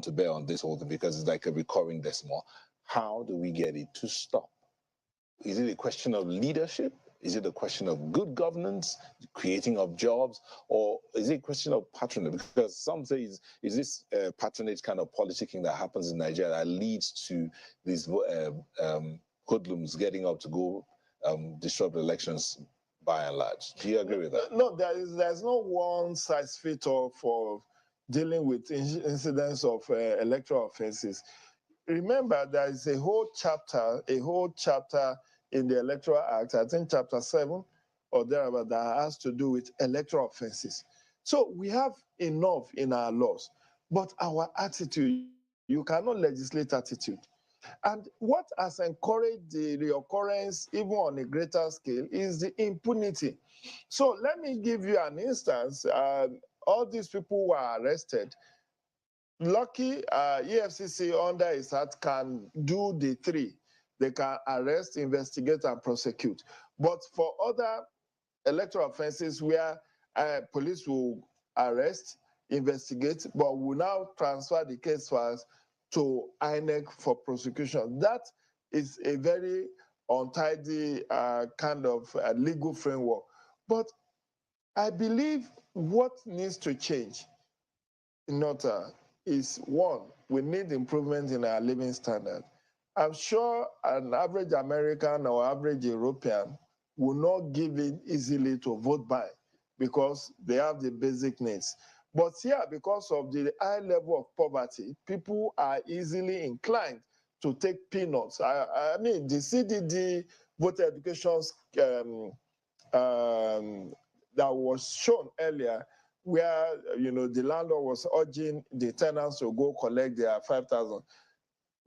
to bear on this whole thing because it's like a recurring decimal. How do we get it to stop? Is it a question of leadership? Is it a question of good governance, creating of jobs, or is it a question of patronage? Because some say, is this patronage kind of politicking that happens in Nigeria that leads to these hoodlums getting up to go disrupt elections by and large? Do you agree with that? No, there's no one size fits all for dealing with incidents of electoral offenses. Remember, there is a whole chapter in the Electoral Act, I think chapter 7 or thereabout, that has to do with electoral offenses. So we have enough in our laws, but our attitude, you cannot legislate attitude. And what has encouraged the reoccurrence, even on a greater scale, is the impunity. So let me give you an instance. All these people were arrested. Lucky EFCC under its act can do the three. They can arrest, investigate, and prosecute. But for other electoral offenses where police will arrest, investigate, but will now transfer the case files to INEC for prosecution. That is a very untidy kind of legal framework. But I believe what needs to change in order is, one, we need improvement in our living standard. I'm sure an average American or average European will not give in easily to vote by because they have the basic needs. But here, because of the high level of poverty, people are easily inclined to take peanuts. I mean, the CDD voter education that was shown earlier, where the landlord was urging the tenants to go collect their 5,000.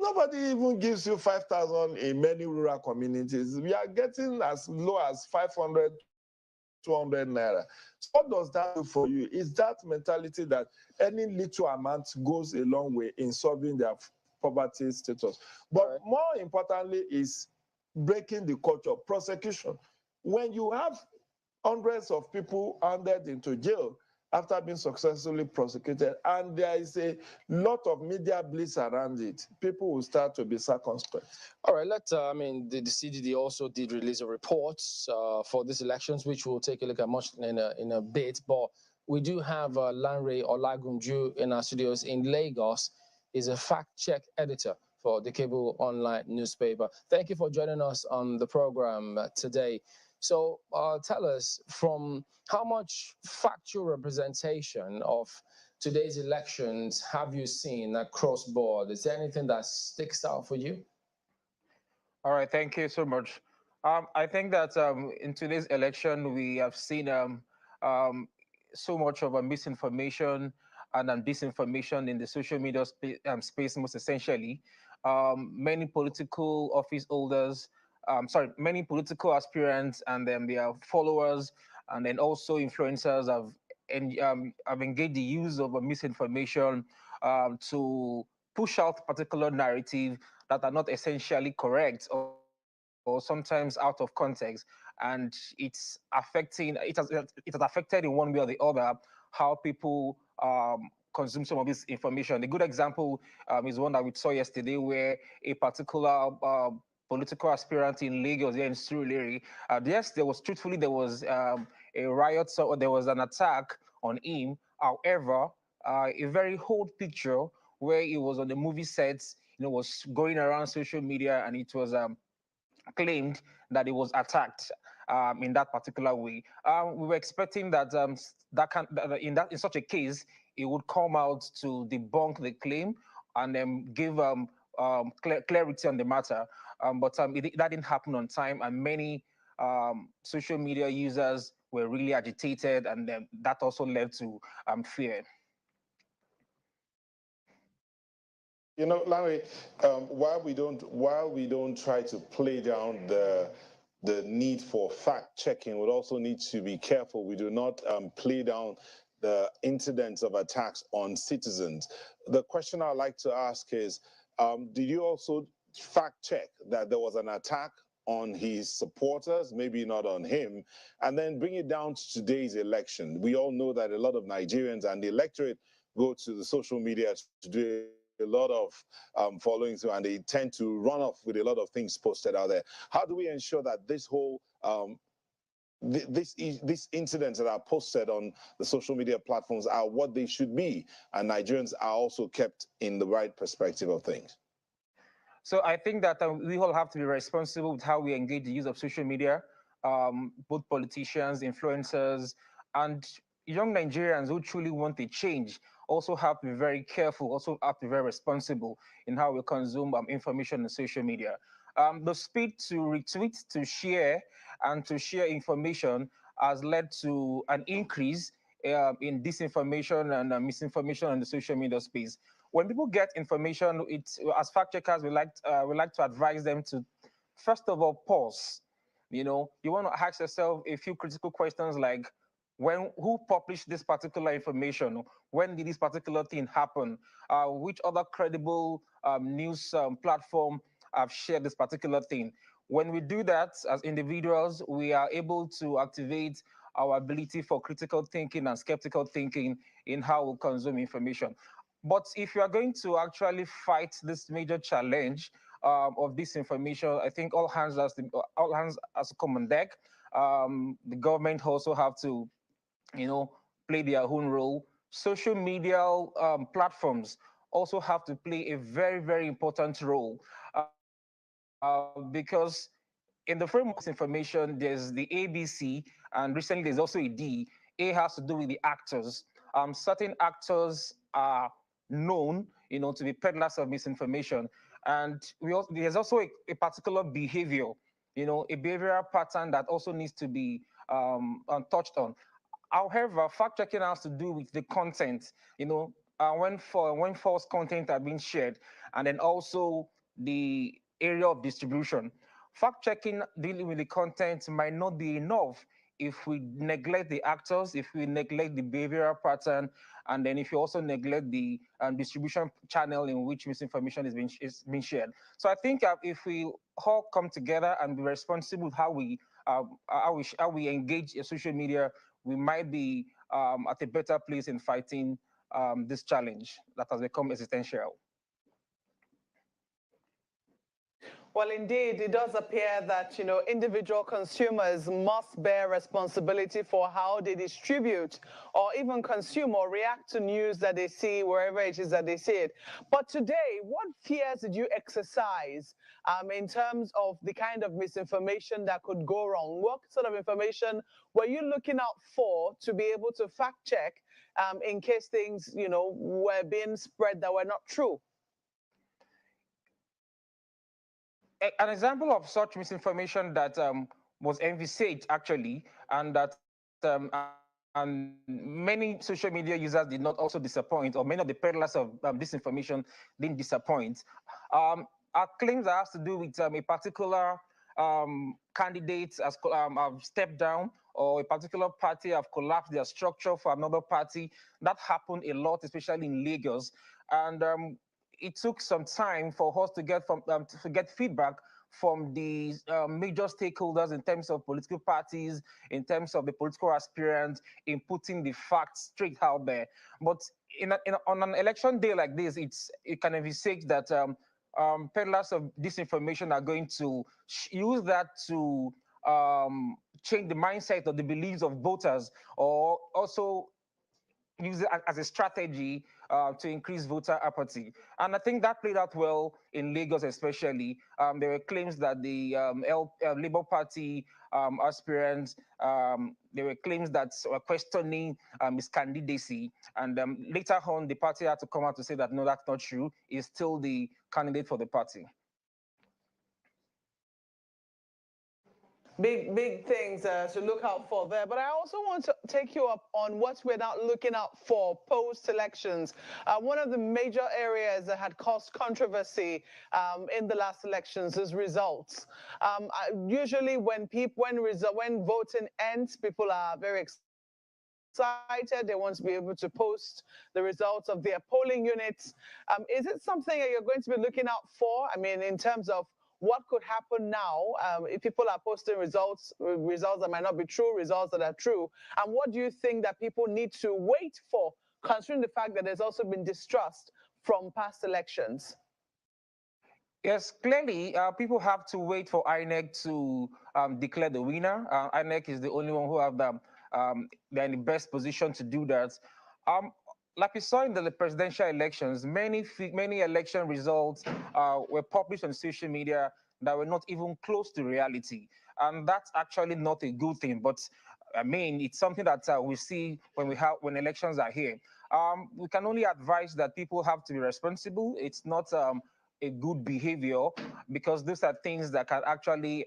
Nobody even gives you 5,000 in many rural communities. We are getting as low as 500, 200 naira. So what does that do for you? Is that mentality that any little amount goes a long way in solving their poverty status. But more importantly is breaking the culture of prosecution. When you have hundreds of people handed into jail after being successfully prosecuted, and there is a lot of media blitz around it, people will start to be circumspect. All right, the CDD also did release a report for these elections, which we'll take a look at much in a bit, but we do have Lanre Olagunju in our studios in Lagos. He's a fact-check editor for the cable online newspaper. Thank you for joining us on the program today. So tell us, from how much factual representation of today's elections have you seen across board? Is there anything that sticks out for you? All right, thank you so much. I think that in today's election, we have seen so much of a misinformation and disinformation in the social media space, most essentially. Many political office holders, many political aspirants and then their followers and then also influencers have engaged the use of misinformation to push out particular narrative that are not essentially correct or sometimes out of context, and it has affected in one way or the other how people consume some of this information. A good example is one that we saw yesterday, where a particular political aspirant in Lagos, here in Surulere, yes, there was a riot, so there was an attack on him. However, a very old picture where he was on the movie sets, was going around social media, and it was claimed that he was attacked in that particular way. We were expecting that in such a case, it would come out to debunk the claim and give clarity on the matter. But that didn't happen on time, and many social media users were really agitated, and that also led to fear. Larry, while we don't try to play down the need for fact checking, we also need to be careful we do not play down the incidents of attacks on citizens. The question I'd like to ask is, did you also fact check that there was an attack on his supporters, maybe not on him, and then bring it down to today's election? We all know that a lot of Nigerians and the electorate go to the social media to do a lot of following through, and they tend to run off with a lot of things posted out there. How do we ensure that this whole these incidents that are posted on the social media platforms are what they should be, and Nigerians are also kept in the right perspective of things? So I think that we all have to be responsible with how we engage the use of social media, both politicians, influencers, and young Nigerians who truly want a change also have to be very careful, also have to be very responsible in how we consume information on social media. The speed to retweet, to share, and to share information has led to an increase in disinformation and misinformation on the social media space. When people get information, it's, as fact checkers, we like to advise them to, first of all, pause. You know, you want to ask yourself a few critical questions like, who published this particular information? When did this particular thing happen? Which other credible news platform have shared this particular thing? When we do that as individuals, we are able to activate our ability for critical thinking and skeptical thinking in how we consume information. But if you are going to actually fight this major challenge of disinformation, I think all hands has to come on deck. The government also have to, you know, play their own role. Social media platforms also have to play a very, very important role because in the framework of disinformation, there's the ABC, and recently there's also a D. A has to do with the actors. Certain actors are known, you know, to be peddlers of misinformation, and there's also a particular behavior, you know, a behavioral pattern that also needs to be touched on. However, fact checking has to do with the content, you know, when false content are being shared, and then also the area of distribution. Fact checking dealing with the content might not be enough if we neglect the actors, if we neglect the behavioral pattern, and then if you also neglect the distribution channel in which misinformation is being shared. So I think if we all come together and be responsible how we engage in social media, we might be at a better place in fighting this challenge that has become existential. Well, indeed, it does appear that, you know, individual consumers must bear responsibility for how they distribute or even consume or react to news that they see wherever it is that they see it. But today, what fears did you exercise in terms of the kind of misinformation that could go wrong? What sort of information were you looking out for to be able to fact check in case things, you know, were being spread that were not true? An example of such misinformation that was envisaged actually, and that and many social media users did not also disappoint, or many of the peddlers of disinformation didn't disappoint, are claims that has to do with a particular candidate have stepped down, or a particular party have collapsed their structure for another party. That happened a lot, especially in Lagos, and it took some time for us to get feedback from the major stakeholders in terms of political parties, in terms of the political aspirants, in putting the facts straight out there. But on an election day like this, it can envisage that peddlers of disinformation are going to use that to change the mindset or the beliefs of voters, or also use it as a strategy to increase voter apathy. And I think that played out well in Lagos, especially. There were claims that the Labour Party aspirants, there were claims that were questioning his candidacy. And later on, the party had to come out to say that, no, that's not true. He's still the candidate for the party. Big things to look out for there. But I also want to take you up on what we're now looking out for post-elections. One of the major areas that had caused controversy in the last elections is results. Usually when voting ends, people are very excited. They want to be able to post the results of their polling units. Is it something that you're going to be looking out for? I mean, in terms of what could happen now if people are posting results that might not be true, results that are true? And what do you think that people need to wait for, considering the fact that there's also been distrust from past elections? Yes, clearly, people have to wait for INEC to declare the winner. INEC is the only one who have they're in the best position to do that. Um, like we saw in the presidential elections, many election results were published on social media that were not even close to reality, and that's actually not a good thing. But I mean, it's something that we see when elections are here. We can only advise that people have to be responsible. It's not a good behavior, because these are things that can actually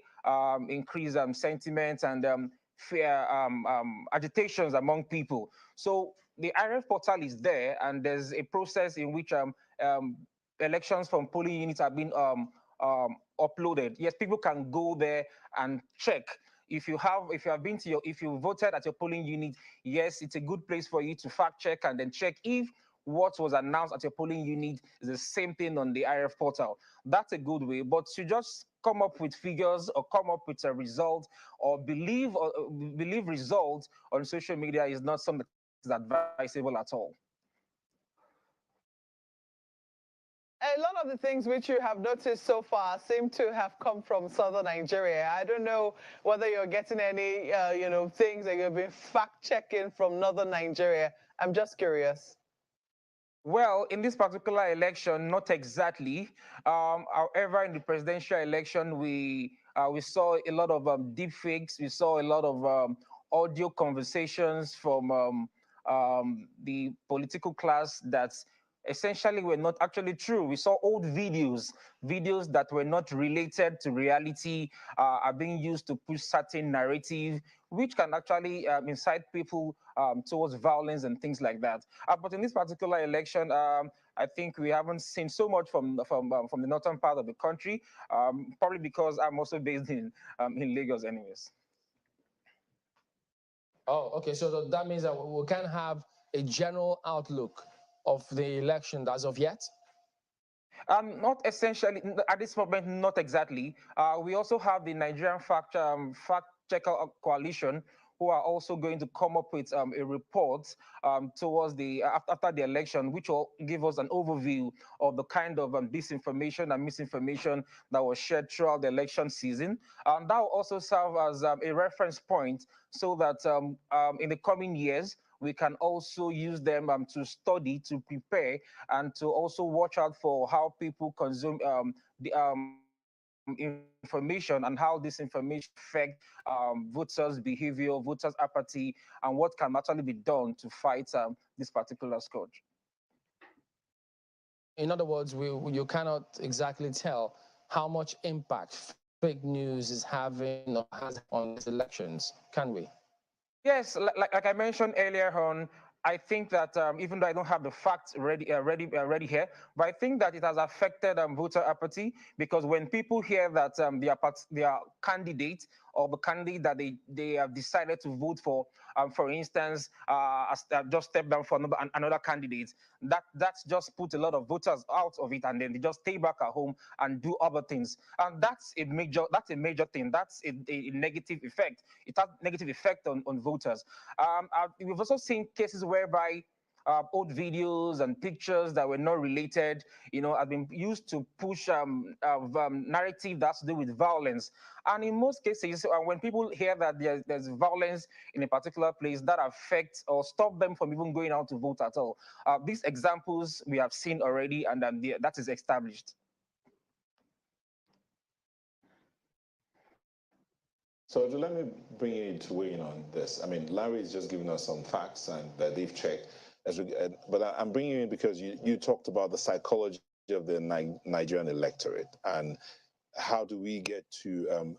increase sentiment and fear, agitations among people. So the IRF portal is there, and there's a process in which elections from polling units are being uploaded. Yes, people can go there and check. If you have been to if you voted at your polling unit, yes, it's a good place for you to fact check and then check if what was announced at your polling unit is the same thing on the IRF portal. That's a good way. But to just come up with figures or come up with a result or believe results on social media is not something that is advisable at all. A lot of the things which you have noticed so far seem to have come from southern Nigeria. I don't know whether you're getting any, things that you've been fact-checking from northern Nigeria. I'm just curious. Well, in this particular election, not exactly. However, in the presidential election, we saw a lot of deep fakes. We saw a lot of audio conversations from the political class that essentially were not actually true. We saw old videos that were not related to reality, are being used to push certain narrative, which can actually incite people towards violence and things like that. But in this particular election, I think we haven't seen so much from the northern part of the country, probably because I'm also based in Lagos anyways. Oh, okay. So that means that we can have a general outlook of the election as of yet? Not essentially at this moment, not exactly. We also have the Nigerian fact checker coalition, who are also going to come up with a report towards the after the election, which will give us an overview of the kind of disinformation and misinformation that was shared throughout the election season. That will also serve as a reference point, so that in the coming years, we can also use them to study, to prepare, and to also watch out for how people consume the information, and how this information affects voters' behavior, voters' apathy, and what can actually be done to fight this particular scourge. In other words, you cannot exactly tell how much impact fake news is having or has on these elections, can we? Yes, like I mentioned earlier on, I think that even though I don't have the facts ready here, but I think that it has affected voter apathy, because when people hear that their candidate, or the candidate that they have decided to vote for instance, just step down for another candidate, that's just put a lot of voters out of it, and then they just stay back at home and do other things, and that's a major thing. That's a negative effect. It has negative effect on voters. We've also seen cases whereby old videos and pictures that were not related, have been used to push narrative that has to do with violence. And in most cases, when people hear that there's violence in a particular place, that affects or stop them from even going out to vote at all. These examples we have seen already, and that is established. So let me bring you to weigh in on this. I mean, Larry is just giving us some facts and that they've checked. But I'm bringing you in because you talked about the psychology of the Nigerian electorate, and how do we get to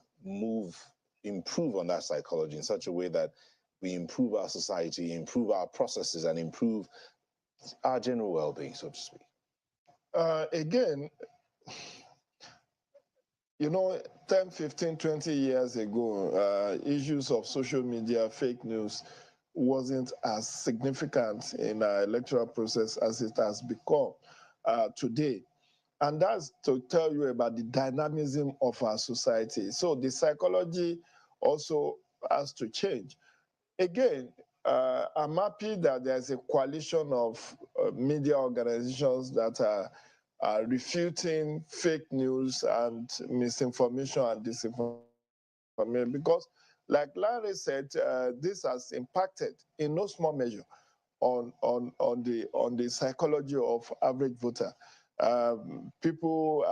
improve on that psychology in such a way that we improve our society, improve our processes, and improve our general well-being, so to speak? Again, 10, 15, 20 years ago, issues of social media, fake news, wasn't as significant in our electoral process as it has become today. And that's to tell you about the dynamism of our society. So the psychology also has to change. Again, I'm happy that there's a coalition of media organizations that are refuting fake news and misinformation and disinformation. Because, like Larry said, this has impacted in no small measure on the psychology of average voter. People,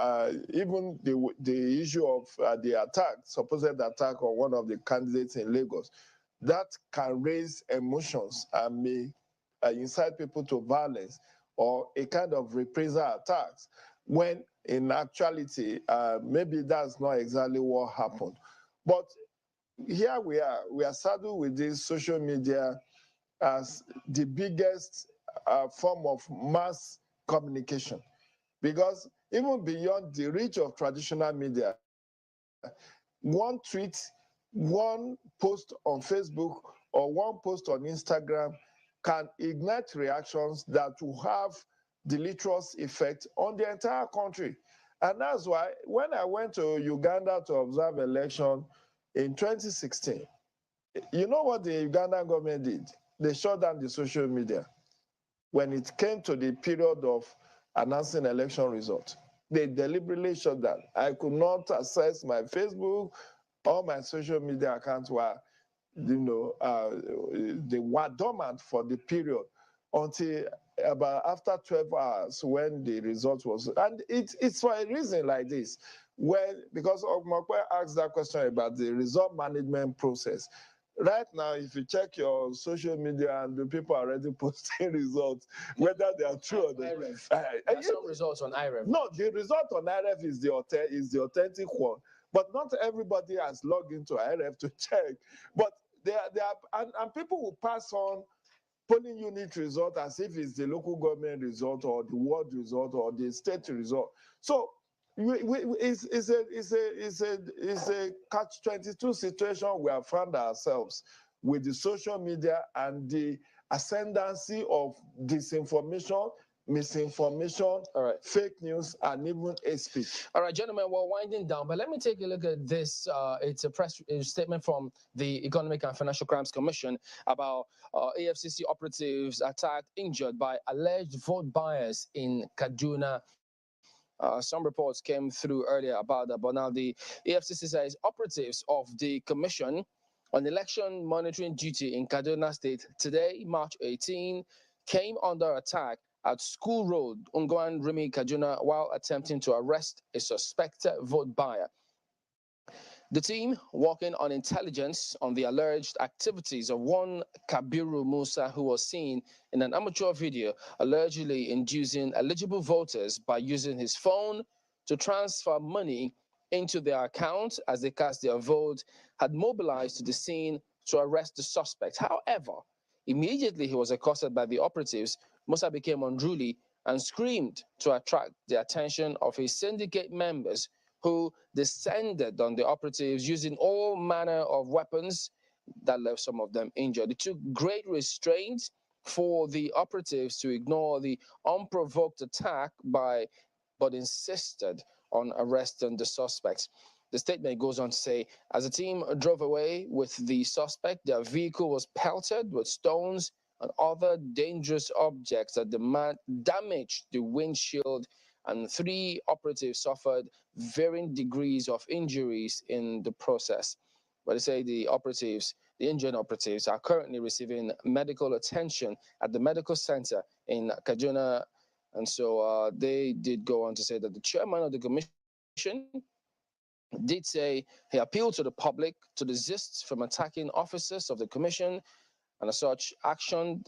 even the issue of the attack, supposed attack on one of the candidates in Lagos, that can raise emotions and may incite people to violence or a kind of reprisal attacks, when in actuality, maybe that's not exactly what happened. But here we are saddled with this social media as the biggest form of mass communication. Because even beyond the reach of traditional media, one tweet, one post on Facebook, or one post on Instagram can ignite reactions that will have deleterious effect on the entire country. And that's why when I went to Uganda to observe election in 2016, you know what the Ugandan government did? They shut down the social media when it came to the period of announcing election results. They deliberately shut down. I could not access my Facebook. All my social media accounts were, they were dormant for the period until about after 12 hours when the result was. And it's for a reason like this. Because Ogmokwe asked that question about the result management process. Right now, if you check your social media, and the people are already posting results, whether they are true or not. There are some results on IREV. No, the result on IREV is the authentic one, but not everybody has logged into IREV to check. But and people will pass on polling unit result as if it's the local government result or the ward result or the state result. So it's a catch-22 situation we have found ourselves with the social media and the ascendancy of disinformation, misinformation, fake news, and even hate speech. All right, gentlemen, we're winding down, but let me take a look at this. It's a statement from the Economic and Financial Crimes Commission about AFCC operatives attacked, injured by alleged vote buyers in Kaduna. Some reports came through earlier about that, but now the AFCC says operatives of the Commission on Election Monitoring Duty in Kaduna State today, March 18, came under attack at School Road, Ungwan Rimi, Kaduna, while attempting to arrest a suspected vote buyer. The team, working on intelligence on the alleged activities of one Kabiru Musa, who was seen in an amateur video allegedly inducing eligible voters by using his phone to transfer money into their account as they cast their vote, had mobilized to the scene to arrest the suspect. However, immediately he was accosted by the operatives, Musa became unruly and screamed to attract the attention of his syndicate members, who descended on the operatives using all manner of weapons that left some of them injured. It took great restraint for the operatives to ignore the unprovoked attack but insisted on arresting the suspects. The statement goes on to say, as the team drove away with the suspect, their vehicle was pelted with stones and other dangerous objects that damaged the windshield, and 3 operatives suffered varying degrees of injuries in the process. But they say the injured operatives are currently receiving medical attention at the medical center in Kaduna. And so they did go on to say that the chairman of the commission did say he appealed to the public to desist from attacking officers of the commission, and such action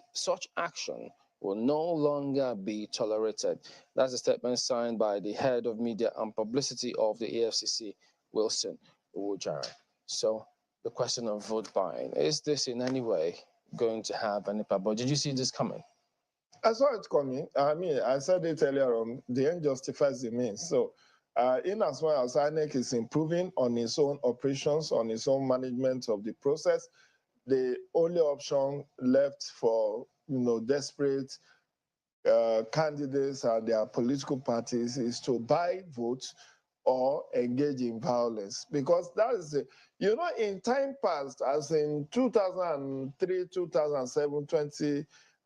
will no longer be tolerated. That's a statement signed by the head of media and publicity of the AFCC, Wilson Owojara. So the question of vote buying, is this in any way going to have an impact? But did you see this coming? I saw it coming. I mean, I said it earlier on, the end justifies the means. So in as well as INEC is improving on its own operations, on its own management of the process, the only option left for desperate candidates and their political parties is to buy votes or engage in violence, because that is in time past, as in 2003, 2007,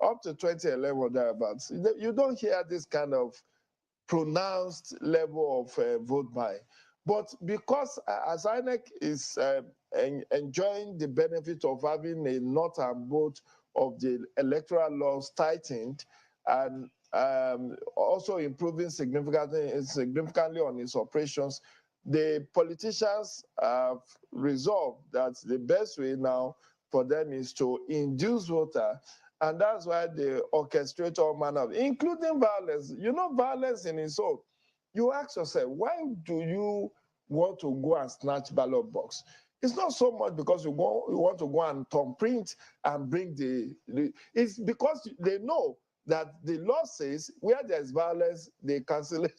up to 2011 or thereabouts, you don't hear this kind of pronounced level of vote buying. But because as INEC is enjoying the benefit of having a nut and bolt of the electoral laws tightened and also improving significantly on its operations, the politicians have resolved that the best way now for them is to induce voter, and that's why they orchestrate all manner of, including violence. You know, violence in its own. You ask yourself, why do you want to go and snatch ballot box? It's not so much because you want to go and thumbprint and bring it's because they know that the law says where there's violence, the cancellation,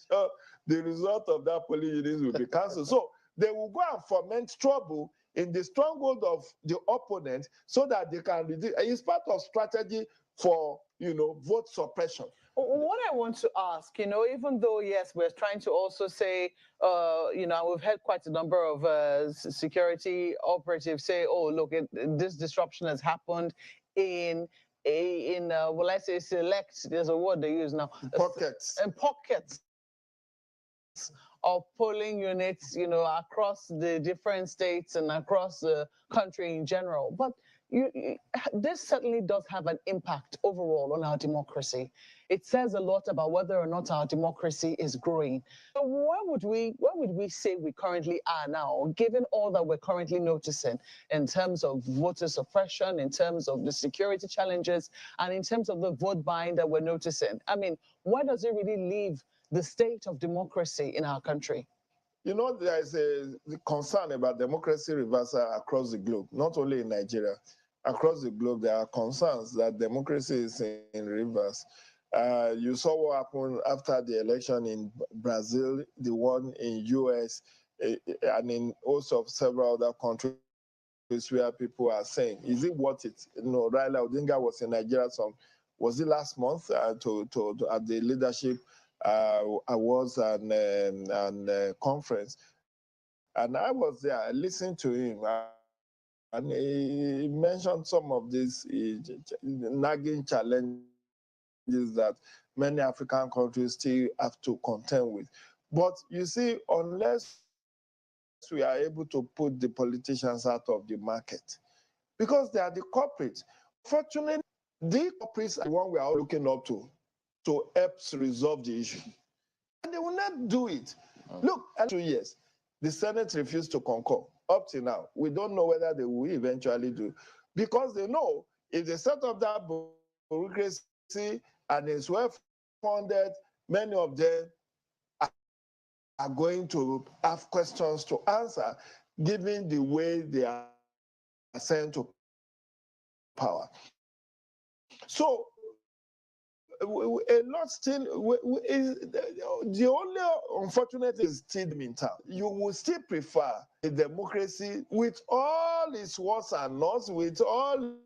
the result of that polling unit will be cancelled. So they will go and foment trouble in the stronghold of the opponent so that they can reduce. It's part of strategy for, vote suppression. What I want to ask, even though, yes, we're trying to also say, we've had quite a number of security operatives say, oh, look, this disruption has happened well, I say select, there's a word they use now. Pockets. And pockets of polling units, across the different states and across the country in general. But this certainly does have an impact overall on our democracy. It says a lot about whether or not our democracy is growing. So where would we say we currently are now, given all that we're currently noticing in terms of voter suppression, in terms of the security challenges, and in terms of the vote buying that we're noticing? I mean, where does it really leave the state of democracy in our country? There is a concern about democracy reversal across the globe, not only in Nigeria. Across the globe, there are concerns that democracy is in reverse. You saw what happened after the election in Brazil, the one in US, and in also several other countries where people are saying, is it worth it? Raila Odinga was in Nigeria was it last month at the leadership awards and conference, and I was there. I listened to him, and he mentioned some of these nagging challenges that many African countries still have to contend with. But you see, unless we are able to put the politicians out of the market, because they are the corporates. Fortunately, the corporates are the one we are all looking up to help resolve the issue. And they will not do it. Look, at 2 years, the Senate refused to concur. Up to now, we don't know whether they will eventually do, because they know if they set up that bureaucracy and it's well funded, many of them are going to have questions to answer, given the way they are sent to power. So a lot still is the only unfortunate thing is still in town. You will still prefer a democracy with all its warts and nuts, with all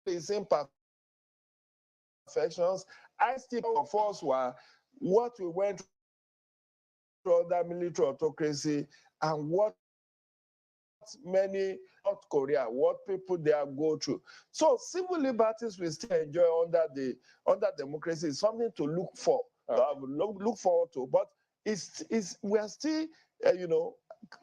its imperfections. I still of us were what we went through under military autocracy and what many North Korea, what people there go through. So civil liberties we still enjoy under democracy is something to look for, look forward to. But we are still,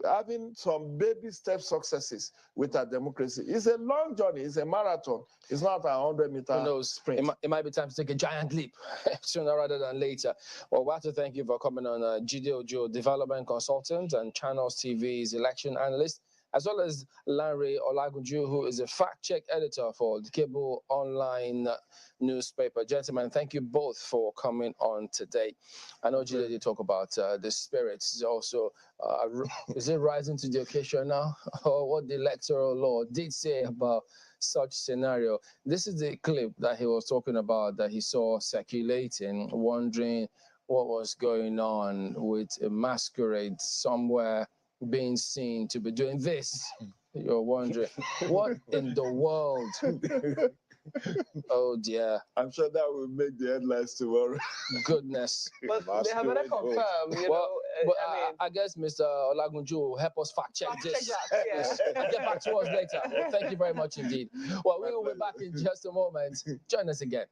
having some baby step successes with our democracy. It's a long journey. It's a marathon. It's not a 100-meter sprint. It might be time to take a giant leap sooner rather than later. Well, we have to thank you for coming on, Jide Ojo, development consultant and Channels TV's election analyst, as well as Lanre Olagunju, who is a fact-check editor for the cable online newspaper. Gentlemen, thank you both for coming on today. I know Jide did talk about the spirits also. Is it rising to the occasion now? Or what the electoral law did say about such scenario? This is the clip that he was talking about that he saw circulating, wondering what was going on with a masquerade somewhere being seen to be doing this. You're wondering, what in the world? Oh dear. I'm sure that will make the headlines tomorrow. Goodness. But they have better confirmed, But I guess Mr. Olagunju will help us fact check this. Yes. And get back to us later. Well, thank you very much indeed. Well, we will be back in just a moment. Join us again.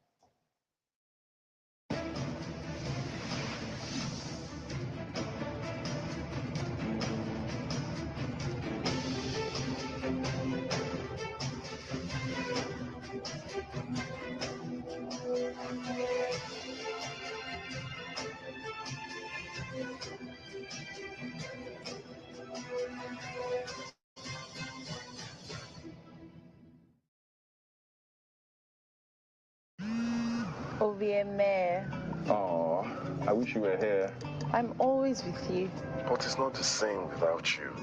Ovieme. Oh, I wish you were here. I'm always with you. But it's not the same without you.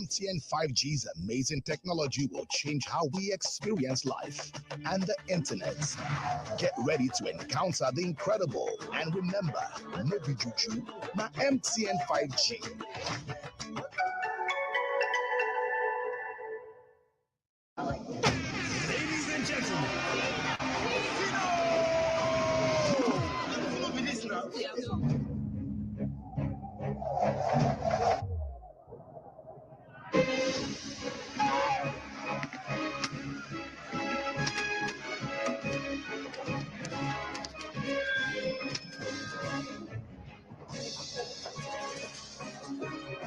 MTN 5G's amazing technology will change how we experience life and the internet. Get ready to encounter the incredible. And remember, no be juju, my MTN 5G. Ladies and gentlemen,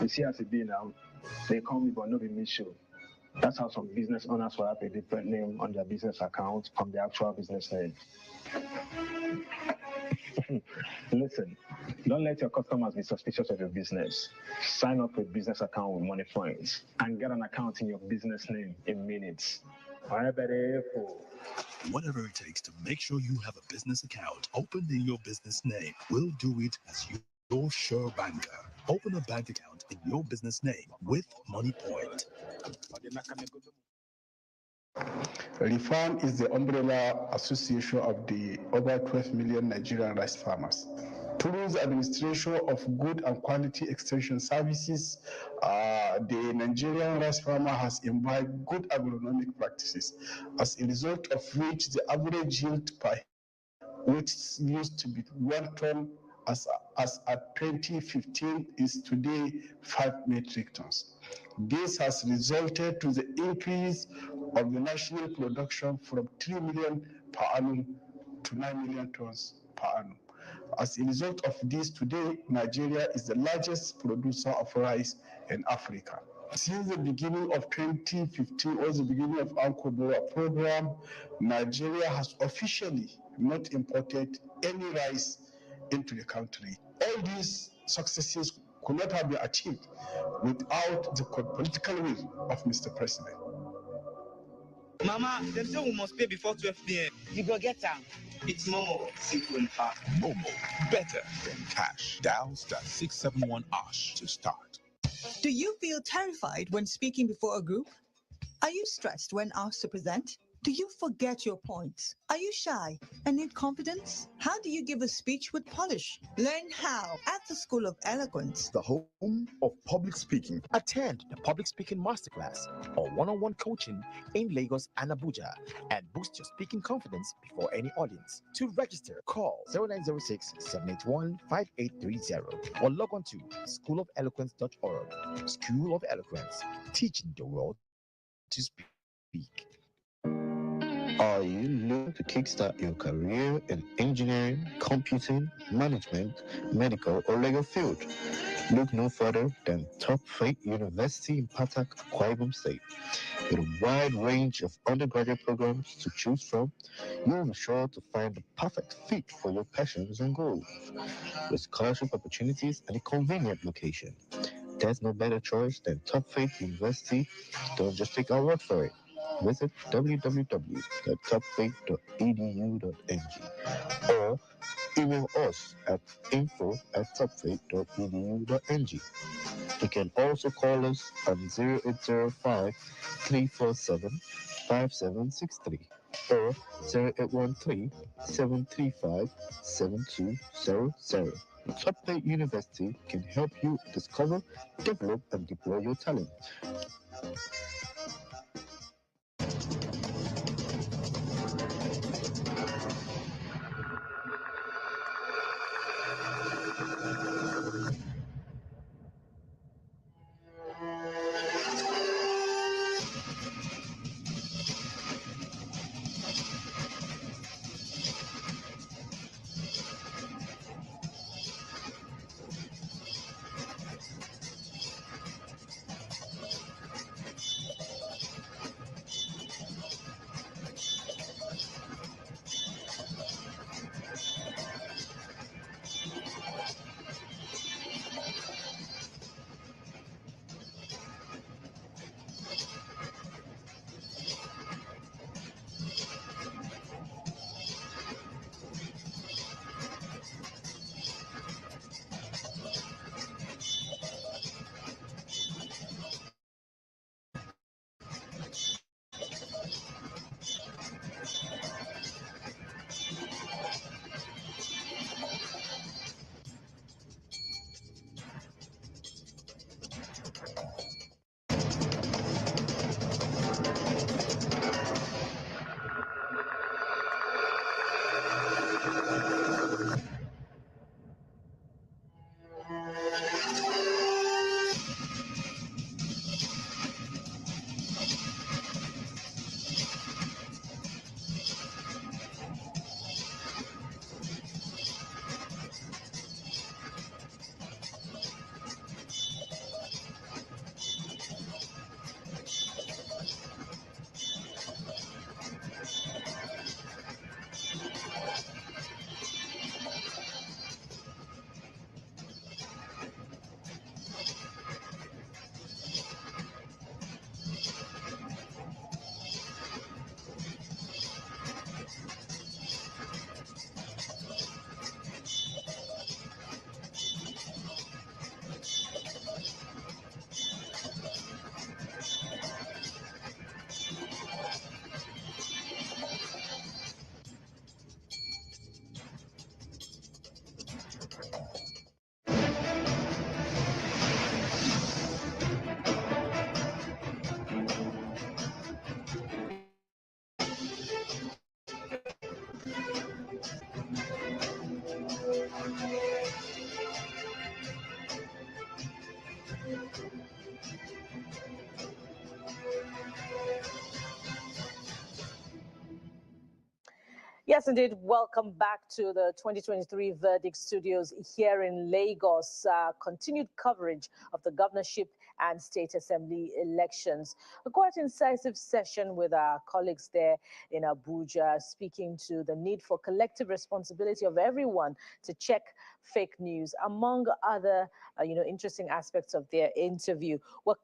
you see as it be now, they call me but no be me show. That's how some business owners will have a different name on their business account from the actual business name. Listen, don't let your customers be suspicious of your business. Sign up with business account with Money Points and get an account in your business name in minutes. Whatever it takes to make sure you have a business account opened in your business name, we'll do it as your sure banker. Open a bank account in your business name with Money Point. Reform is the umbrella association of the over 12 million Nigerian rice farmers. Through the administration of good and quality extension services, the Nigerian rice farmer has imbibed good agronomic practices, as a result of which the average yield per which used to be 1 ton as at 2015 is today 5 metric tons. This has resulted to the increase of the national production from 3 million per annum to 9 million tons per annum. As a result of this, today, Nigeria is the largest producer of rice in Africa. Since the beginning of 2015, or the beginning of Ankoboa program, Nigeria has officially not imported any rice into the country. All these successes could not have been achieved without the political will of Mr. President. Mama, them say we must pay before 12 p.m. You go get them. It's Momo. Simple and fast. Momo, better than cash. Dial *671# to start. Do you feel terrified when speaking before a group? Are you stressed when asked to present? Do you forget your points? Are you shy and need confidence? How do you give a speech with polish? Learn how at the School of Eloquence, the home of public speaking. Attend the public speaking masterclass or one-on-one coaching in Lagos and Abuja and boost your speaking confidence before any audience. To register, call 0906-781-5830 or log on to schoolofeloquence.org. School of Eloquence, teaching the world to speak. Are you looking to kickstart your career in engineering, computing, management, medical, or legal field? Look no further than Top Fate University in Patak, Akwa Ibom State. With a wide range of undergraduate programs to choose from, you'll be sure to find the perfect fit for your passions and goals. With scholarship opportunities and a convenient location, there's no better choice than Top Fate University. Don't just take our word for it. Visit www.topfaith.edu.ng or Email us at info@topfaith.edu.ng. You can also call us on 0805 347 5763 or 0813 735 7200. Top Faith University can help you discover, develop, and deploy your talent. Yes, indeed. Welcome back to the 2023 Verdict Studios here in Lagos. Continued coverage of the governorship and state assembly elections. A quite incisive session with our colleagues there in Abuja, speaking to the need for collective responsibility of everyone to check fake news, among other, interesting aspects of their interview. We'll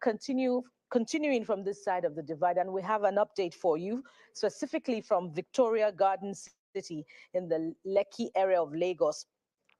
continuing from this side of the divide, and we have an update for you, specifically from Victoria Garden City in the Lekki area of Lagos.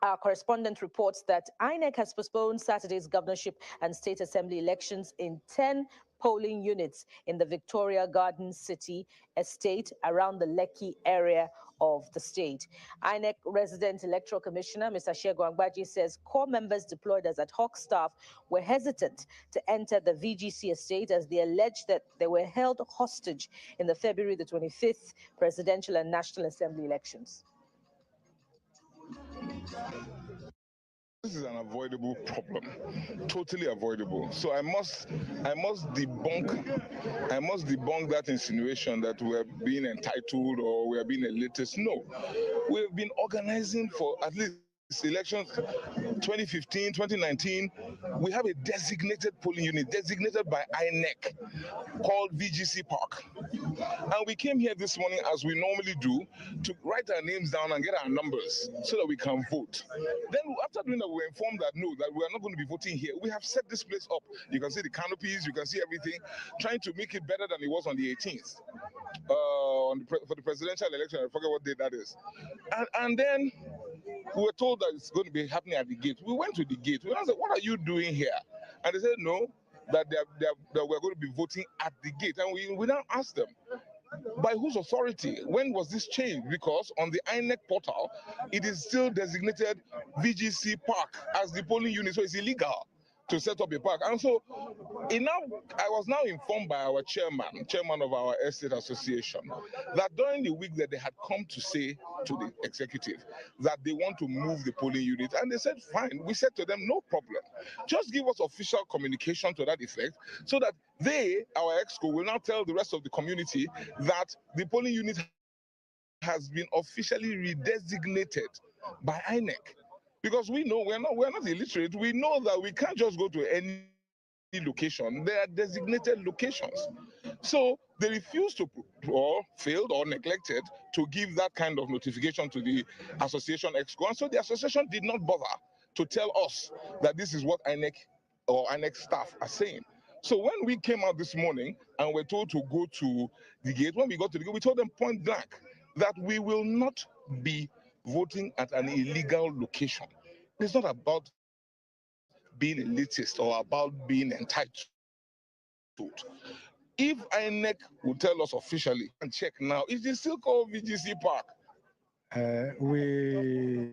Our correspondent reports that INEC has postponed Saturday's governorship and state assembly elections in 10 polling units in the Victoria Garden City estate around the Lekki area of the state. INEC resident electoral commissioner, Mr. Segun Agbaji, says core members deployed as ad hoc staff were hesitant to enter the VGC estate as they alleged that they were held hostage in the February the 25th presidential and national assembly elections. This is an avoidable problem, totally avoidable. So I must debunk that insinuation that we are being entitled or we are being elitist. No, we have been organizing for at least elections 2015, 2019. We have a designated polling unit designated by INEC called VGC Park. And we came here this morning, as we normally do, to write our names down and get our numbers so that we can vote. Then after doing that, we were informed that no, that we are not going to be voting here. We have set this place up. You can see the canopies, you can see everything, trying to make it better than it was on the 18th. for the presidential election. I forget what day that is. And then we were told that it's going to be happening at the gate. We went to the gate. We asked, what are you doing here? And they said, no, that we're going to be voting at the gate. And we now asked them, by whose authority? When was this changed? Because on the INEC portal, it is still designated VGC Park as the polling unit, so it's illegal to set up a park. And so I was now informed by our chairman of our estate association, that during the week that they had come to say to the executive that they want to move the polling unit, and they said, fine. We said to them, no problem. Just give us official communication to that effect so that our exco, will now tell the rest of the community that the polling unit has been officially redesignated by INEC. Because we know we're not illiterate. We know that we can't just go to any location. They are designated locations. So they refused or failed or neglected to give that kind of notification to the association exco. And so the association did not bother to tell us that this is what INEC or INEC staff are saying. So when we came out this morning and were told to go to the gate, when we got to the gate, we told them point blank that we will not be voting at an illegal location. It's not about being elitist or about being entitled. If INEC will tell us officially and check now, it is still called VGC Park. We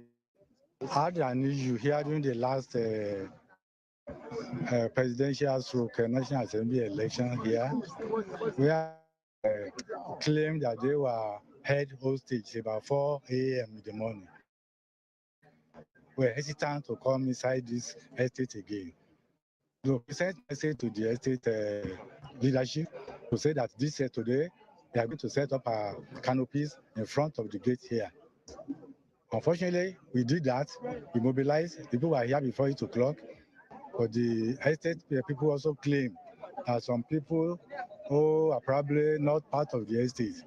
had an issue here during the last presidential stroke National Assembly election here, where claimed that they were held hostage about 4 a.m. in the morning. We're hesitant to come inside this estate again. So we sent a message to the estate leadership to say that this today they are going to set up canopies in front of the gate here. Unfortunately, we did that. We mobilized. People were here before 8 o'clock. But the estate people also claim that some people who are probably not part of the estate,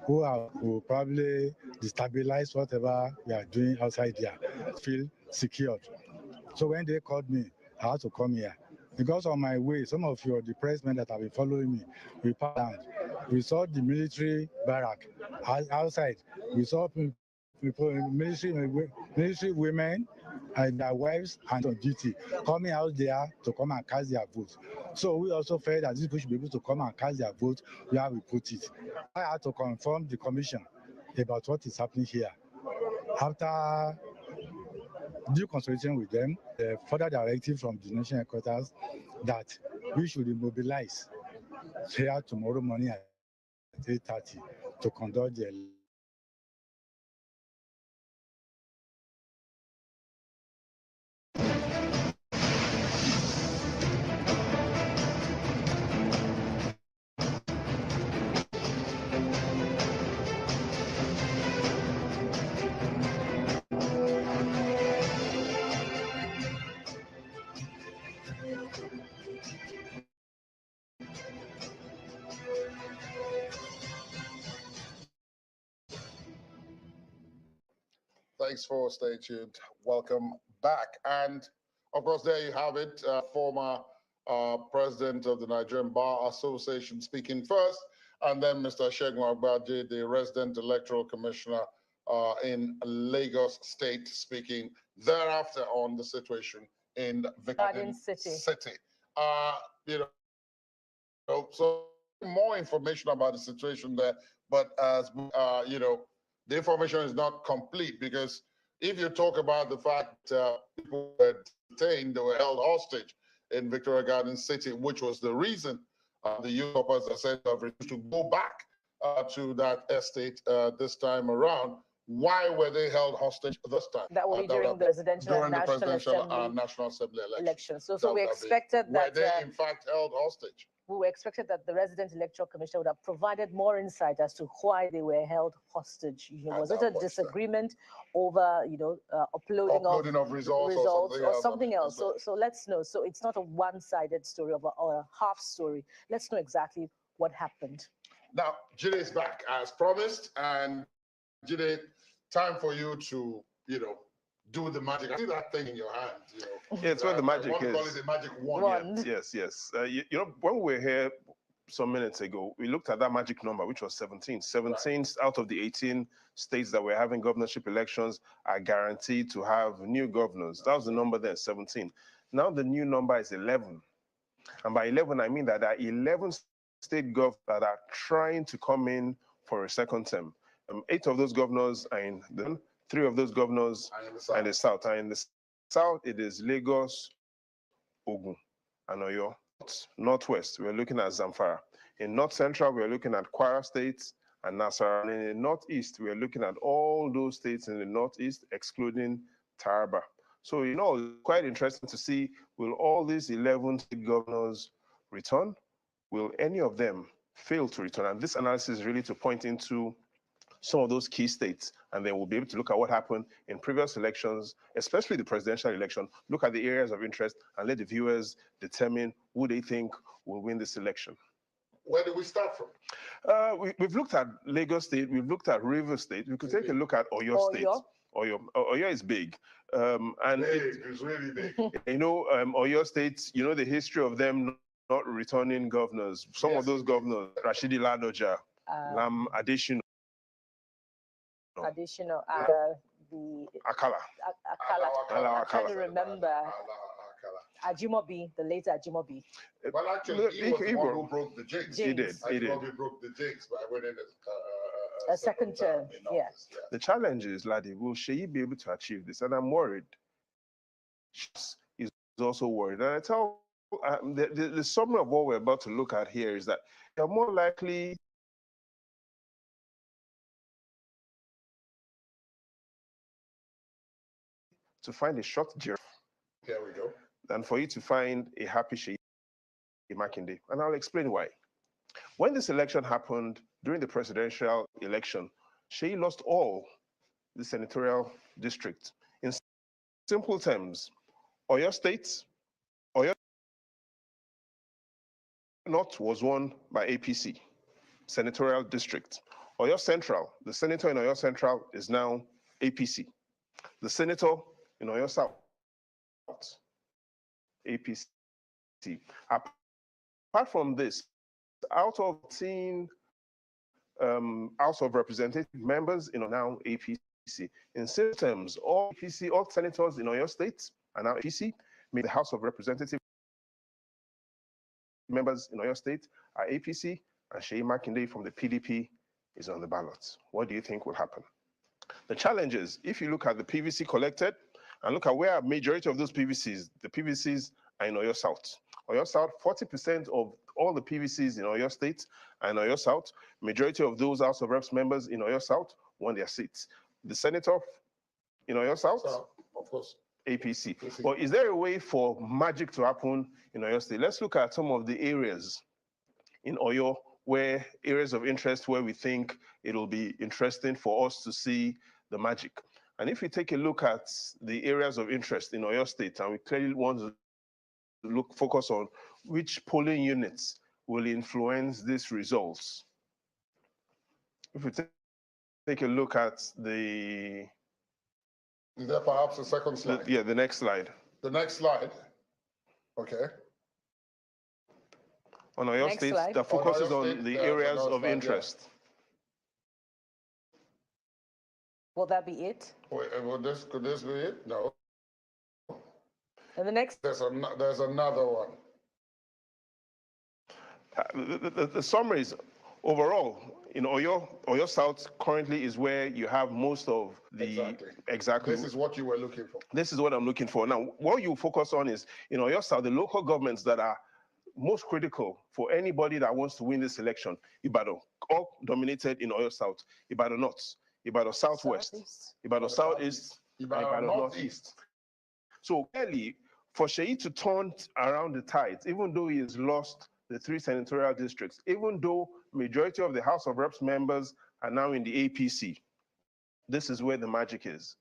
who will probably destabilize whatever we are doing outside there, feel secured. So when they called me, I had to come here. Because on my way, some of the pressmen that have been following me, we passed down. We saw the military barrack outside. We saw people, military women and their wives and on duty coming out there to come and cast their vote. So we also felt that these people should be able to come and cast their vote where we put it. I had to confirm the commission about what is happening here. After due consultation with them, the further directive from the national headquarters that we should mobilize here tomorrow morning at 8:30 to conduct the election. Thanks for staying tuned. Welcome back. And of course, there you have it, former president of the Nigerian Bar Association speaking first, and then Mr. Segun Agbaje, the resident electoral commissioner in Lagos State, speaking thereafter on the situation in Garden City. So more information about the situation there, but as the information is not complete, because if you talk about the fact people were detained, they were held hostage in Victoria Garden City, which was the reason the youth corpers are said to have refused to go back to that estate this time around. Why were they held hostage this time? That will be during the presidential and National Assembly elections. So we expected that. Were they in fact held hostage? We expected that the resident electoral commissioner would have provided more insight as to why they were held hostage. Was it a disagreement over, uploading of results or something else? So let's know. So it's not a one-sided story or a half story. Let's know exactly what happened. Now, Jide is back as promised, and Jide, time for you to, do the magic. I see that thing in your hand. Yeah, it's where the magic is. Call it the magic wand. Yes. When we were here some minutes ago, we looked at that magic number, which was 17. 17 out of the 18 states that were having governorship elections are guaranteed to have new governors. That was the number then, 17. Now the new number is 11. And by 11, I mean that there are 11 state governors that are trying to come in for a second term. 8 of those governors are in the 3 of those governors are in the south. And in the south, it is Lagos, Ogun, and Oyo. Northwest, we're looking at Zamfara. In North Central, we're looking at Kwara State and Nasarawa. And in the Northeast, we're looking at all those states in the Northeast, excluding Taraba. So, you know, it's quite interesting to see, will all these 11 state governors return? Will any of them fail to return? And this analysis is really to point into some of those key states, and then we'll be able to look at what happened in previous elections, especially the presidential election, look at the areas of interest, and let the viewers determine who they think will win this election. Where do we start from? We've looked at Lagos State, we've looked at River State, we could take a look at Oyo State. Oyo is big. And it's really big. You know, Oyo State, you know the history of them not returning governors. Some of those governors, Rashidi Ladoja, Lam Adesina, the Akala. I'm trying to remember. Ajimobi, the later Ajimobi. Well, actually, he was the one who broke the jinx. He did. He broke the jinx by winning a second term. Yeah. The challenge is, Ladi, will Sheyi be able to achieve this? And I'm worried. He's also worried. And I tell the summary of what we're about to look at here is that you're more likely to find a short giraffe. There we go. Than for you to find a happy Sheyi Makinde. And I'll explain why. When this election happened, during the presidential election, Sheyi lost all the senatorial districts. In simple terms, Oyo State, Oyo North was won by APC, senatorial district. Oyo Central, the senator in Oyo Central is now APC. The senator in Oyo South, APC. Apart from this, out of 10 House of Representative members in now APC. In simple terms, all APC, all senators in Oyo State are now APC. The House of Representative members in Oyo State are APC, and Sheyi Makinde from the PDP is on the ballot. What do you think will happen? The challenge is, if you look at the PVC collected and look at where a majority of those PVCs, the PVCs are in Oyo South. Oyo South, 40% of all the PVCs in Oyo State and Oyo South, majority of those House of Reps members in Oyo South won their seats. The senator in Oyo South, of course, APC. But is there a way for magic to happen in Oyo State? Let's look at some of the areas in Oyo, where areas of interest where we think it'll be interesting for us to see the magic. And if we take a look at the areas of interest in Oyo State, and we clearly want to focus on which polling units will influence these results. If we take a look at the... Is there perhaps a second slide? The next slide. The next slide. Okay. On Oyo State, that focuses on the areas of interest. Will that be it? Wait, could this be it? No. And the next? There's another one. The summary is, overall, in Oyo South currently is where you have most of the... Exactly. This is what you were looking for. This is what I'm looking for. Now, what you focus on is, in Oyo South, the local governments that are most critical for anybody that wants to win this election. Ibadan, all dominated in Oyo South. Ibadan North, Ibadan Southwest, Ibadan Southeast, Ibadan Northeast. So clearly, for Sheyi to turn around the tides, even though he has lost the 3 senatorial districts, even though majority of the House of Reps members are now in the APC, this is where the magic is.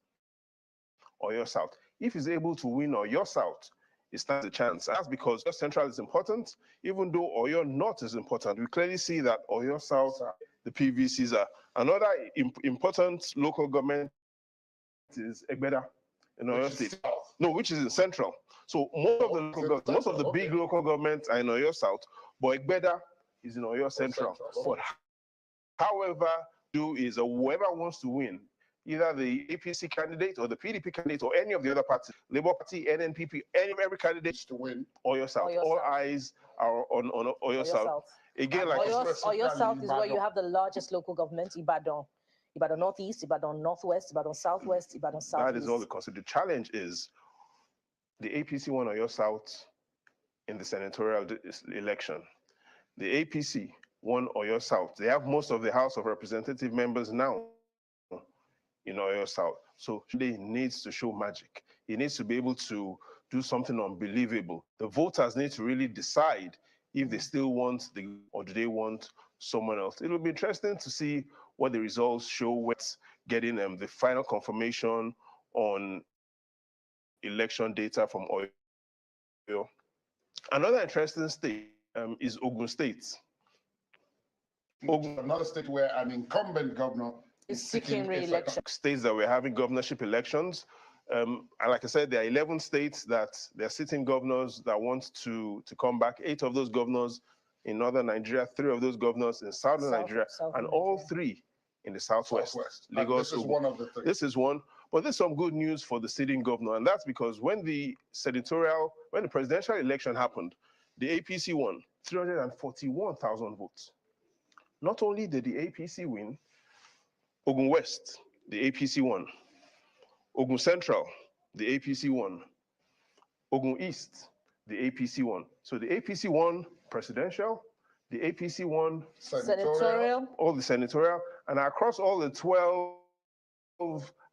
Oyo South. If he's able to win Oyo South, it stands a chance. That's because Oyo Central is important, even though Oyo North is important. We clearly see that Oyo South, the PVCs are. Another important local government is Egbeda in Oyo State. No, which is in Central. So most of the big local governments are in Oyo South, but Egbeda is in Oyo Central. But however, do is whoever wants to win, either the APC candidate or the PDP candidate or any of the other parties, Labour Party, NNPP, every candidate to win Oyo South. All eyes are on Oyo South. Again, like Oyo South is where you have the largest local government, Ibadan. Ibadan Northeast, Ibadan Northwest, Ibadan Southwest, Ibadan Southeast. that is all the considered. The challenge is the APC won Oyo South in the senatorial election. The APC won Oyo South. They have most of the House of Representative members now in Oyo South. So he needs to show magic. He needs to be able to do something unbelievable. The voters need to really decide if they still want or do they want someone else. It'll be interesting to see what the results show, what's getting the final confirmation on election data from Oyo. Another interesting state is Ogun State. Another state where an incumbent governor is seeking re-election. States that we're having governorship elections. And like I said, there are 11 states that they're sitting governors that want to come back. 8 of those governors in northern Nigeria, 3 of those governors in southern Nigeria, and all 3 in the southwest. Lagos, this is one of the 3. This is one. But there's some good news for the sitting governor, and that's because when the presidential election happened, the APC won 341,000 votes. Not only did the APC win, Ogun West, the APC won. Ogun Central, the APC won. Ogun East, the APC won. So the APC won presidential, the APC won senatorial, all the senatorial, and across all the 12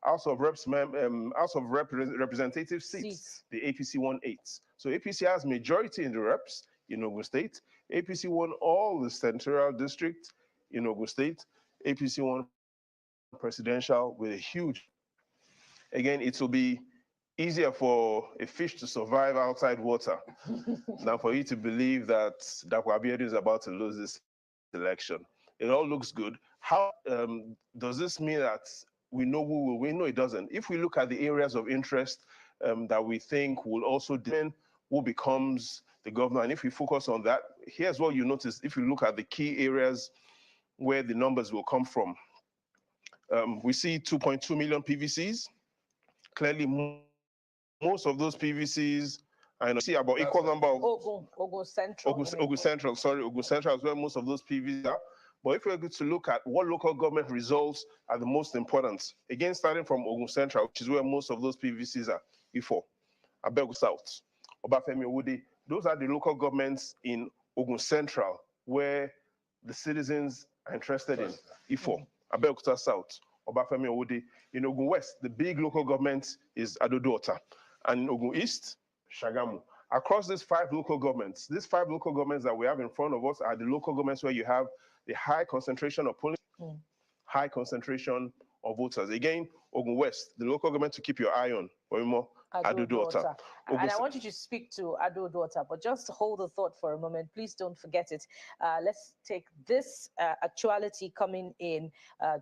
House of Representative seats, the APC won 8. So APC has majority in the reps in Ogun State. APC won all the senatorial district in Ogun State. APC won presidential with a huge. Again, it will be easier for a fish to survive outside water than for you to believe that Dapo Abiodun is about to lose this election. It all looks good. How does this mean that we know who will win? No, it doesn't. If we look at the areas of interest that we think will also determine who becomes the governor, and if we focus on that, here's what you notice. If you look at the key areas where the numbers will come from, we see 2.2 million PVCs. Clearly, most of those PVCs, I see about equal number of Ogun Central. Ogun Central is where most of those PVCs are. But if we're going to look at what local government results are the most important, again, starting from Ogun Central, which is where most of those PVCs are, Ifo, Abegu South, Obafemi Owode, those are the local governments in Ogun Central where the citizens are interested in. Ifo, Abeokuta South, Obafemi Owode. In Ogun West, the big local government is Adodo-Ota. And in Ogun East, Shagamu. Across these 5 local governments that we have in front of us are the local governments where you have the high concentration of polling, high concentration of voters. Again, Ogun West, the local government to keep your eye on, Adodo-Ota. And I want you to speak to Adodo-Ota, but just hold the thought for a moment. Please don't forget it. Let's take this actuality coming in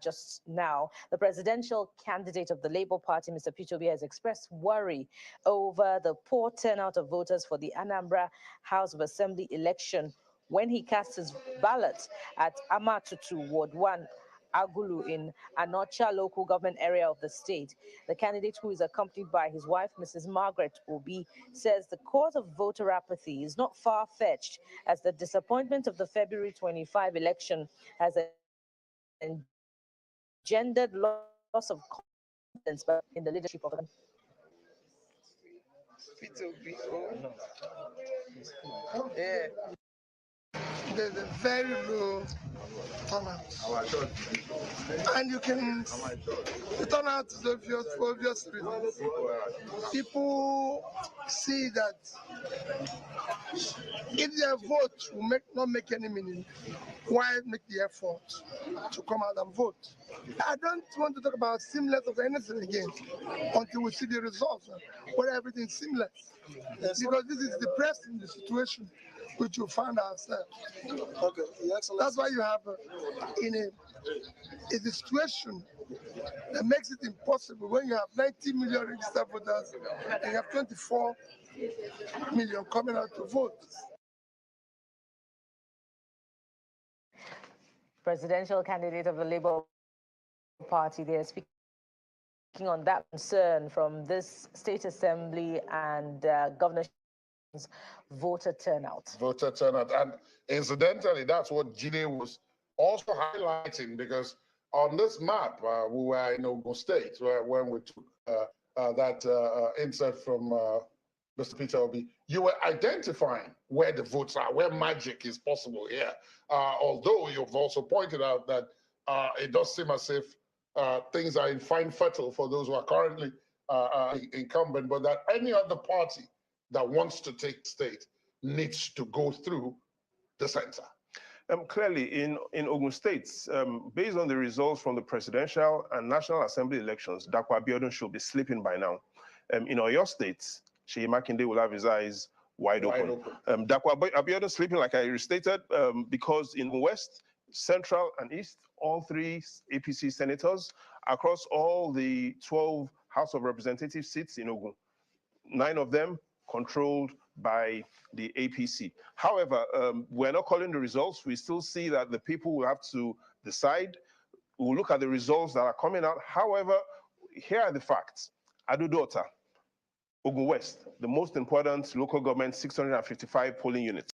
just now. The presidential candidate of the Labour Party, Mr. Peter Obi, has expressed worry over the poor turnout of voters for the Anambra House of Assembly election when he cast his ballot at Amatutu, Ward 1, Agulu in Anocha local government area of the state. The candidate, who is accompanied by his wife, Mrs. Margaret Obi, says the cause of voter apathy is not far-fetched, as the disappointment of the February 25 election has engendered loss of confidence in the leadership of the There's a very low turnout. And you can, the turnout is obvious for obvious reasons. People see that if their vote will not make any meaning, why make the effort to come out and vote? I don't want to talk about seamless of anything again until we see the results where everything is seamless. Because this is depressing, the situation which you find ourselves. Okay. That's why you have in a situation that makes it impossible when you have 90 million registered voters and you have 24 million coming out to vote. presidential candidate of the Labour Party, they're speaking on that concern from this State Assembly and governorship voter turnout. Voter turnout. And incidentally, that's what Jide was also highlighting, because on this map, we were in Ogun State when we took that insert from Mr. Peter Obi. You were identifying where the votes are, where magic is possible here. Although you've also pointed out that it does seem as if things are in fine fettle for those who are currently incumbent, but that any other party that wants to take the state needs to go through the center. Clearly, in Ogun State, based on the results from the presidential and National Assembly elections, Dakwa Abiodun should be sleeping by now. In Oyo State, Seyi Makinde will have his eyes wide open. Dakwa Abiodun sleeping, like I restated, because in West, Central, and East, all three APC senators across all the 12 House of Representatives seats in Ogun, 9 of them controlled by the APC. However, we're not calling the results. We still see that the people will have to decide. We'll look at the results that are coming out. However, here are the facts. Adudota, Ogun West, the most important local government, 655 polling units.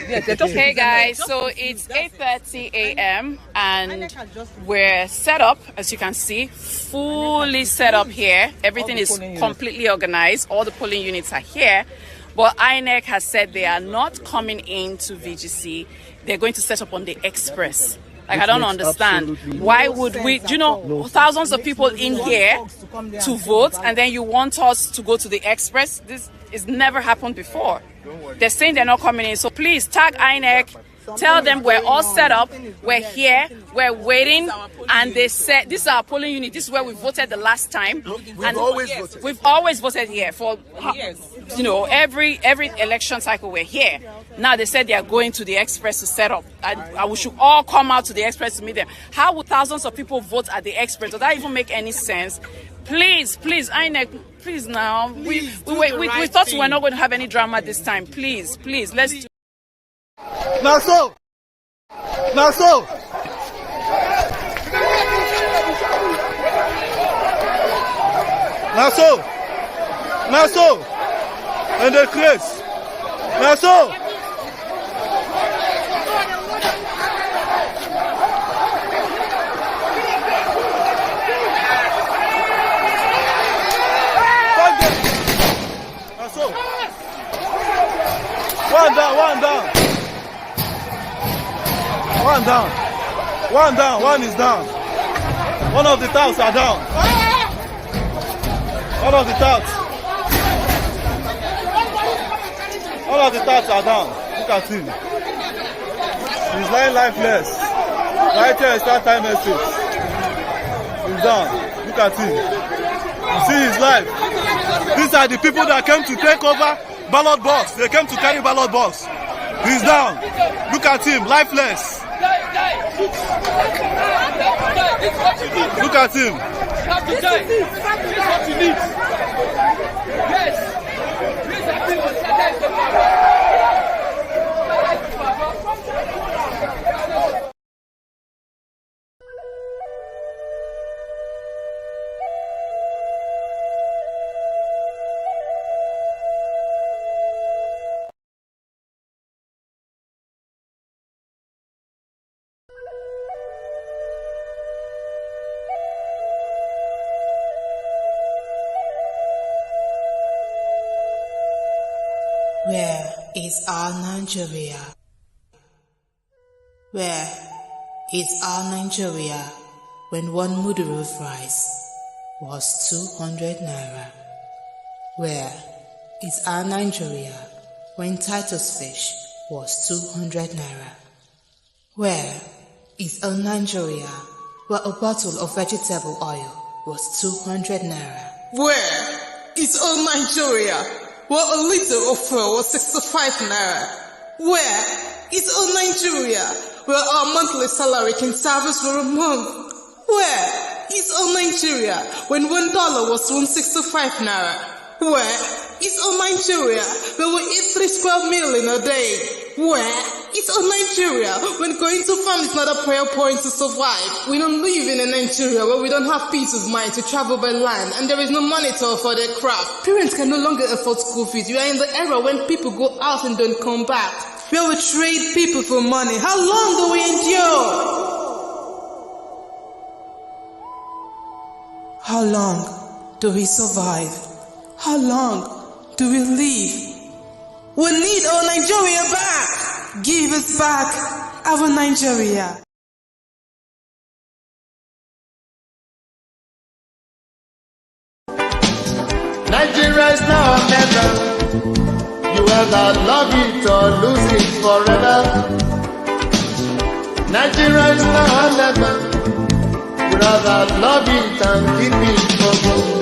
Hey guys, so it's 8:30 a.m. and we're set up, as you can see, fully set up here. Everything is completely organized. All the polling units are here. But INEC has said they are not coming into VGC. They're going to set up on the express. Like, I don't understand. Why would we, you know, thousands of people in here to vote, and then you want us to go to the express? This has never happened before. They're saying they're not coming in. So please tag INEC. Tell them we're all set up. We're here. We're waiting. And they said, this is our polling unit. This is where we voted the last time. We've always voted here for years. You know, every election cycle we're here. Now they said they are going to the express to set up. And we should all come out to the express to meet them. How would thousands of people vote at the express? Does that even make any sense? Please, INEC, please now. We thought we were not going to have any drama this time. Please, let's do. Naso! And the Chris! Naso! One down, one is down. One of the touts are down. One of the touts. All of the taps are down. Look at him. He's lying lifeless. Right here is that time message. He's down. Look at him. You see his life. These are the people that came to take over ballot box. They came to carry ballot box. He's down. Look at him, lifeless. Look at him. This is what you need. Yes. Where is our Nigeria? Where is our Nigeria when one mudu of rice was 200 naira? Where is our Nigeria when Titus fish was 200 naira? Where is our Nigeria where a bottle of vegetable oil was 200 naira? Where is our Nigeria where a liter of fuel was 65 naira? Where is our Nigeria where our monthly salary can service for a month? Where is our Nigeria when $1 was 165 naira? Where is our Nigeria when we eat 3 square meal in a day? Where is our Nigeria when going to farm is not a prayer point to survive? We don't live in a Nigeria where we don't have peace of mind to travel by land and there is no money to afford a craft. Parents can no longer afford school fees. We are in the era when people go out and don't come back. Where we trade people for money. How long do we endure? How long do we survive? How long do we live? We need our Nigeria back! Give us back our Nigeria! Nigeria is now or never. You either love it or lose it forever. Nigeria is now or never. You rather love it and keep it for good.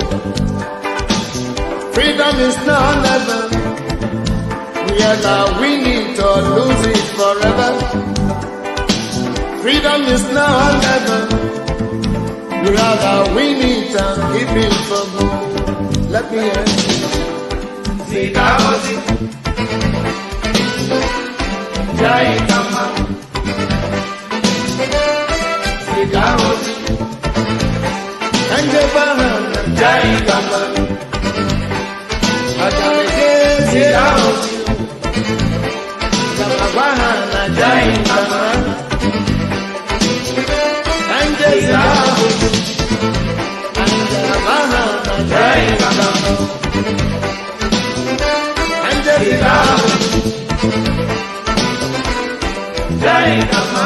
Freedom is now or never. We either win it or lose it forever. Freedom is now or never. We rather win it and keep it for good. Let me hear you. Zikaozi Jai Kama Zikaozi Kanje Bahana Jai Kama Ajaleke Zikaozi Kama Bahana Jai Kama Kanje Zikaozi Kanje Bahana Jai Kama Jai Kama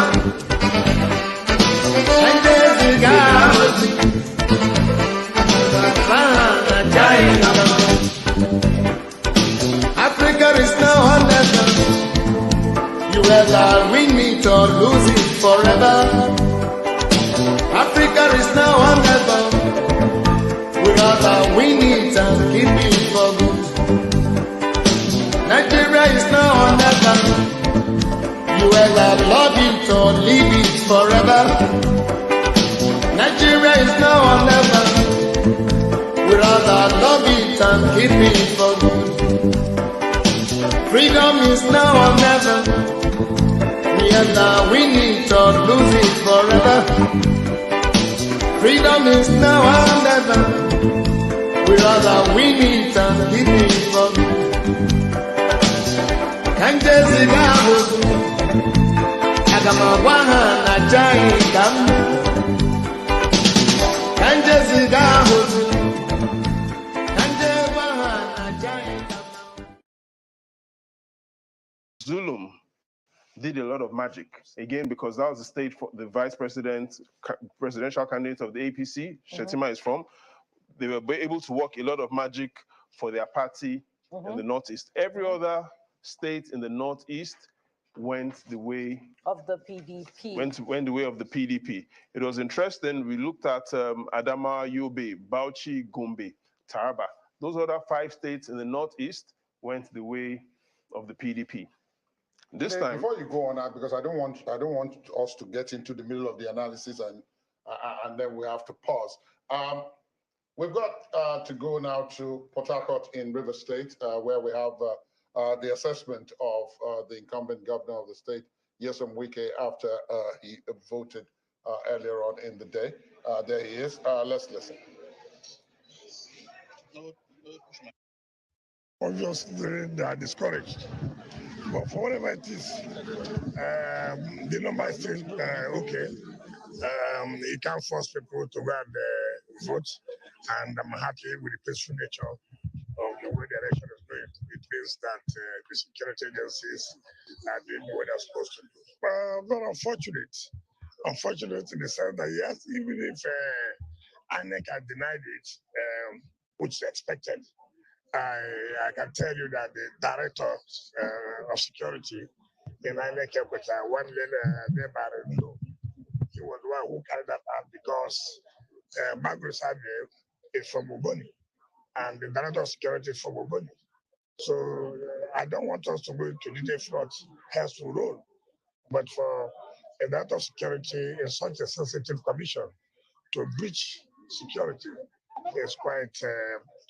Africa is now on level. You either win it or lose it forever. Africa is now on level. We rather win it and keep it for good. Nigeria is now on level. You either love it or leave it forever. Nigeria is now on level. We rather love it and keep it for good. Freedom is now on level. We either win it or lose it forever. Freedom is now on level. We rather win it and keep it for good. Kanje Zigahozu Agamawaha na Jai Kama Kanje Zigahozu Kanje Waha na Jai Kama. Zulum did a lot of magic again because that was the state for the presidential candidate of the APC. Shetima is from. They were able to work a lot of magic for their party in the Northeast. Every other states in the northeast went the way of the PDP. Went the way of the PDP. It was interesting. We looked at Adama, Yobe, Bauchi, Gombe, Taraba. Those other 5 states in the northeast went the way of the PDP. This time, before you go on that, because I don't want us to get into the middle of the analysis and then we have to pause. We've got to go now to Port Harcourt in River State, where we have the assessment of the incumbent governor of the state, Nyesom Wike, after he voted earlier on in the day. There he is. Let's listen. Obviously, they are discouraged. But for whatever it is, the number is still okay. You can't force people to go and vote. And I'm happy with the peaceful nature of the way the election is going. It means that the security agencies are doing what they're supposed to do. But unfortunate. Unfortunate in the sense that, yes, even if INEC had denied it, which is expected, I can tell you that the director of security in INEC, one day, he was the one who carried that out because Bagro Sabe is from Ogoni and the director of security is from Ogoni. So I don't want us to go into detail what has to roll, but for a director of security in such a sensitive commission to breach security is quite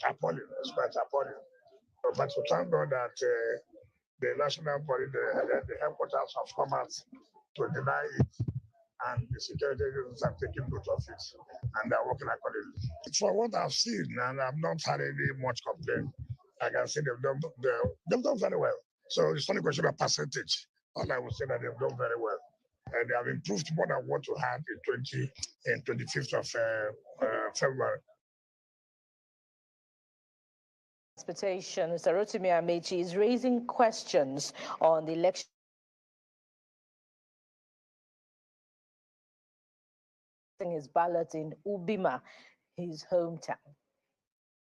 appalling. It's quite appalling. But we thank God that the national body, the headquarters have come out to deny it, and the security agencies have taken note of it, and they're working accordingly. For what I've seen, and I've not had any much complaint, I can say they've done very well. So it's not a question of percentage. All I would say that they've done very well. And they have improved more than what we had in 25th of February. Transportation, Mr. Rotimi Amechi is raising questions on the election. His ballot in Ubima, his hometown.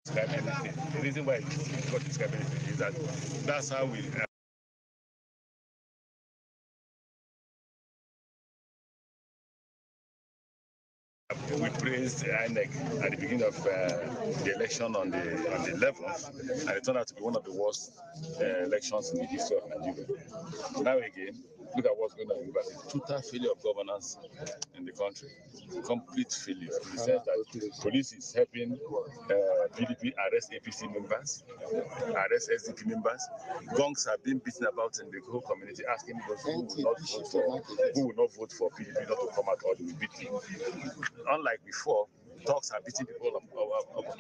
The reason why it's got this capability is that that's how we. We praised INEC at the beginning of the election on the 11th, and it turned out to be one of the worst elections in the history of Nigeria. Now again, look at what's going on in Uganda. Total failure of governance in the country. Complete failure. In the sense that police is helping PDP arrest APC members, arrest SDP members. Gongs are being beaten about in the whole community, asking those who will not vote for PDP not to come out or they will beat people. Unlike before, dogs are beating people up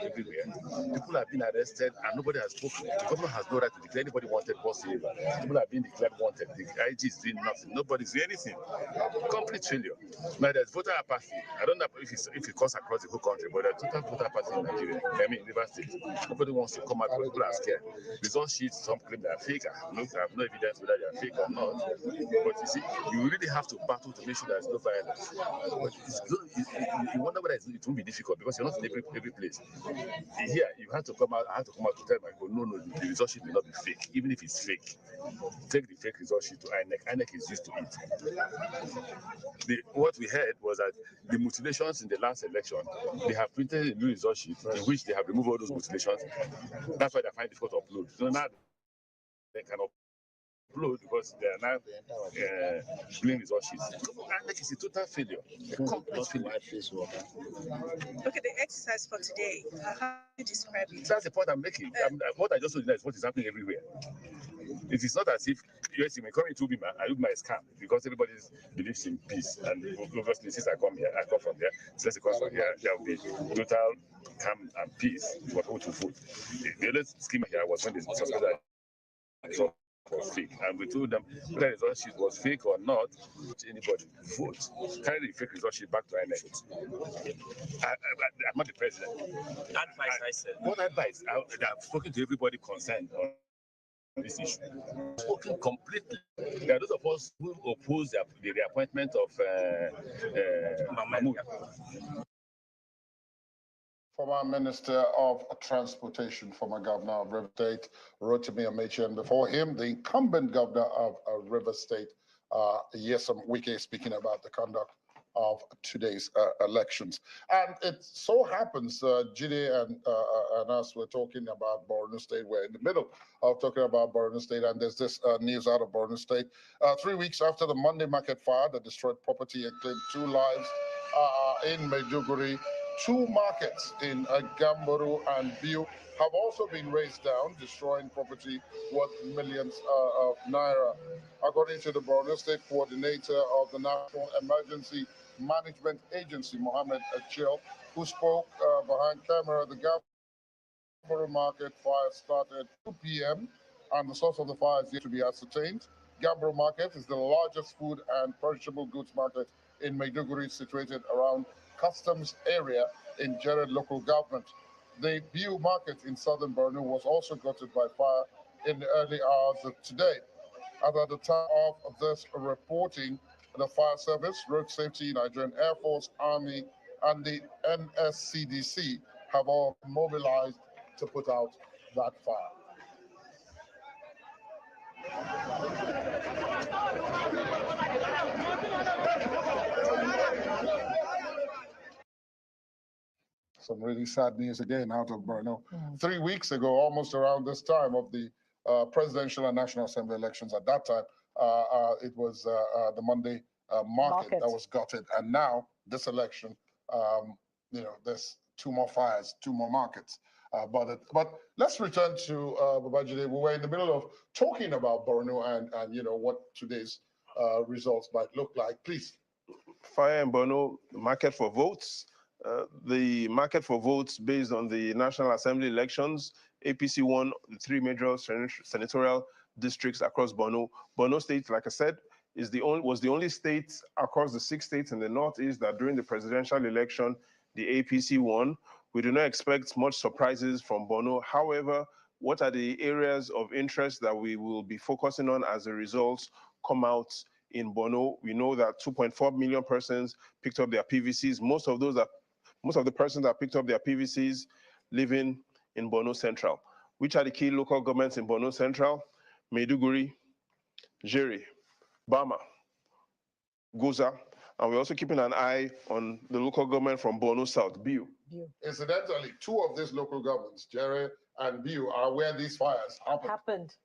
everywhere. People have been arrested and nobody has spoken. The government has no right to declare anybody wanted whatsoever. People have been declared wanted. The IG is doing nothing. Nobody's doing anything. Complete failure. Now there's voter apathy. I don't know if it cuts across the whole country, but there's total voter apathy in Nigeria. I mean, River State. Nobody wants to come out because people are scared. Result sheets, some claim they are fake. I have no evidence whether they are fake or not. But you see, you really have to battle to make sure there's no violence. But you wonder whether it won't be difficult because you're not in every place. Here, you have to come out. I have to come out to tell my people, no, the result sheet may not be fake. Even if it's fake, take the fake result sheet to INEC. INEC is used to it. What we heard was that the mutilations in the last election, they have printed a new result sheet in which they have removed all those mutilations. That's why they find it difficult to upload. So now they can upload because they are now doing result sheets. INEC is a total failure, a complete failure. Okay, the exercise for today, how do you describe it? That's the point I'm making. What I just told you is what is happening everywhere. It is not as if yes, you may come into Ubima and Ubima is calm because everybody believes in peace. And obviously, since I come from here, since I come from here, there will be total calm and peace for people to vote. The other scheme here was when they suspected that was fake, and we told them whether the result sheet was fake or not. Anybody vote, carry the fake result sheet back to INEC. I'm not the president. Advice, I said. What advice? I've spoken to everybody concerned on this issue. Spoken completely. There are those of us who oppose the reappointment of Mahmoud. Former Minister of Transportation, former Governor of River State, Rotimi Amechi, and before him, the incumbent Governor of River State, Nyesom Wike, speaking about the conduct of today's elections. And it so happens, Jide and us were talking about Borno State. We're in the middle of talking about Borno State, and there's this news out of Borno State. 3 weeks after the Monday market fire that destroyed property and claimed 2 lives in Maiduguri, 2 markets in Gamburu and Biu have also been razed down, destroying property worth millions of naira. According to the Borno State coordinator of the National Emergency Management Agency, Mohammed Achil, who spoke behind camera, the Gamburu market fire started at 2 p.m. and the source of the fire is yet to be ascertained. Gamburu market is the largest food and perishable goods market in Maiduguri, situated around customs area in Jared local government. The Biu market in southern Borno was also gutted by fire in the early hours of today. At the time of this reporting, the fire service, road safety, Nigerian Air Force, Army, and the NSCDC have all mobilized to put out that fire. Some really sad news again out of Borno. 3 weeks ago, almost around this time of the presidential and National Assembly elections, at that time, it was the Monday market that was gutted. And now, this election, there's 2 more fires, 2 more markets. But let's return to Babajide. We were in the middle of talking about Borno and what today's results might look like. Please. Fire in Borno, market for votes. The market for votes based on the National Assembly elections, APC won the 3 major senatorial districts across Borno. Borno State, like I said, was the only state across the 6 states in the Northeast that during the presidential election, the APC won. We do not expect much surprises from Borno. However, what are the areas of interest that we will be focusing on as the results come out in Borno? We know that 2.4 million persons picked up their PVCs. Most of the persons that picked up their PVCs living in Borno Central. Which are the key local governments in Borno Central? Maiduguri, Jere, Bama, Goza, and we're also keeping an eye on the local government from Borno South, Biu. Incidentally, 2 of these local governments, Jere and Biu, are where these fires happened.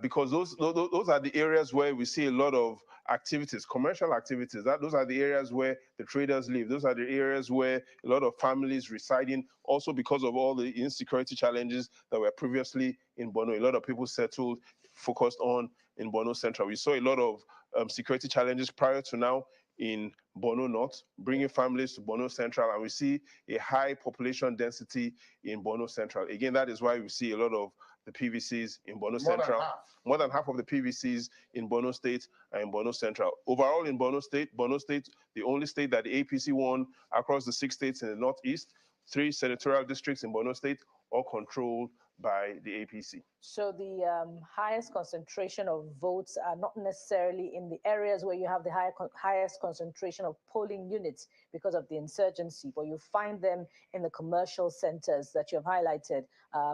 Because those are the areas where we see a lot of activities, commercial activities. Those are the areas where the traders live. Those are the areas where a lot of families residing. Also, because of all the insecurity challenges that were previously in Borno, a lot of people settled, focused on in Borno Central. We saw a lot of security challenges prior to now in Borno North, bringing families to Borno Central, and we see a high population density in Borno Central. Again, that is why we see a lot of the PVCs in Borno Central. More than half of the PVCs in Borno State are in Borno Central. Overall in Borno State, the only state that the APC won across the 6 states in the Northeast, 3 senatorial districts in Borno State, all controlled by the APC. So the highest concentration of votes are not necessarily in the areas where you have the highest concentration of polling units because of the insurgency, but you find them in the commercial centers that you have highlighted,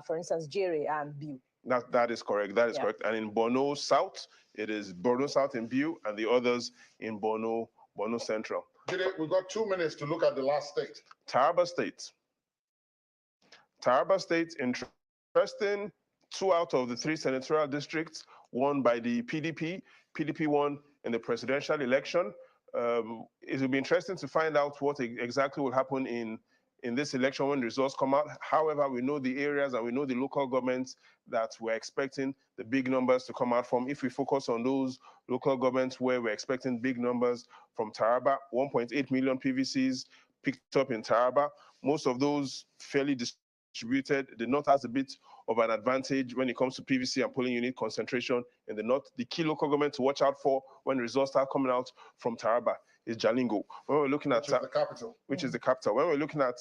for instance, Jere and Biu. That is correct. That is correct. And in Borno South, it is Borno South in Biu and the others in Borno Central. We've got 2 minutes to look at the last state. Taraba State. Taraba State, interesting, 2 out of the 3 senatorial districts won by the PDP. PDP won in the presidential election. It will be interesting to find out what exactly will happen in this election when the results come out. However, we know the areas and we know the local governments that we're expecting the big numbers to come out from. If we focus on those local governments where we're expecting big numbers from Taraba, 1.8 million PVCs picked up in Taraba. Most of those fairly distributed. The North has a bit of an advantage when it comes to PVC and polling unit concentration in the North. The key local government to watch out for when results start coming out from Taraba is Jalingo. When we're looking at the capital. Which is the capital. When we're looking at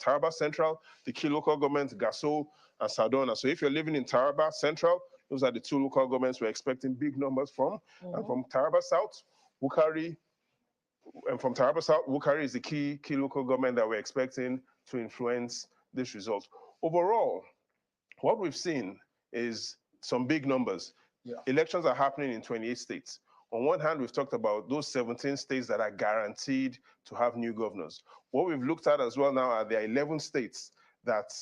Taraba Central, the key local governments, Gasol and Sadona. So if you're living in Taraba Central, those are the 2 local governments we're expecting big numbers from. And from Taraba South, Wukari, and from Taraba South, Wukari is the key local government that we're expecting to influence this result. Overall, what we've seen is some big numbers. Yeah. Elections are happening in 28 states. On one hand, we've talked about those 17 states that are guaranteed to have new governors. What we've looked at as well now are the 11 states that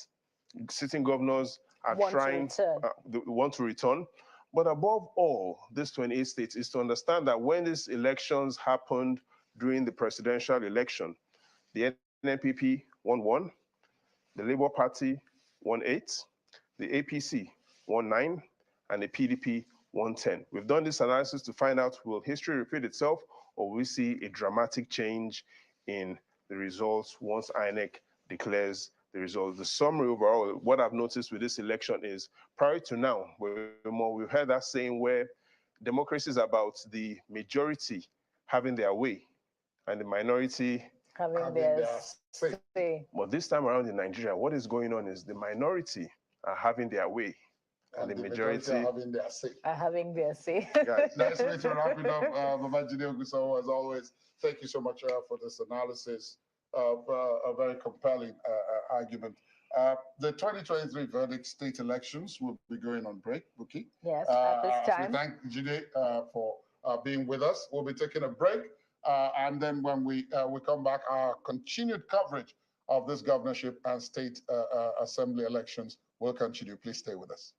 sitting governors are want to return. But above all, this 28 states is to understand that when these elections happened during the presidential election, the NNPP won 1, the Labour Party won 8, the APC won 9, and the PDP 110. We've done this analysis to find out, will history repeat itself, or will we see a dramatic change in the results once INEC declares the results? The summary overall, what I've noticed with this election is, prior to now, we've heard that saying where democracy is about the majority having their way and the minority having their say. But this time around in Nigeria, what is going on is the minority are having their way. And the majority are having their say. Nice way to wrap it up, Babajide Ogunsanwo, as always. Thank you so much for this analysis of a very compelling argument. The 2023 verdict state elections will be going on break, Buki. Yes, at this time. We thank Jide for being with us. We'll be taking a break, and then when we come back, our continued coverage of this governorship and state assembly elections will continue. Please stay with us.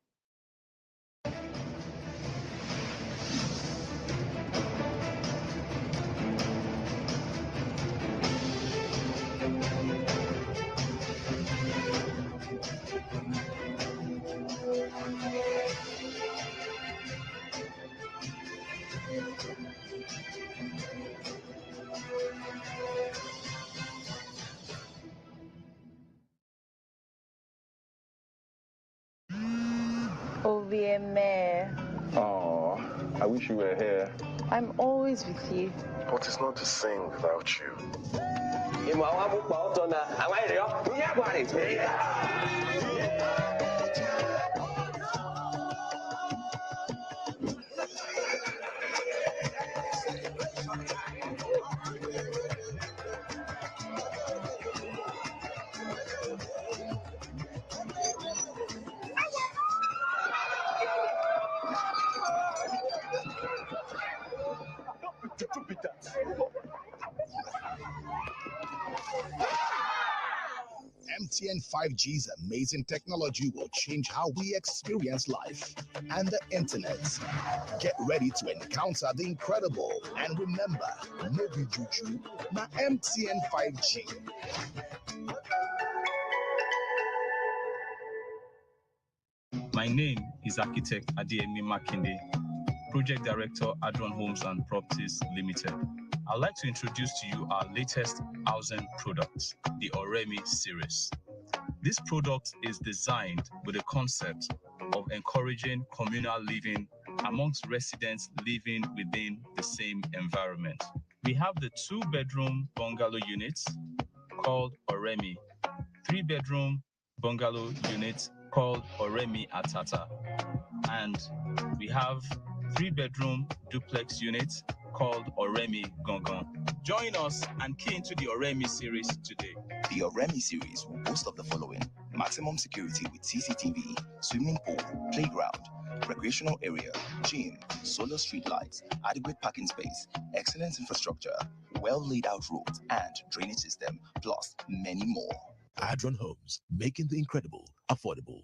Oh, I wish you were here. I'm always with you. But it's not the same without you. MTN 5G's amazing technology will change how we experience life and the internet. Get ready to encounter the incredible. And remember, no be juju, na MTN 5G. My name is Architect Adeyemi Makinde, Project Director, Adron Homes and Properties Limited. I'd like to introduce to you our latest housing product, the Oremi series. This product is designed with a concept of encouraging communal living amongst residents living within the same environment. We have the 2-bedroom bungalow units called Oremi, 3-bedroom bungalow units called Oremi Atata, and we have 3-bedroom duplex units called Oremi Gongon. Join us and key into the Oremi series today. The Oremi series will boast of the following: maximum security with CCTV, swimming pool, playground, recreational area, gym, solar street lights, adequate parking space, excellent infrastructure, well laid out roads and drainage system, plus many more. Adron Homes, making the incredible affordable.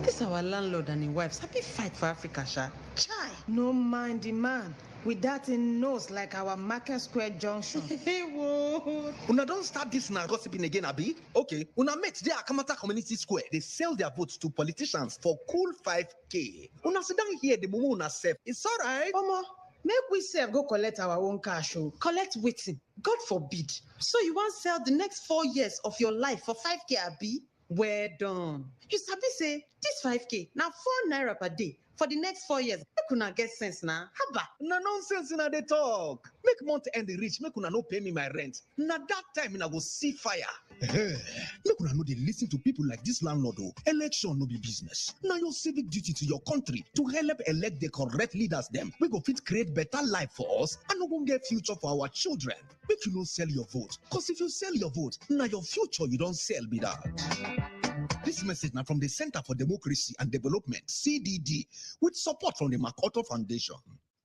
This our landlord and his wife happy fight for Africa, sha. Chai, no mind the man with that in nose like our Market Square Junction. Una don't start this now gossiping again, Abi. Okay, una met there at Kamata Community Square. They sell their votes to politicians for cool 5K. Una sit down here, the mumu una self. It's all right. Omo, make we sef go collect our own cash. Collect waiting. God forbid. So you want sell the next 4 years of your life for 5K, Abi? Well done. You sabi say this 5K now 4 naira per day. for the next 4 years. Make una get sense now. Haba. Na nonsense in they talk. Make month end the rich, make una no pay me my rent. Na that time I go see fire. Make una no dey listen to people like this landlord. Oh. Election no be business. Now your civic duty to your country to help elect the correct leaders them. We go fit create better life for us and no go get future for our children. Make you no sell your vote. Cause if you sell your vote, now your future you don't sell be that. This message now from the Center for Democracy and Development, CDD, with support from the MacArthur Foundation.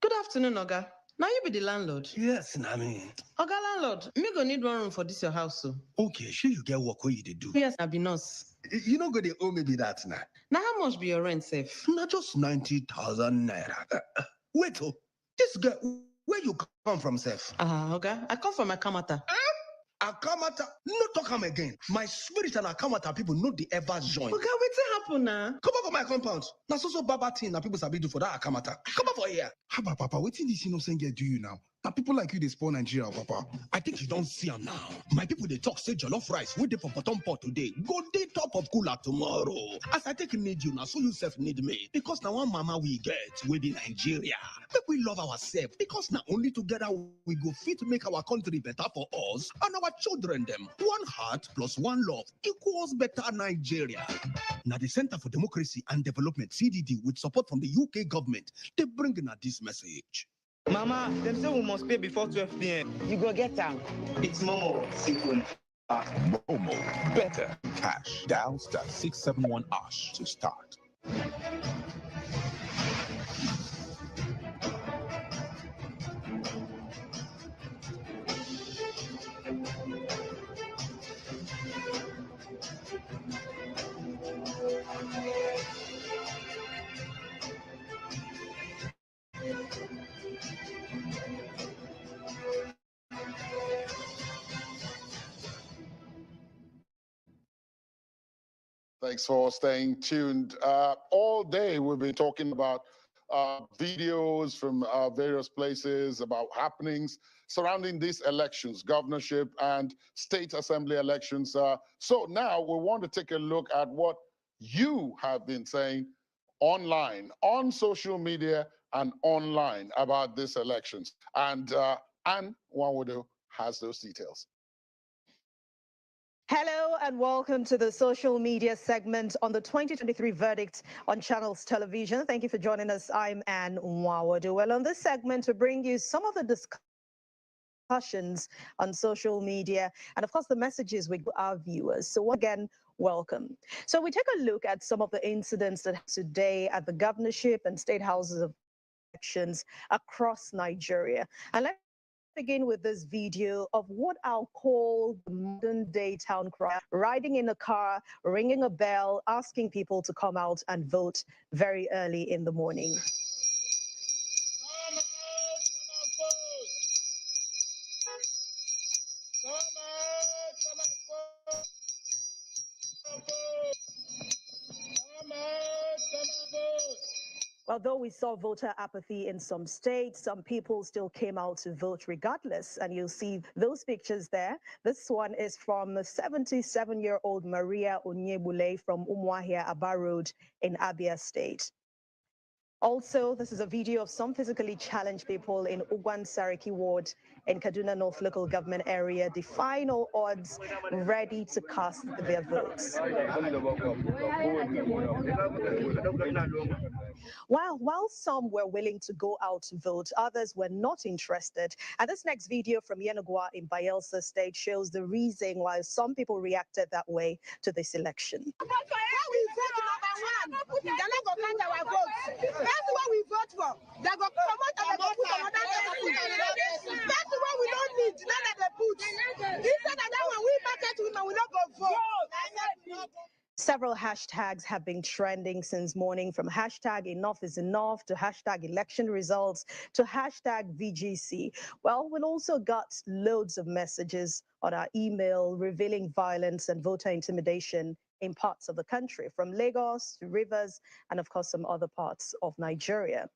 Good afternoon, Oga. Now you be the landlord. Yes, Nami. Oga landlord, me go need one room for this your house. So. Okay, sure you get work where you dey do. Yes, I be nurse. You know go dey owe me be that now. Now how much be your rent, safe? Not just 90,000 naira. Wait, this guy, where you come from, Seth? Oga, I come from Akamata. Akamata, no talk am again. My spirit and Akamata people no dey ever join. Okay, wetin happen now? Come over for my compound. Na so baba thing na people sabi do for that Akamata. Come over for here. Haba, Papa, wetin this innocent girl do you now? Now people like you, they spoil Nigeria, Papa. I think you don't see am now. My people they talk say jollof rice wey dey for bottom pot today. Go dey top of cooler tomorrow. As I take need you now, so you self need me. Because now one mama we get we be Nigeria. Make we love ourselves. Because now only together we go fit make our country better for us and our children them. One heart plus one love equals better Nigeria. Now the Center for Democracy and Development, CDD, with support from the UK government, they bring in this message. Mama, them say we must pay before 12 p.m. You go get them. It's Momo. Simple. Momo. Better cash. Dial *671# to start. Thanks for staying tuned. All day we've been talking about videos from various places about happenings surrounding these elections, governorship and state assembly elections. So now we want to take a look at what you have been saying online, on social media and online about these elections. And Anne Nwawodo has those details. Hello and welcome to the social media segment on the 2023 verdict on Channels Television. Thank you for joining us. I'm Anne Nwawodo. Well, on this segment, we bring you some of the discussions on social media and, of course, the messages we give our viewers. So again, welcome. So we take a look at some of the incidents that today at the governorship and state houses of elections across Nigeria. And let's begin with this video of what I'll call the modern day town crier, riding in a car, ringing a bell, asking people to come out and vote very early in the morning. Although we saw voter apathy in some states, some people still came out to vote regardless. And you'll see those pictures there. This one is from 77-year-old Maria Onyebule from Umuahia Aba Road in Abia State. Also, this is a video of some physically challenged people in Ugwan Sariki Ward in Kaduna North local government area, defying all odds, ready to cast their votes. While some were willing to go out to vote, others were not interested. And this next video from Yenagua in Bayelsa State shows the reason why some people reacted that way to this election. That's what we vote for. They go promote and they go put another person. That's what we don't need. None of the put. Instead of that one, we market women, we don't go vote. Several hashtags have been trending since morning, from hashtag enough is enough to hashtag election results to hashtag VGC. Well, we also got loads of messages on our email revealing violence and voter intimidation in parts of the country, from Lagos to Rivers and, of course, some other parts of Nigeria.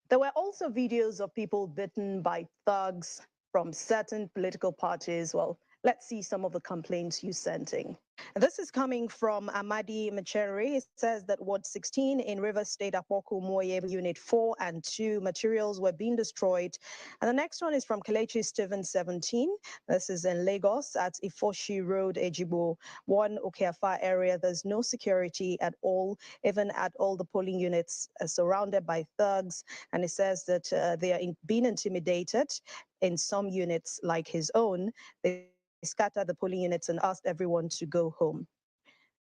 There were also videos of people bitten by thugs from certain political parties, well, Let's see some of the complaints you sent in. This is coming from Amadi Macheri. It says that Ward 16 in River State, Apoku Moye, Unit 4 and 2, materials were being destroyed. And the next one is from Kelechi Steven 17. This is in Lagos at Ifoshi Road, Ejibo, 1 Okeafa area. There's no security at all, even at all the polling units surrounded by thugs. And it says that they are being intimidated in some units like his own. They scattered the polling units and asked everyone to go home.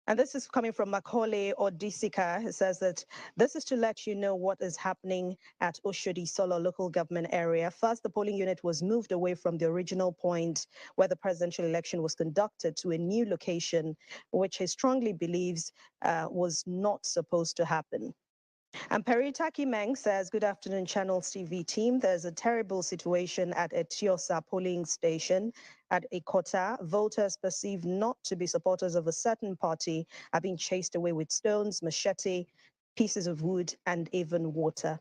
And this is coming from Macaulay Odisika. It says that this is to let you know what is happening at Oshodi Solo local government area. First, the polling unit was moved away from the original point where the presidential election was conducted to a new location, which he strongly believes was not supposed to happen. And Peritaki Meng says, good afternoon, Channels TV team. There's a terrible situation at Etiosa polling station at Ikota. Voters perceived not to be supporters of a certain party are being chased away with stones, machete, pieces of wood, and even water.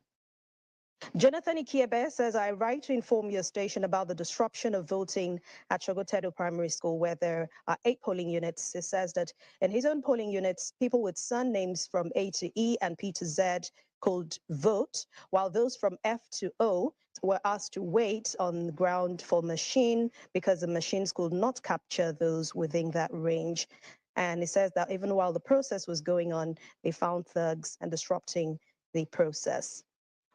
Jonathan Ikiebe says, I write to inform your station about the disruption of voting at Chogotedo Primary School, where there are 8 polling units. He says that in his own polling units, people with surnames from A to E and P to Z could vote, while those from F to O were asked to wait on the ground for machine because the machines could not capture those within that range. And he says that even while the process was going on, they found thugs and disrupting the process.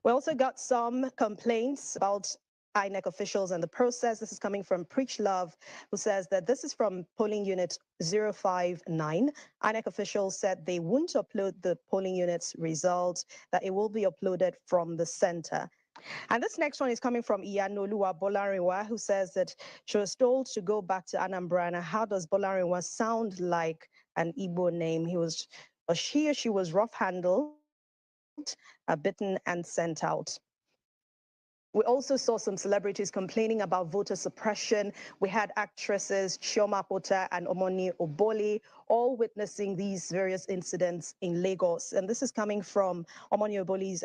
We also got some complaints about INEC officials and the process. This is coming from Preach Love, who says that this is from polling unit 059. INEC officials said they won't upload the polling unit's results, that it will be uploaded from the center. And this next one is coming from Iyanoluwa Bolarinwa, who says that she was told to go back to Anambra. And how does Bolarinwa sound like an Igbo name? He or she was rough-handled, bitten and sent out. We also saw some celebrities complaining about voter suppression. We had actresses Chioma Pota and Omoni Oboli all witnessing these various incidents in Lagos. And this is coming from Omoni Oboli's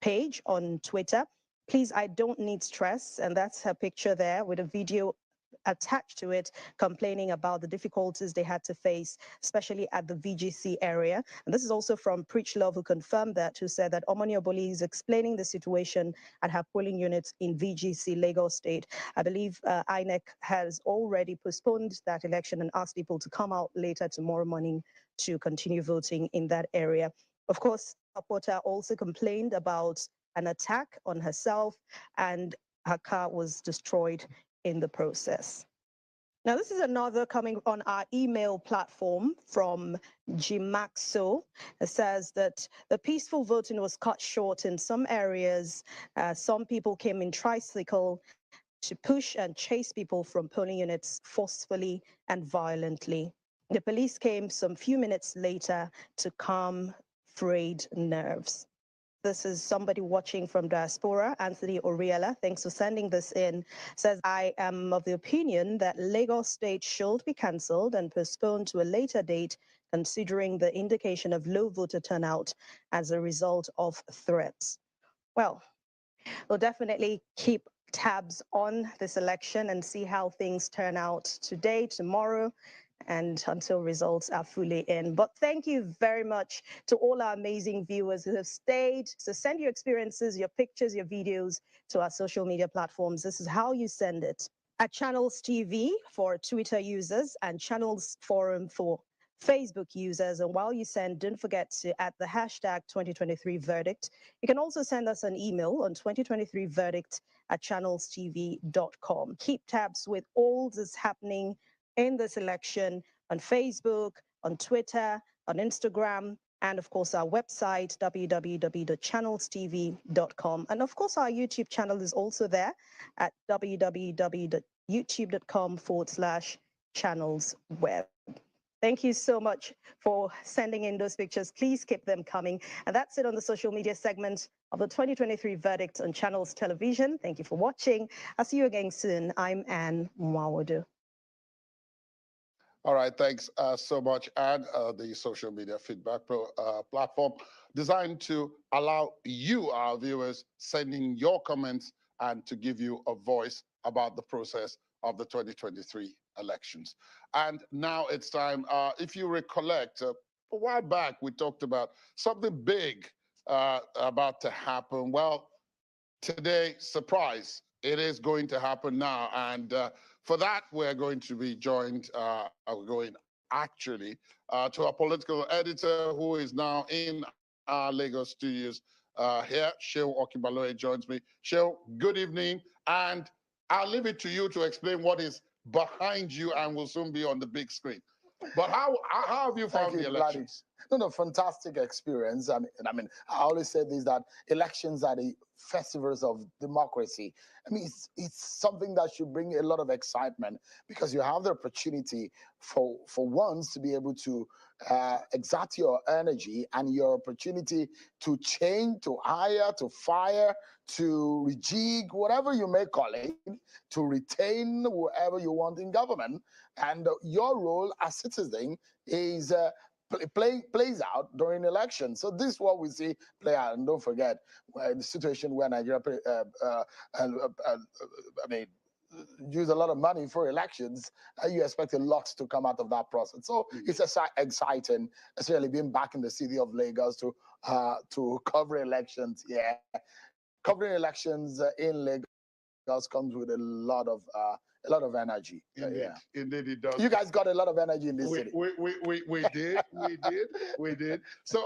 page on Twitter. Please, I don't need stress. And that's her picture there with a video attached to it, complaining about the difficulties they had to face, especially at the VGC area. And this is also from Preach Love, who confirmed that, who said that Omoni Oboli is explaining the situation at her polling units in VGC, Lagos State. I believe INEC has already postponed that election and asked people to come out later tomorrow morning to continue voting in that area. Of course, Apota also complained about an attack on herself, and her car was destroyed in the process. Now, this is another coming on our email platform from Jimaxo. It says that the peaceful voting was cut short in some areas. Some people came in tricycle to push and chase people from polling units forcefully and violently. The police came some few minutes later to calm frayed nerves. This is somebody watching from diaspora, Anthony Oriela. Thanks for sending this in. Says, I am of the opinion that Lagos State should be cancelled and postponed to a later date, considering the indication of low voter turnout as a result of threats. Well, we'll definitely keep tabs on this election and see how things turn out today, tomorrow, and until results are fully in. But thank you very much to all our amazing viewers who have stayed. So send your experiences, your pictures, your videos to our social media platforms. This is how you send it. At Channels TV for Twitter users and Channels Forum for Facebook users. And while you send, don't forget to add the hashtag 2023verdict. You can also send us an email on 2023verdict@channelstv.com. Keep tabs with all that's happening in this election on Facebook, on Twitter, on Instagram, and of course our website, www.channelstv.com. And of course our YouTube channel is also there at www.youtube.com/channelsweb. Thank you so much for sending in those pictures. Please keep them coming. And that's it on the social media segment of the 2023 Verdict on Channels Television. Thank you for watching. I'll see you again soon. I'm Anne Mwawadu. All right, thanks so much, Anne. The social media feedback platform designed to allow you, our viewers, sending your comments and to give you a voice about the process of the 2023 elections. And now it's time, if you recollect, a while back we talked about something big about to happen. Well, today, surprise, it is going to happen now. And for that, we're going to be joined, to our political editor who is now in our Lagos studios here. Sheil Okibaloye joins me. Sheil, good evening. And I'll leave it to you to explain what is behind you and will soon be on the big screen. But how have you found the elections? No, fantastic experience. I always say this, that elections are the festivals of democracy. I mean, it's something that should bring a lot of excitement because you have the opportunity for once to be able to exert your energy and your opportunity to change, to hire, to fire, to rejig, whatever you may call it, to retain whoever you want in government. And your role as citizen is plays out during elections. So this is what we see play out. And don't forget the situation where Nigeria, use a lot of money for elections. You expect a lot to come out of that process. So it's exciting, especially being back in the city of Lagos to cover elections. Yeah, covering elections in Lagos comes with a lot of energy. Indeed, indeed it does. You guys got a lot of energy in this city. We did. So,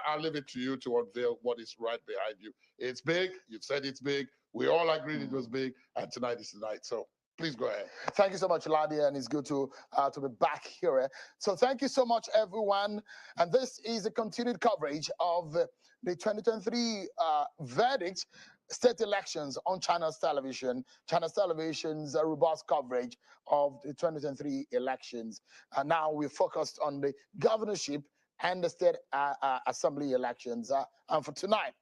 I'll leave it to you to unveil what is right behind you. It's big. You've said it's big. We all agreed it was big, and tonight is tonight. So, please go ahead. Thank you so much, Ladia, and it's good to be back here. So, thank you so much, everyone. And this is a continued coverage of the 2023 verdict. State elections on China's television. China's television's robust coverage of the 2023 elections. And now we're focused on the governorship and the state assembly elections. And for tonight,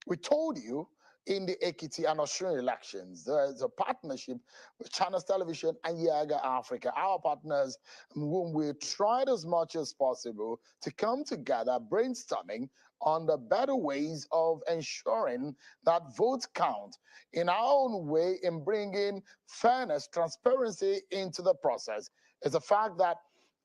we told you in the Ekiti and Osun elections, there's a partnership with China's television and Yaga Africa, our partners, whom we tried as much as possible to come together, brainstorming on the better ways of ensuring that votes count in our own way in bringing fairness, transparency into the process. It's a fact that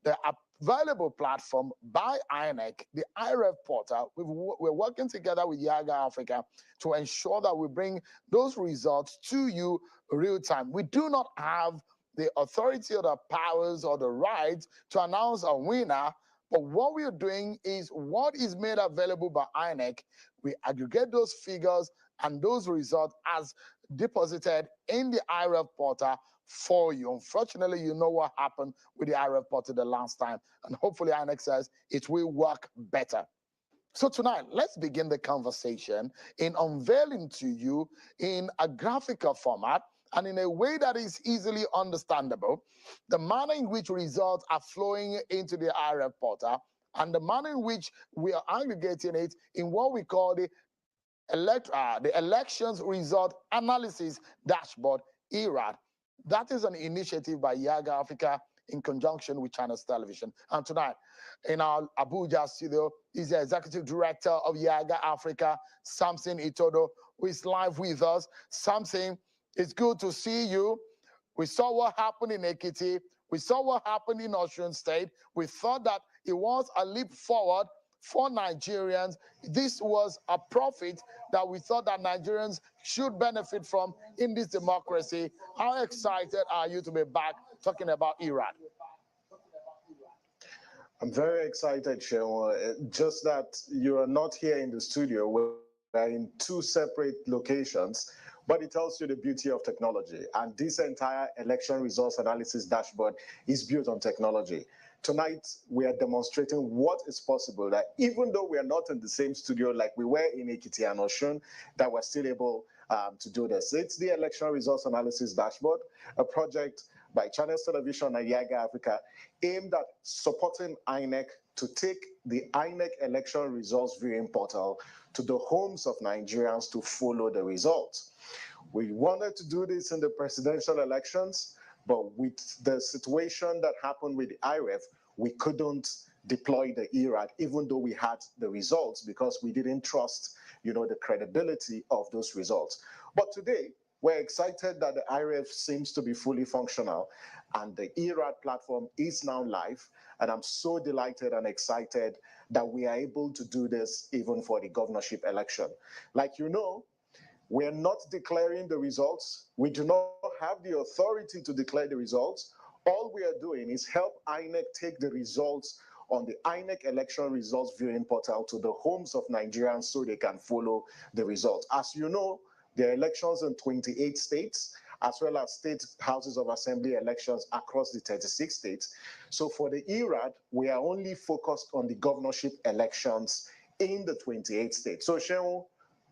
the available platform by INEC, the IREF portal, we're working together with Yaga Africa to ensure that we bring those results to you real time. We do not have the authority or the powers or the rights to announce a winner. But what we are doing is what is made available by INEC. We aggregate those figures and those results as deposited in the IREF portal for you. Unfortunately, you know what happened with the IREF portal the last time. And hopefully INEC says it will work better. So tonight, let's begin the conversation in unveiling to you in a graphical format and in a way that is easily understandable, the manner in which results are flowing into the IREF portal and the manner in which we are aggregating it in what we call the Elections Result Analysis Dashboard, ERAD. That is an initiative by Yaga Africa in conjunction with China's television. And tonight, in our Abuja studio, is the executive director of Yaga Africa, Samson Itodo, who is live with us. Samson, it's good to see you. We saw what happened in Ekiti. We saw what happened in Osun State. We thought that it was a leap forward for Nigerians. This was a profit that we thought that Nigerians should benefit from in this democracy. How excited are you to be back talking about Iraq? I'm very excited, Sheil. Just that you are not here in the studio. We're in two separate locations, but it tells you the beauty of technology. And this entire election results analysis dashboard is built on technology. Tonight, we are demonstrating what is possible, that even though we are not in the same studio like we were in Ekiti and Osun, that we're still able to do this. It's the election results analysis dashboard, a project by Channels Television and Yaga Africa aimed at supporting INEC to take the INEC election results viewing portal to the homes of Nigerians to follow the results. We wanted to do this in the presidential elections, but with the situation that happened with the IREF, we couldn't deploy the ERAD, even though we had the results, because we didn't trust, the credibility of those results. But today, we're excited that the IREF seems to be fully functional. and the ERAD platform is now live. And I'm so delighted and excited that we are able to do this even for the governorship election. Like you know, we're not declaring the results. We do not have the authority to declare the results. All we are doing is help INEC take the results on the INEC election results viewing portal to the homes of Nigerians so they can follow the results. As you know, there are elections in 28 states, as well as state houses of assembly elections across the 36 states. So for the ERAD, we are only focused on the governorship elections in the 28 states. So Shehu,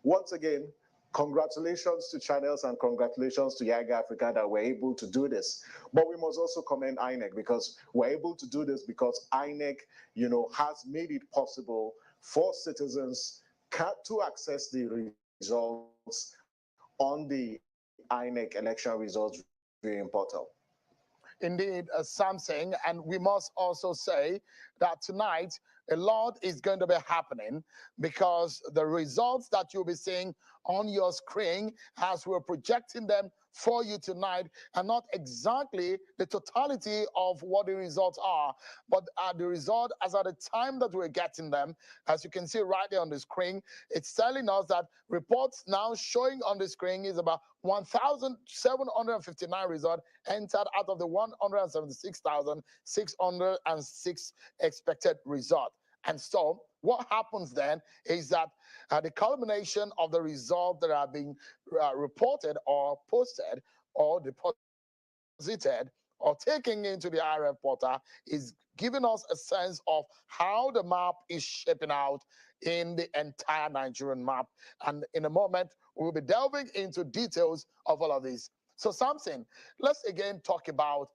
once again, congratulations to Channels and congratulations to Yaga Africa that we're able to do this. But we must also commend INEC because we're able to do this because INEC, has made it possible for citizens to access the results on the INEC election results viewing portal. Indeed, Samson, and we must also say that tonight a lot is going to be happening because the results that you'll be seeing on your screen as we're projecting them for you tonight are not exactly the totality of what the results are, but the result as at the time that we're getting them, as you can see right there on the screen, it's telling us that reports now showing on the screen is about 1,759 results entered out of the 176,606 expected result. And so what happens then is that the culmination of the results that are being reported or posted or deposited or taken into the IRF portal is giving us a sense of how the map is shaping out in the entire Nigerian map. And in a moment, we'll be delving into details of all of this. So Samson, let's again talk about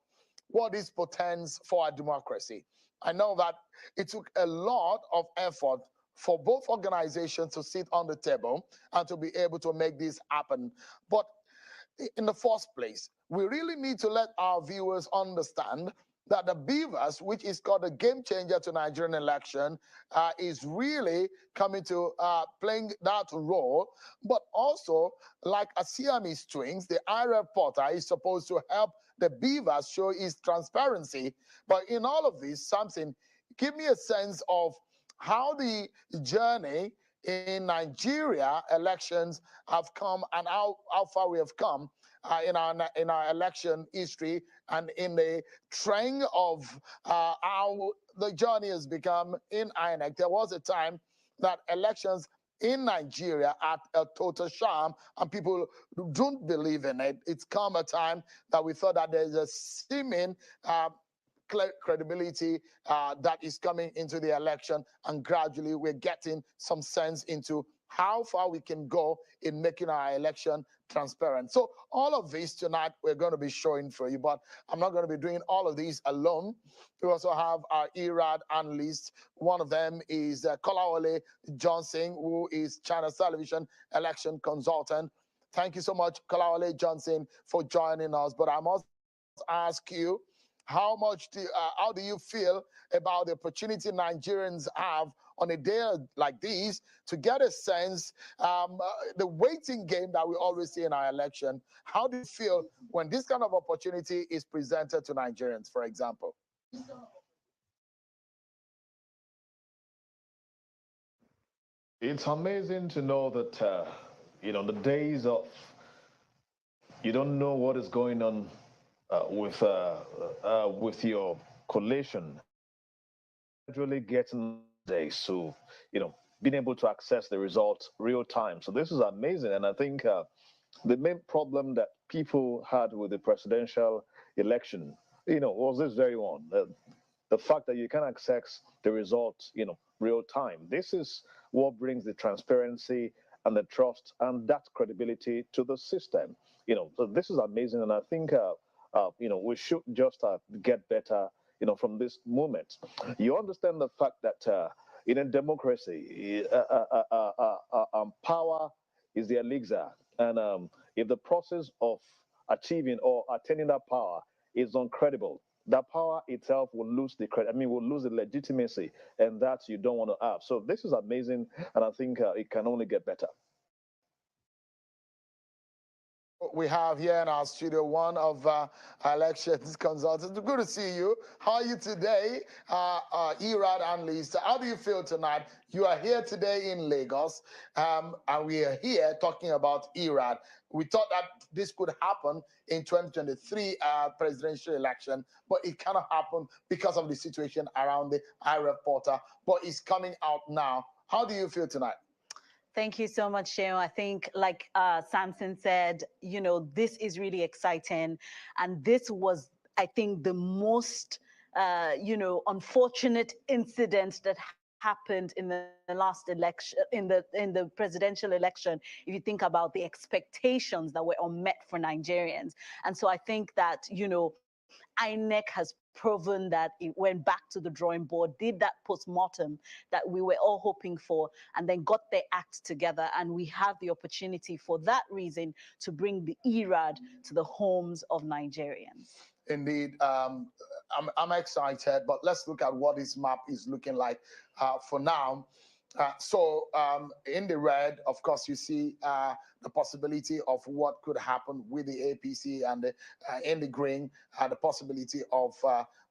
what this portends for our democracy. I know that it took a lot of effort for both organizations to sit on the table and to be able to make this happen. But in the first place, we really need to let our viewers understand that the Beavers, which is called a game changer to Nigerian election, is really coming to playing that role. But also, like a Siamese twins, the IRF portal is supposed to help the Beavers show its transparency. But in all of this, something, give me a sense of how the journey in Nigeria elections have come and how far we have come in our election history and in the trend of how the journey has become in INEC. There was a time that elections in Nigeria at a total sham, and people don't believe in it. It's come a time that we thought that there's a seeming credibility that is coming into the election, and gradually we're getting some sense into how far we can go in making our election transparent. So all of this tonight we're going to be showing for you, but I'm not going to be doing all of these alone. We also have our ERAD analysts. One of them is Kolawole Johnson, who is China Television election consultant. Thank you so much, Kolawole Johnson, for joining us. But I must ask you, how do you feel about the opportunity Nigerians have on a day like this to get a sense, the waiting game that we always see in our election? How do you feel when this kind of opportunity is presented to Nigerians, for example? It's amazing to know that, the days of you don't know what is going on with your collation, gradually getting days, so being able to access the results real time. So this is amazing, and I think the main problem that people had with the presidential election, was this very one: the fact that you can access the results, real time. This is what brings the transparency and the trust and that credibility to the system. So this is amazing, and I think we should just get better, from this moment. You understand the fact that in a democracy, power is the elixir, and if the process of achieving or attaining that power is uncredible, that power itself will lose the credit. Will lose the legitimacy, and that you don't want to have. So this is amazing, and I think it can only get better. We have here in our studio one of elections consultants. Good to see you. How are you today, ERAD analyst? How do you feel tonight? You are here today in Lagos, and we are here talking about ERAD. We thought that this could happen in 2023 presidential election, but it cannot happen because of the situation around the IRF portal, but it's coming out now. How do you feel tonight? Thank you so much, Sheo. I think, like Samson said, you know, this is really exciting. And this was, I think, the most, you know, unfortunate incident that happened in the last election, in the presidential election, if you think about the expectations that were unmet for Nigerians. And so I think that, you know, INEC has proven that it went back to the drawing board, did that post-mortem that we were all hoping for, and then got their act together. And we have the opportunity for that reason to bring the ERAD to the homes of Nigerians. Indeed, I'm excited, but let's look at what this map is looking like for now. In the red, of course, you see the possibility of what could happen with the APC, and in the green, the possibility of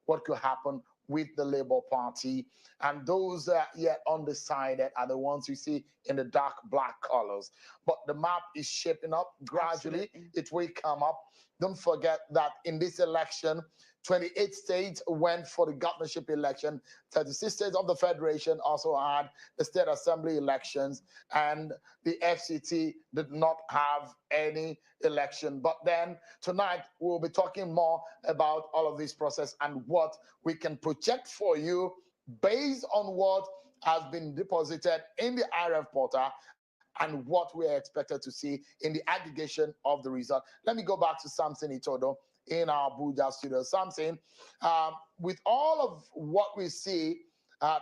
what could happen with the Labour Party. And those yet undecided are the ones you see in the dark black colors. But the map is shaping up gradually. Absolutely. It will come up. Don't forget that in this election, 28 states went for the governorship election. 36 states of the Federation also had the state assembly elections, and the FCT did not have any election. But then tonight, we'll be talking more about all of this process and what we can project for you based on what has been deposited in the IRF portal and what we are expected to see in the aggregation of the result. Let me go back to Samson Itodo in our Abuja studio. Samson, with all of what we see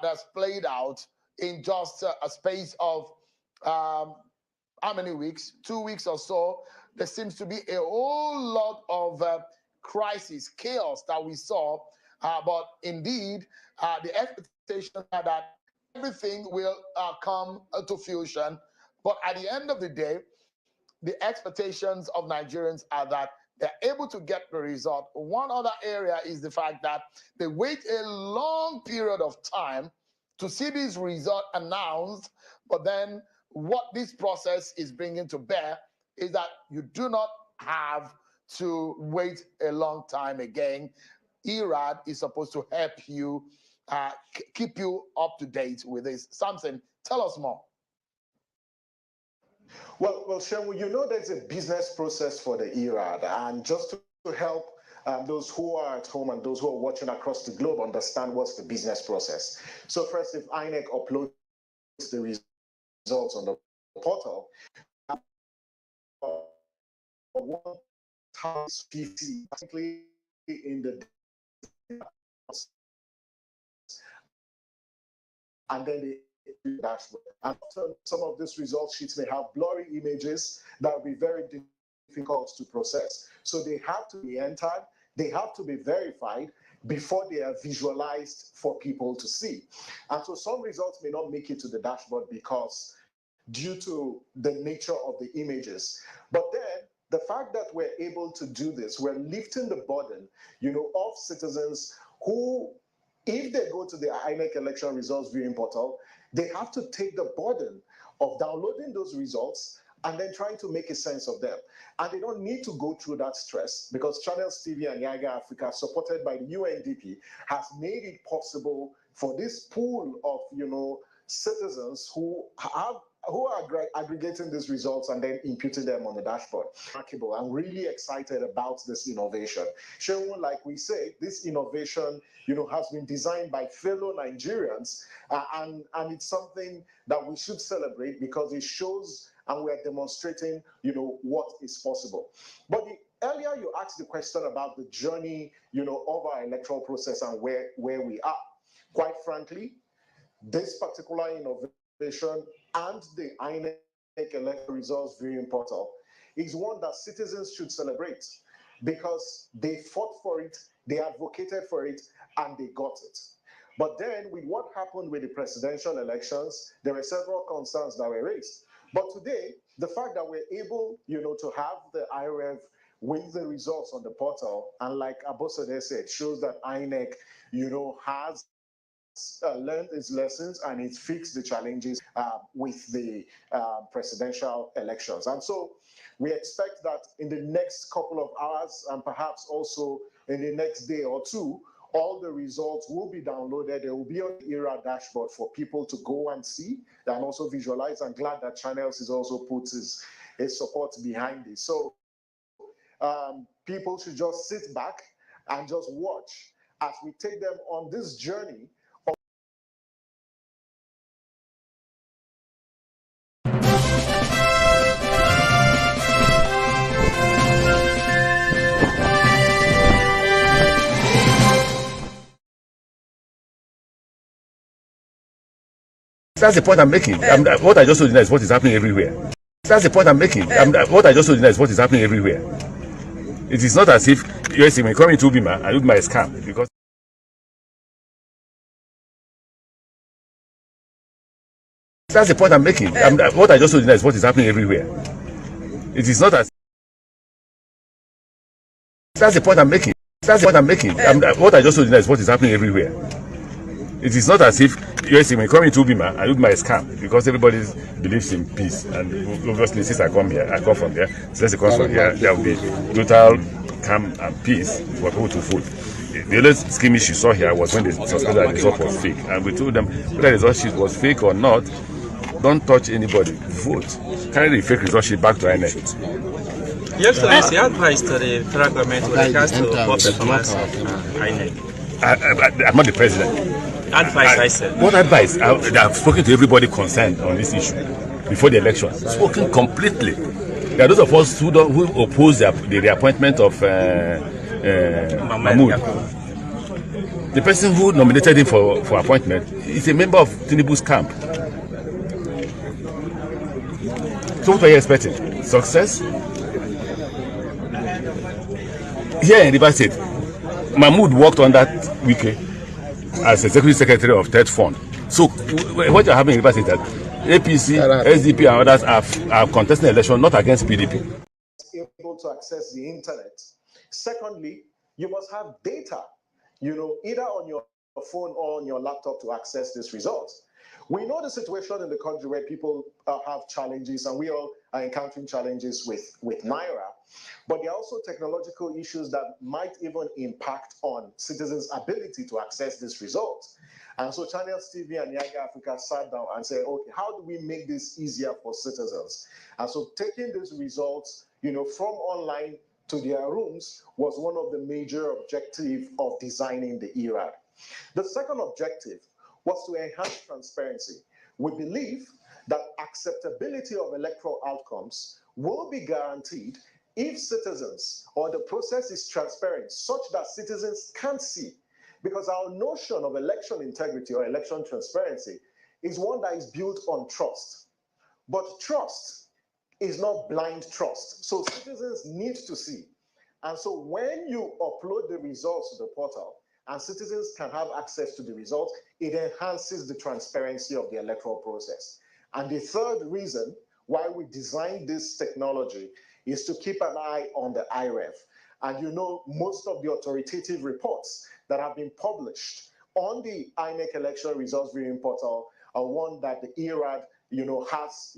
that's played out in just a space of how many weeks? 2 weeks or so, there seems to be a whole lot of crisis, chaos that we saw. But indeed, the expectations are that everything will come to fruition. But at the end of the day, the expectations of Nigerians are that they're able to get the result. One other area is the fact that they wait a long period of time to see this result announced, but then what this process is bringing to bear is that you do not have to wait a long time again. ERAD is supposed to help you, keep you up to date with this. Samson, tell us more. Well, Shem, you know there's a business process for the ERAD, and just to help those who are at home and those who are watching across the globe understand what's the business process. So first, if INEC uploads the results on the portal, in the and then the dashboard. And some of these result sheets may have blurry images that will be very difficult to process. So they have to be entered, they have to be verified before they are visualized for people to see. And so some results may not make it to the dashboard because due to the nature of the images. But then the fact that we're able to do this, we're lifting the burden, of citizens who, if they go to the INEC election results viewing portal, they have to take the burden of downloading those results and then trying to make a sense of them. And they don't need to go through that stress because Channels TV and Yaga Africa, supported by the UNDP, has made it possible for this pool of, citizens who are aggregating these results and then imputing them on the dashboard. Remarkable. I'm really excited about this innovation. Showing, like we say, this innovation, has been designed by fellow Nigerians, and it's something that we should celebrate because it shows and we are demonstrating, what is possible. But earlier you asked the question about the journey, of our electoral process and where we are. Quite frankly, this particular innovation and the INEC election results viewing portal is one that citizens should celebrate because they fought for it, they advocated for it, and they got it. But then with what happened with the presidential elections, there were several concerns that were raised. But today, the fact that we're able, to have the IREV with the results on the portal, and like Abosade said, shows that INEC, has learned its lessons and it fixed the challenges with the presidential elections. And so we expect that in the next couple of hours and perhaps also in the next day or two, all the results will be downloaded. They will be on the ERA dashboard for people to go and see and also visualize. I'm glad that Channels is also puts his support behind this. So people should just sit back and just watch as we take them on this journey. That's the point I'm making. What I just told you now is what is happening everywhere. That's the point I'm making. What I just told you now is what is happening everywhere. It is not as if you're saying, coming to Ubima and Ubima is scam, because that's the point I'm making. What I just told you now is what is happening everywhere. It is not as that's the point I'm making. That's the point I'm making. What I just told you now is what is happening everywhere. It is not as if you're saying, coming to Ubima and Ubima is scam, because everybody believes in peace. And obviously, since I come from there, since it comes from here, there will be total calm and peace for people to vote. The only skirmish you saw here was when they suspected that the result was fake. And we told them whether the result was fake or not, don't touch anybody, vote. Carry the fake result sheet back to INEC. Your Excellency, advice to the federal government with regards to poor performance of INEC. I'm not the president. Advice, I said. What advice? I've spoken to everybody concerned on this issue before the election. Spoken completely. There are those of us who oppose the reappointment of Mahmoud. The person who nominated him for appointment is a member of Tinubu's camp. So what are you expecting? Success? Here in River State, Mahmoud worked on that weekend as executive secretary of Third Fund. So what you're having in River State is that APC, SDP and others are contesting the election not against PDP. Able to access the internet. Secondly, you must have data, either on your phone or on your laptop to access these results. We know the situation in the country where people have challenges, and we all are encountering challenges with Naira. But there are also technological issues that might even impact on citizens' ability to access these results. And so Channels TV and Yaga Africa sat down and said, okay, how do we make this easier for citizens? And so taking these results, from online to their rooms was one of the major objectives of designing the ERAD. The second objective was to enhance transparency. We believe that acceptability of electoral outcomes will be guaranteed if citizens or the process is transparent such that citizens can see. Because our notion of election integrity or election transparency is one that is built on trust. But trust is not blind trust. So citizens need to see. And so when you upload the results to the portal and citizens can have access to the results, it enhances the transparency of the electoral process. And the third reason why we designed this technology is to keep an eye on the IREV. And most of the authoritative reports that have been published on the INEC election results viewing portal are one that the ERAD has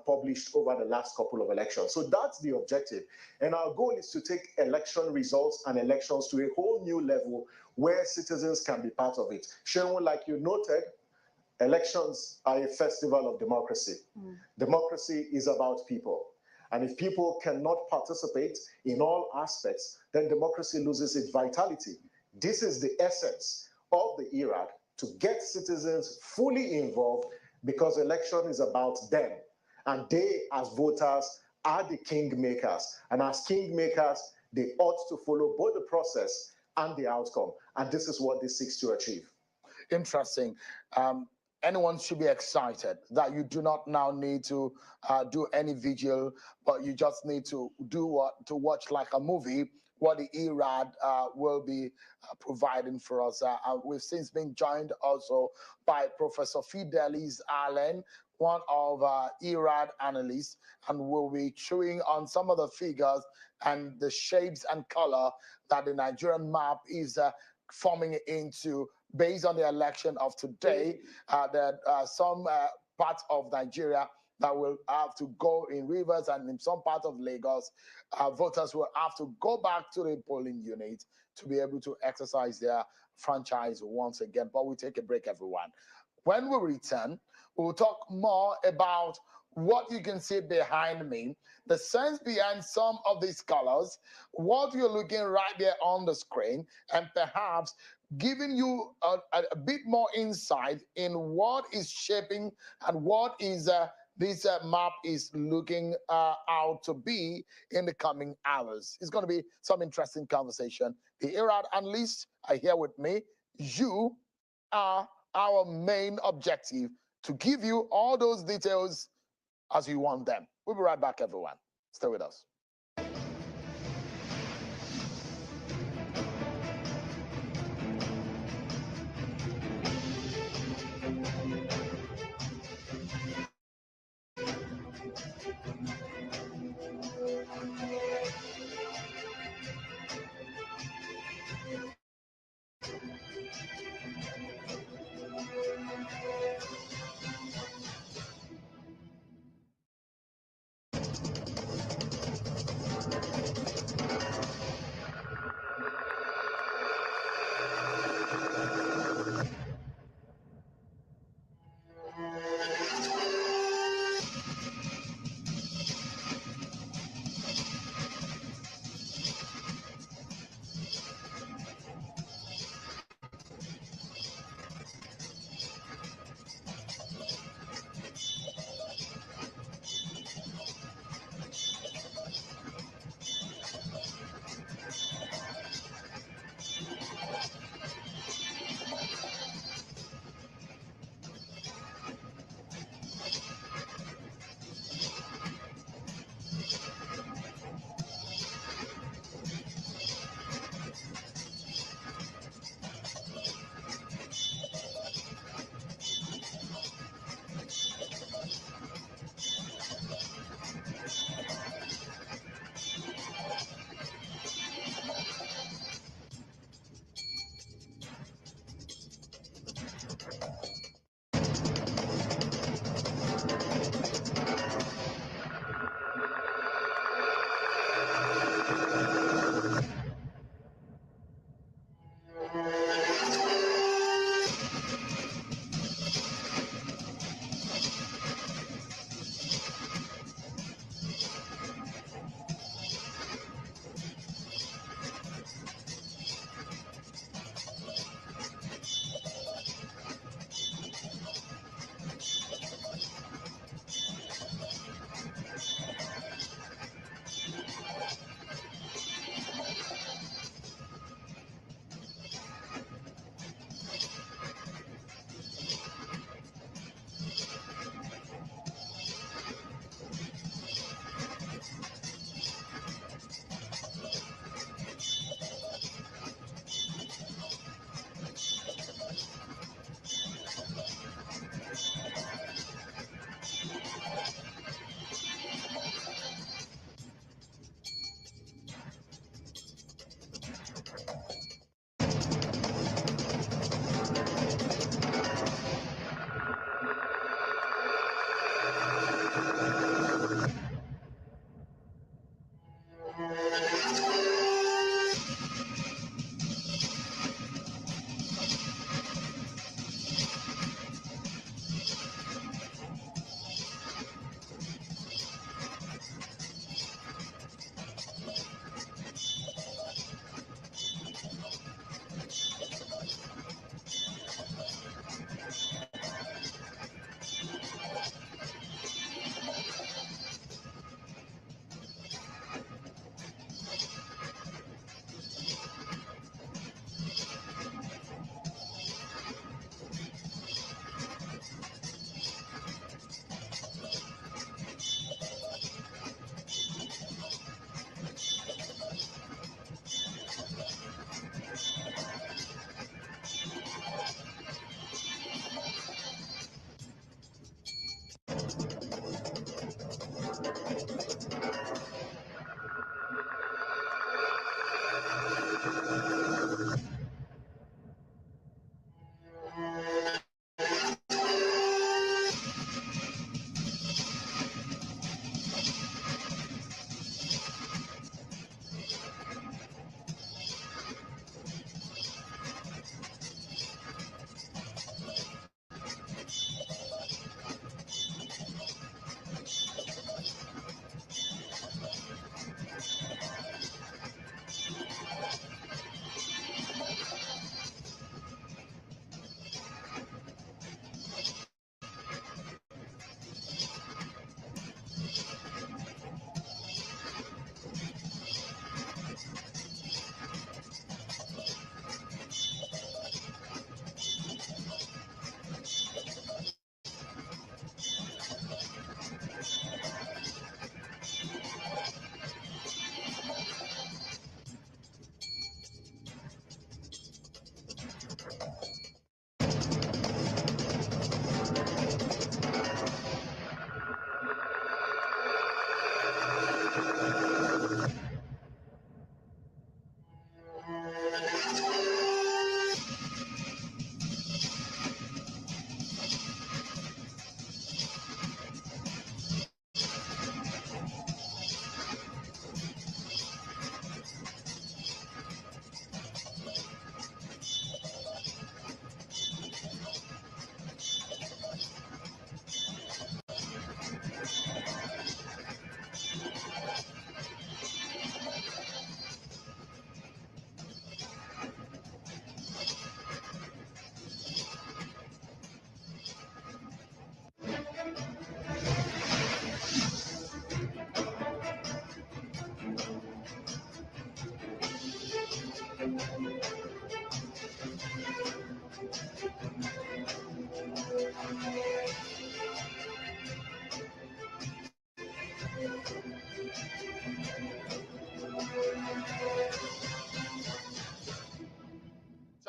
published over the last couple of elections. So that's the objective. And our goal is to take election results and elections to a whole new level where citizens can be part of it. Sharon, like you noted, elections are a festival of democracy. Democracy is about people. And if people cannot participate in all aspects, then democracy loses its vitality. This is the essence of the ERAD, to get citizens fully involved, because election is about them. And they, as voters, are the kingmakers. And as kingmakers, they ought to follow both the process and the outcome. And this is what this seeks to achieve. Interesting. Anyone should be excited that you do not now need to do any vigil, but you just need to watch like a movie what the ERAD will be providing for us. We've since been joined also by Professor Fidelis Allen, one of ERAD analysts, and we'll be chewing on some of the figures and the shapes and color that the Nigerian map is forming into based on the election of today. That some parts of Nigeria that will have to go in rivers, and in some parts of Lagos, voters will have to go back to the polling unit to be able to exercise their franchise once again. But we'll take a break, everyone. When we return, we'll talk more about what you can see behind me, the sense behind some of these colors, what you're looking right there on the screen, and perhaps giving you a bit more insight in what is shaping and what is this map is looking out to be in the coming hours. It's going to be some interesting conversation. The ERAD analysts are here with me. You are our main objective, to give you all those details as you want them. We'll be right back, everyone. Stay with us.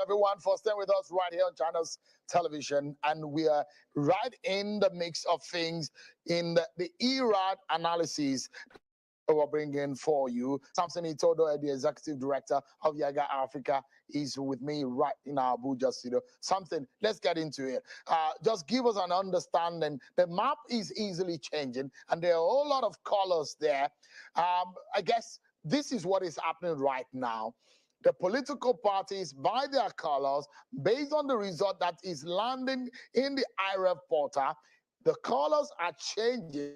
everyone, for staying with us right here on Channels Television. And we are right in the mix of things in the ERAD analysis we're bringing for you. Samson Itodo, the executive director of Yaga Africa, is with me right in our Abuja studio. Something, let's get into it. Just give us an understanding. The map is easily changing, and there are a whole lot of colors there. I guess this is what is happening right now. The political parties, by their colors, based on the result that is landing in the IREF portal, the colors are changing,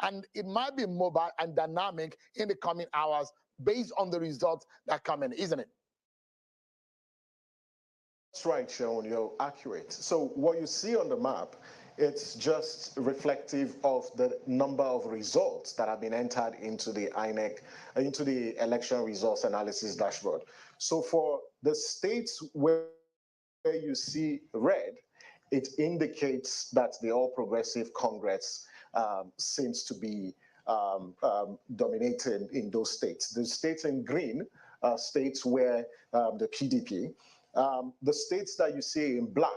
and it might be mobile and dynamic in the coming hours based on the results that come in, isn't it? That's right, Sean, you're accurate. So what you see on the map, it's just reflective of the number of results that have been entered into the INEC, into the election results analysis dashboard. So for the states where you see red, it indicates that the All Progressive Congress seems to be dominated in those states. The states in green are states where the PDP, the states that you see in black,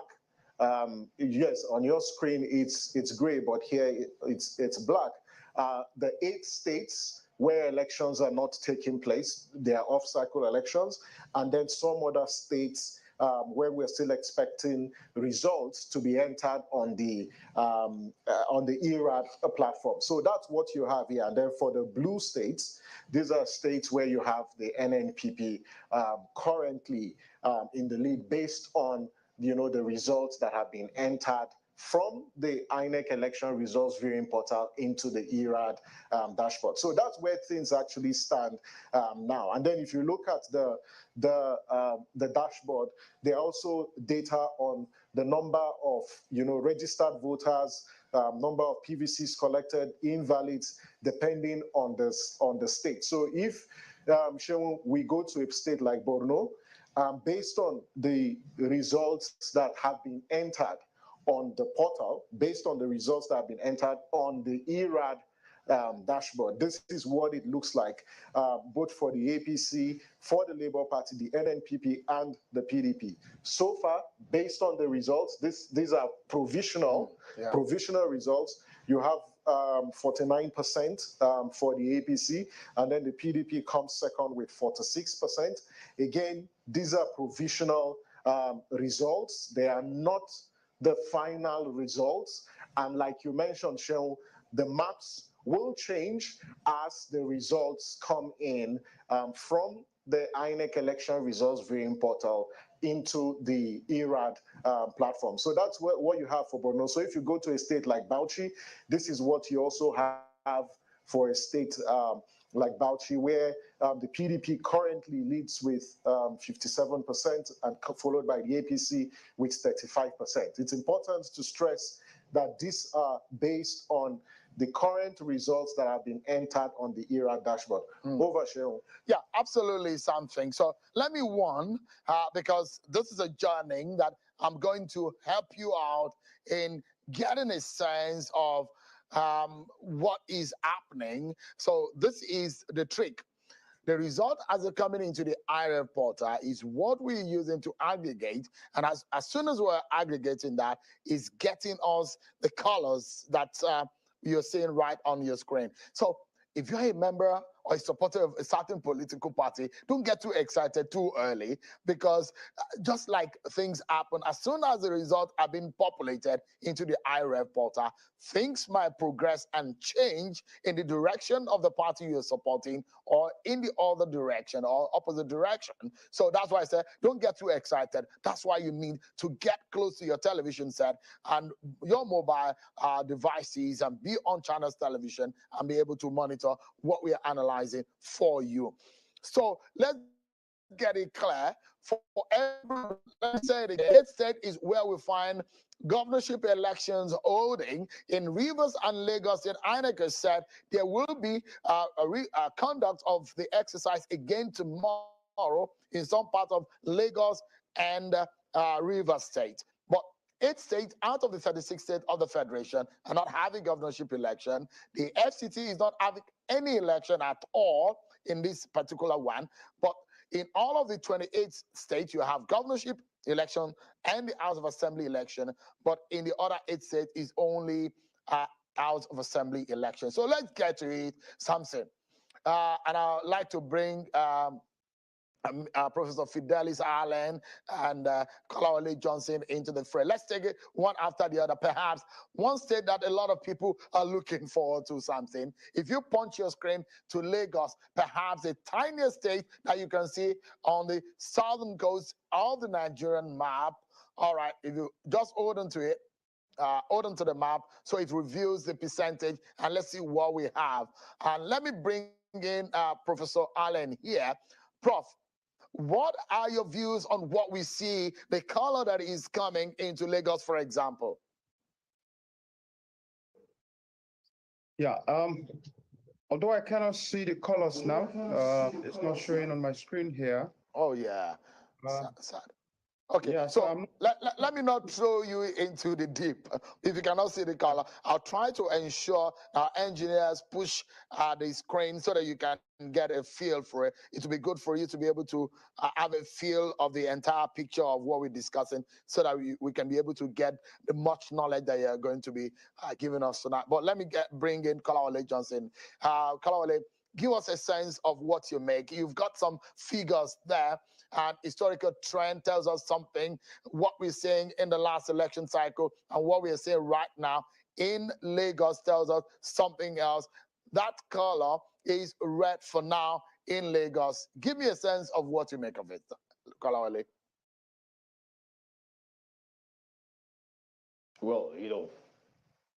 yes, on your screen it's gray, but here it's black. The 8 states where elections are not taking place, they are off-cycle elections, and then some other states where we're still expecting results to be entered on the ERAD platform. So that's what you have here. And then for the blue states, these are states where you have the NNPP currently in the lead based on the results that have been entered from the INEC election results viewing portal into the ERAD dashboard. So that's where things actually stand now. And then if you look at the dashboard, there are also data on the number of registered voters, number of PVCs collected, invalids, depending on the state. So if we go to a state like Borno, based on the results that have been entered on the portal, based on the results that have been entered on the ERAD dashboard. This is what it looks like, both for the APC, for the Labour Party, the NNPP, and the PDP. So far, based on the results, these are provisional results. You have 49% for the APC, and then the PDP comes second with 46%. Again, these are provisional results. They are not the final results. And like you mentioned, Cheryl, the maps will change as the results come in from the INEC election results viewing portal into the ERAD platform. So that's what you have for Borno. So if you go to a state like Bauchi, this is what you also have for a state like Bauchi, where the PDP currently leads with 57% and followed by the APC with 35%. It's important to stress that these are based on the current results that have been entered on the ERA dashboard. Over, Sheryl. Yeah, absolutely something. So let me because this is a journey that I'm going to help you out in getting a sense of what is happening. So this is the trick. The result as they're coming into the IREF portal is what we're using to aggregate. And as soon as we're aggregating that, is getting us the colors that you're seeing right on your screen. So if you're a member or a supporter of a certain political party, don't get too excited too early, because just like things happen, as soon as the results are being populated into the IREF portal, things might progress and change in the direction of the party you're supporting or in the other direction or opposite direction. So that's why I said, don't get too excited. That's why you need to get close to your television set and your mobile devices and be on Channels Television and be able to monitor what we are analyzing for you. So let's get it clear for everyone. Let's say the 8th state is where we find governorship elections holding. In Rivers and Lagos, in INEC has said there will be a conduct of the exercise again tomorrow in some part of Lagos and Rivers State. But 8 states out of the 36 states of the Federation are not having governorship election. The FCT is not having any election at all in this particular one. But In all of the 28 states, you have governorship election and the House of Assembly election, but in the other 8 states is only House of Assembly election. So let's get to it, Samson. And I'd like to bring Professor Fidelis Allen and Kolawole Johnson into the fray. Let's take it one after the other. Perhaps one state that a lot of people are looking forward to, something. If you punch your screen to Lagos, perhaps the tiniest state that you can see on the southern coast of the Nigerian map. All right, if you just hold on to it, hold on to the map so it reveals the percentage, and let's see what we have. And let me bring in Professor Allen here. Prof, what are your views on what we see, the color that is coming into Lagos, for example? Yeah, although I cannot see the colors now, it's not showing on my screen here. Oh, yeah. Sad. Okay, yeah, so let me not throw you into the deep. If you cannot see the color, I'll try to ensure our engineers push the screen so that you can get a feel for it. It will be good for you to be able to have a feel of the entire picture of what we're discussing so that we can be able to get the much knowledge that you're going to be giving us tonight. But let me bring in Kolawole Johnson. Kolawole, give us a sense of what you make. You've got some figures there. And historical trend tells us something, what we're seeing in the last election cycle and what we're seeing right now in Lagos tells us something else. That color is red for now in Lagos. Give me a sense of what you make of it, Kolawole. Well,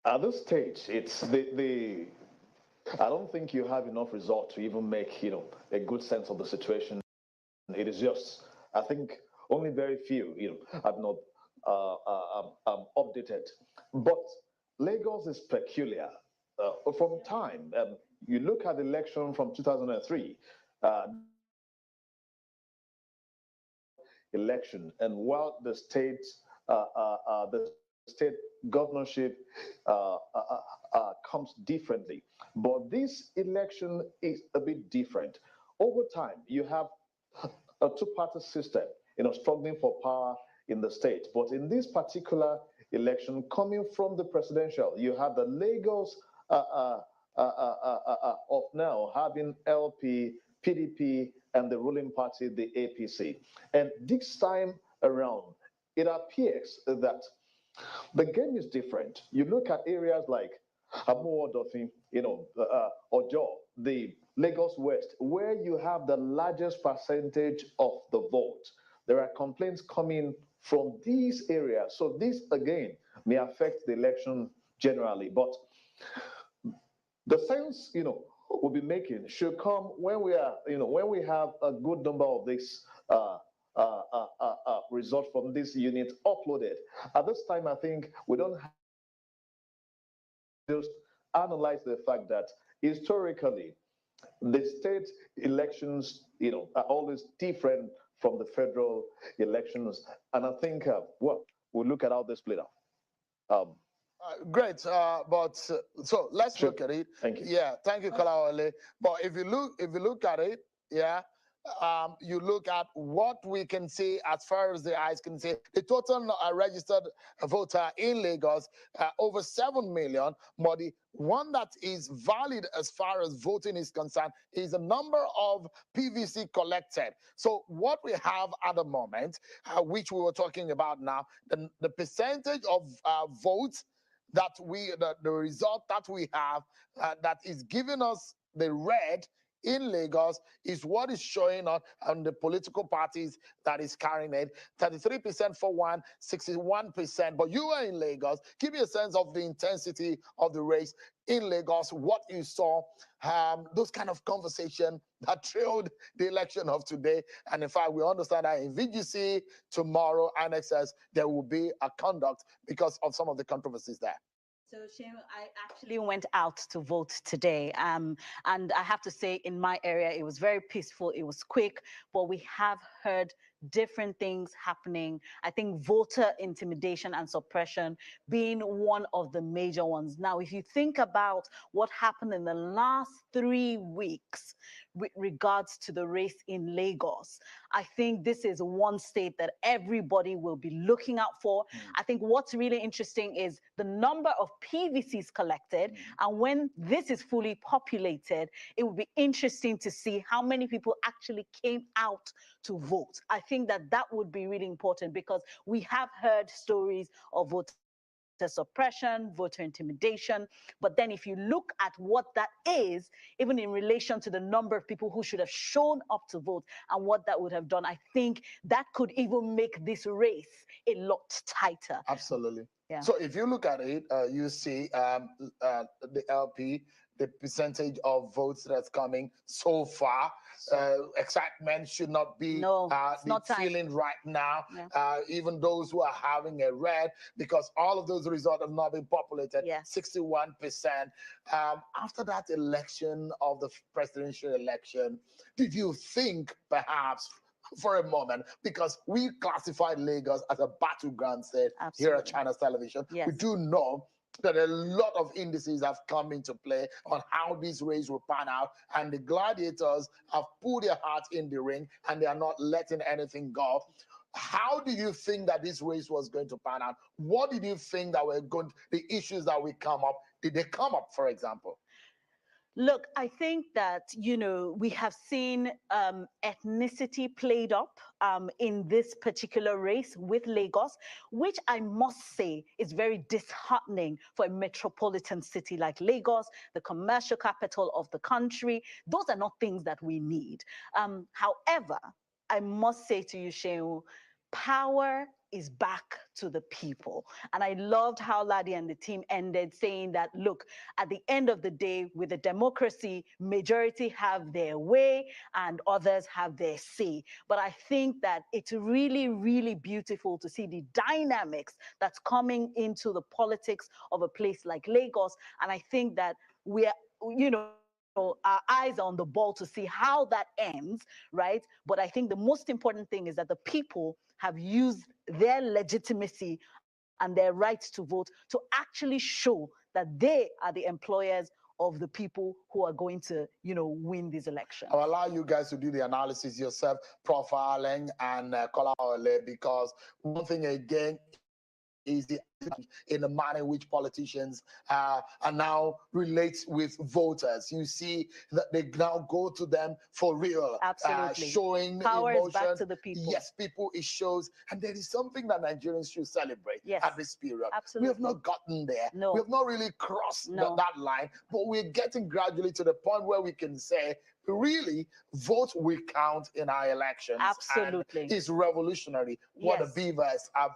at this stage, it's the I don't think you have enough result to even make, a good sense of the situation. It is just, I think, only very few, have not updated. But Lagos is peculiar. From time, you look at the election from 2003, election, and while the state governorship comes differently, but this election is a bit different. Over time, you have a two-party system, struggling for power in the state. But in this particular election, coming from the presidential, you have the Lagos of now having LP, PDP, and the ruling party, the APC. And this time around, it appears that the game is different. You look at areas like Amuodofin, Ojo, the Lagos West, where you have the largest percentage of the vote. There are complaints coming from these areas. So this, again, may affect the election generally. But the sense, we'll be making should come when we are, when we have a good number of these results from this unit uploaded. At this time, I think we don't have just analyze the fact that historically, the state elections, are always different from the federal elections. And I think, we'll look at how this played out. Great, so let's look at it. Thank you. Yeah, thank you, Kolawole. But if you look at it, yeah, you look at what we can see as far as the eyes can see. The total registered voter in Lagos, over 7 million. But the one that is valid as far as voting is concerned is the number of PVC collected. So what we have at the moment, which we were talking about now, the percentage of votes that the result that we have that is giving us the red in Lagos is what is showing on the political parties that is carrying it. 33% for one, 61%. But you are in Lagos. Give me a sense of the intensity of the race in Lagos, what you saw, those kind of conversation that trailed the election of today. And in fact, we understand that in VGC tomorrow, INXS, there will be a conduct because of some of the controversies there. So, Shane, I actually went out to vote today. And I have to say, in my area, it was very peaceful. It was quick. But we have heard different things happening. I think voter intimidation and suppression being one of the major ones. Now, if you think about what happened in the last 3 weeks with regards to the race in Lagos, I think this is one state that everybody will be looking out for. I think what's really interesting is the number of PVCs collected. And when this is fully populated, it will be interesting to see how many people actually came out to vote. I think that that would be really important because we have heard stories of voter suppression, voter intimidation. But then if you look at what that is, even in relation to the number of people who should have shown up to vote and what that would have done, I think that could even make this race a lot tighter. Absolutely. Yeah. So if you look at it, you see the LP, the percentage of votes that's coming so far. Excitement should not be the feeling right now. Even those who are having a red, because all of those results have not been populated. 61%. After that election of the presidential election, did you think perhaps for a moment, because we classified Lagos as a battleground state here at China's Television, we do know that a lot of indices have come into play on how this race will pan out, and the gladiators have put their hearts in the ring and they are not letting anything go. How do you think that this race was going to pan out? What did you think that were going, the issues that will come up? Did they come up, for example? Look, I think that, you know, we have seen ethnicity played up in this particular race with Lagos, which I must say is very disheartening for a metropolitan city like Lagos, the commercial capital of the country. Those are not things that we need. However, I must say to you, Shehu, power is back to the people. And I loved how Ladi and the team ended saying that, look, at the end of the day, with a democracy, majority have their way and others have their say. But I think that it's really, really beautiful to see the dynamics that's coming into the politics of a place like Lagos. And I think that we're, you know, our eyes are on the ball to see how that ends, right? But I think the most important thing is that the people have used their legitimacy and their rights to vote to actually show that they are the employers of the people who are going to, you know, win this election. I'll allow you guys to do the analysis yourself, profiling and Kola Ole, because one thing again is in the manner in which politicians are now relate with voters. You see that they now go to them for real. Absolutely. Showing power emotion. Is back to the people. Yes, people, it shows. And there is something that Nigerians should celebrate at this period. Absolutely. We have not gotten there. No. We have not really crossed that line, but we're getting gradually to the point where we can say, really, vote will count in our elections. Absolutely. And it's revolutionary what the Beavers have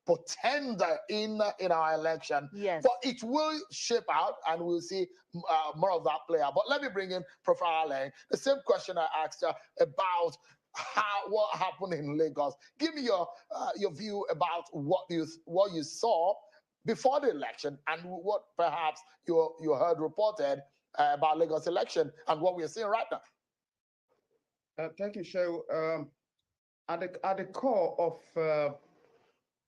portend in our election. But it will shape out and we'll see more of that play out. But let me bring in Professor Allen. The same question I asked her about what happened in Lagos. Give me your view about what you saw before the election and what perhaps you heard reported about Lagos election and what we're seeing right now. Thank you, Shehu. At the core of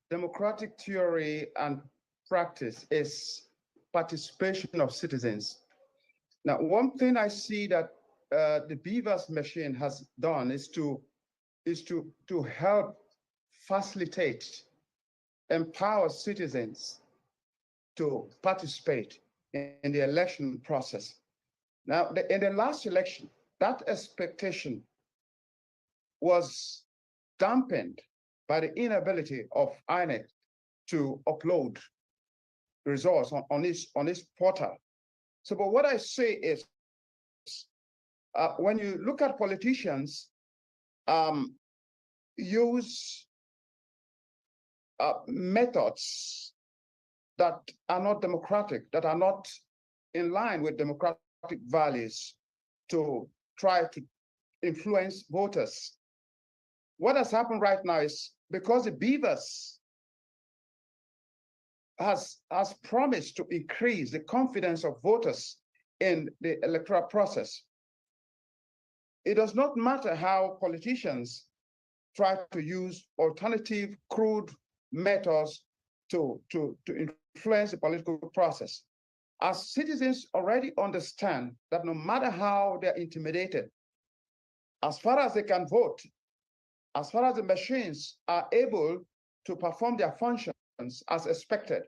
democratic theory and practice is participation of citizens. Now, one thing I see that the Beavers machine has done is to help facilitate, empower citizens to participate in the election process. Now, in the last election, that expectation was dampened by the inability of INEC to upload results on this portal. So, but what I say is, when you look at politicians use methods that are not democratic, that are not in line with democratic values to try to influence voters. What has happened right now is because the Beavers has promised to increase the confidence of voters in the electoral process. It does not matter how politicians try to use alternative crude methods to influence the political process. As citizens already understand that no matter how they're intimidated, as far as they can vote, as far as the machines are able to perform their functions as expected,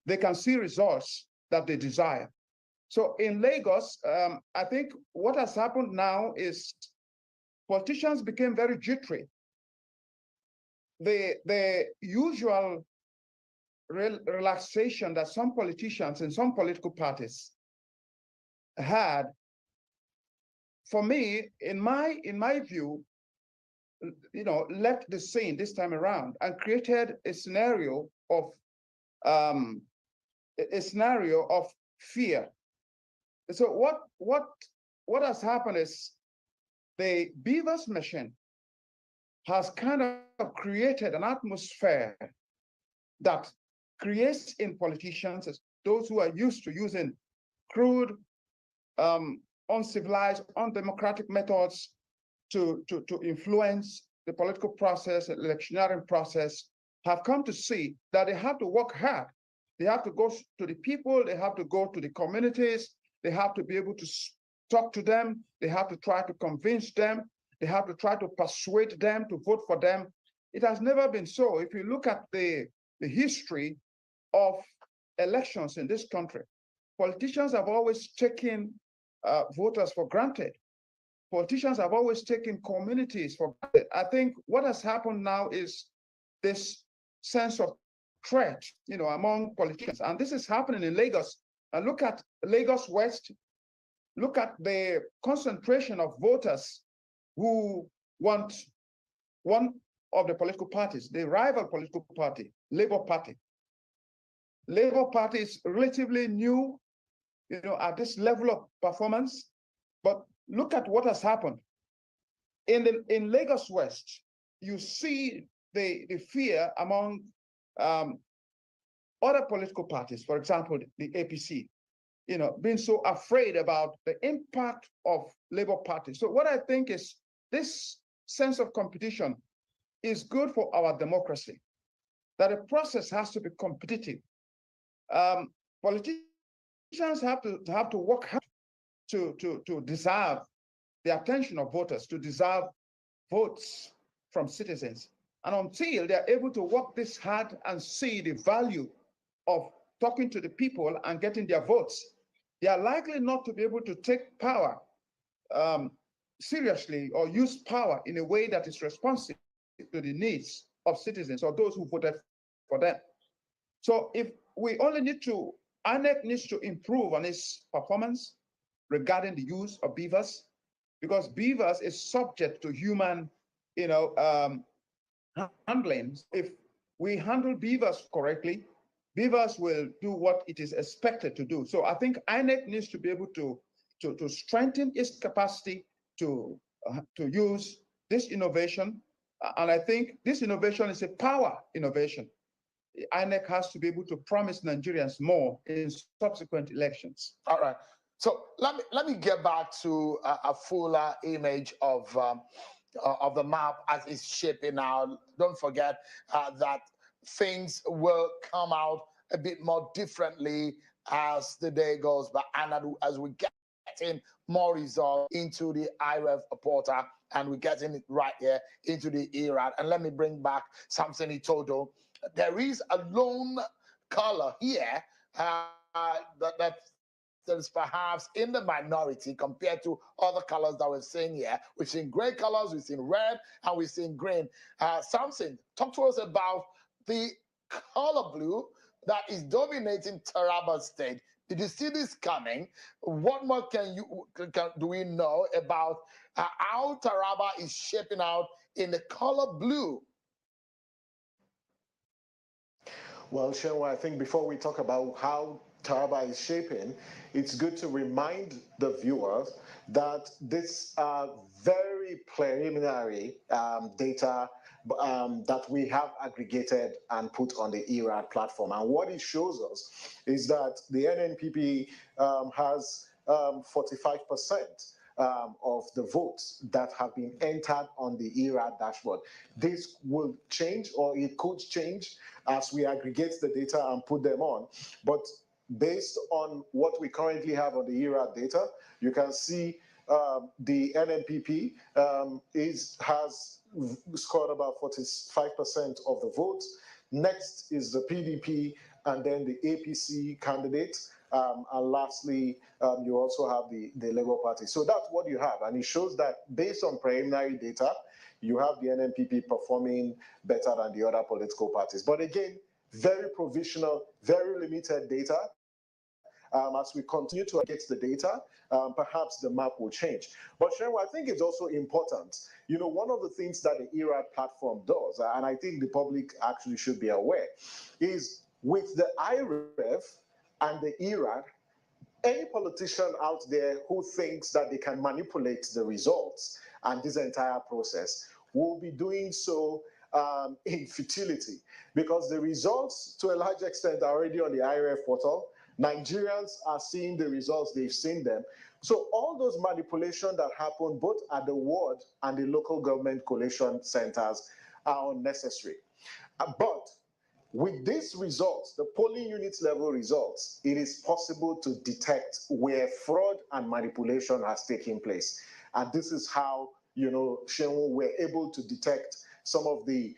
they can see results that they desire. So in Lagos, I think what has happened now is politicians became very jittery. The usual relaxation that some politicians in some political parties had, for me, in my view, left the scene this time around and created a scenario of fear. So what has happened is the Beavers machine has kind of created an atmosphere that creates in politicians, those who are used to using crude, uncivilized, undemocratic methods to influence the political process, the electioneering process, have come to see that they have to work hard. They have to go to the people, they have to go to the communities, they have to be able to talk to them, they have to try to convince them, they have to try to persuade them to vote for them. It has never been so. If you look at the history of elections in this country, politicians have always taken voters for granted. Politicians have always taken communities for granted. I think what has happened now is this sense of threat, among politicians. And this is happening in Lagos. And look at Lagos West. Look at the concentration of voters who want one of the political parties, the rival political party, Labour Party. Labour Party is relatively new, at this level of performance. But look at what has happened. In Lagos West, you see the fear among other political parties, for example, the APC, being so afraid about the impact of Labour Party. So what I think is this sense of competition is good for our democracy, that a process has to be competitive. Politicians have to work hard to deserve the attention of voters, to deserve votes from citizens. And until they're able to work this hard and see the value of talking to the people and getting their votes, they are likely not to be able to take power seriously or use power in a way that is responsive to the needs of citizens or those who voted for them. So if we only INEC needs to improve on its performance regarding the use of beavers, because beavers is subject to human, handling. If we handle beavers correctly, beavers will do what it is expected to do. So I think INEC needs to be able to strengthen its capacity to use this innovation. And I think this innovation is a power innovation. INEC has to be able to promise Nigerians more in subsequent elections. All right. So let me get back to a fuller image of the map as it's shaping out. Don't forget that things will come out a bit more differently as the day goes by, and as we get in more results into the IREF portal, and we're getting it right here into the ERAD. And let me bring back something he told you. There is a lone color here that is perhaps in the minority compared to other colors that we've seen here. We've seen gray colors, we've seen red, and we've seen green. Samson, talk to us about the color blue that is dominating Taraba State. Did you see this coming? What more do we know about how Taraba is shaping out in the color blue? Well, Shenwa, I think before we talk about how Taraba is shaping, it's good to remind the viewers that this very preliminary data that we have aggregated and put on the ERAD platform. And what it shows us is that the NNPP has 45% of the votes that have been entered on the ERAD dashboard. This will change, or it could change as we aggregate the data and put them on. But based on what we currently have on the ERAD data, you can see the NNPP has scored about 45% of the votes. Next is the PDP, and then the APC candidate. And lastly, you also have the Labour Party. So that's what you have. And it shows that based on preliminary data, you have the NNPP performing better than the other political parties. But again, very provisional, very limited data. As we continue to get the data, perhaps the map will change. But Shenwa, I think it's also important. You know, one of the things that the ERAD platform does, and I think the public actually should be aware, is with the IREV and the ERAD, any politician out there who thinks that they can manipulate the results and this entire process will be doing so in futility, because the results to a large extent are already on the IREF portal. Nigerians are seeing the results, they've seen them. So all those manipulations that happen both at the ward and the local government collation centers are unnecessary. But with these results, the polling unit level results, it is possible to detect where fraud and manipulation has taken place. And this is how, you know, Shenwu were able to detect some of the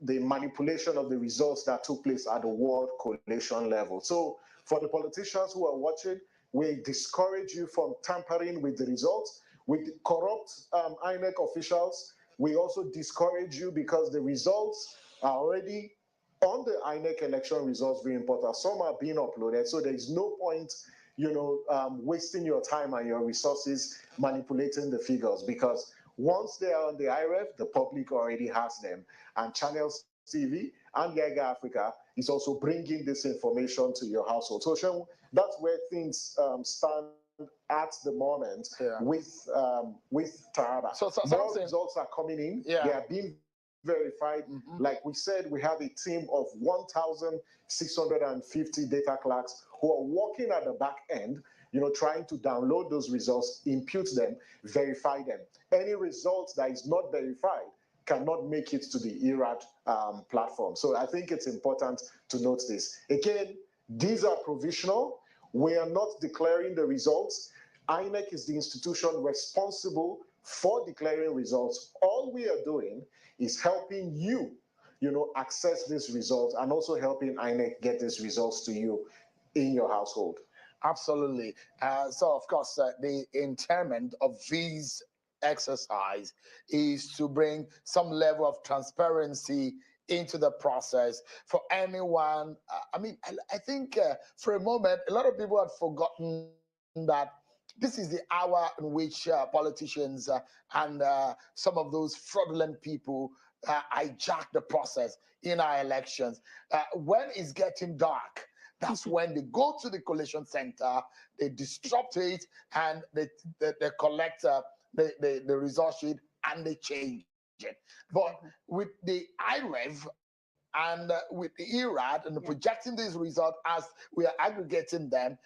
manipulation of the results that took place at the ward collation level. So for the politicians who are watching, we discourage you from tampering with the results. With corrupt INEC officials, we also discourage you because the results are already on the INEC election results viewing portal. Some are being uploaded, so there is no point, you know, wasting your time and your resources manipulating the figures, because once they are on the IREF, the public already has them. And Channels TV and Geiger Africa is also bringing this information to your household. So Shen, that's where things stand at the moment with Taraba. So more results are coming in. They are being verified. Like we said, we have a team of 1,650 data clerks who are working at the back end, you know, trying to download those results, impute them, verify them. Any results that is not verified cannot make it to the ERAD platform. So I think it's important to note this. Again, these are provisional. We are not declaring the results. INEC is the institution responsible for declaring results. All we are doing is helping you, you know, access these results, and also helping INEC get these results to you in your household. Absolutely. So, of course, the intent of these exercise is to bring some level of transparency into the process for anyone. I mean, I think for a moment, a lot of people had forgotten that this is the hour in which politicians and some of those fraudulent people hijack the process in our elections. When it's getting dark, that's when they go to the collation center, they disrupt it, and they collect the result sheet and they change it. But with the IREV and with the ERAD and projecting these results as we are aggregating them,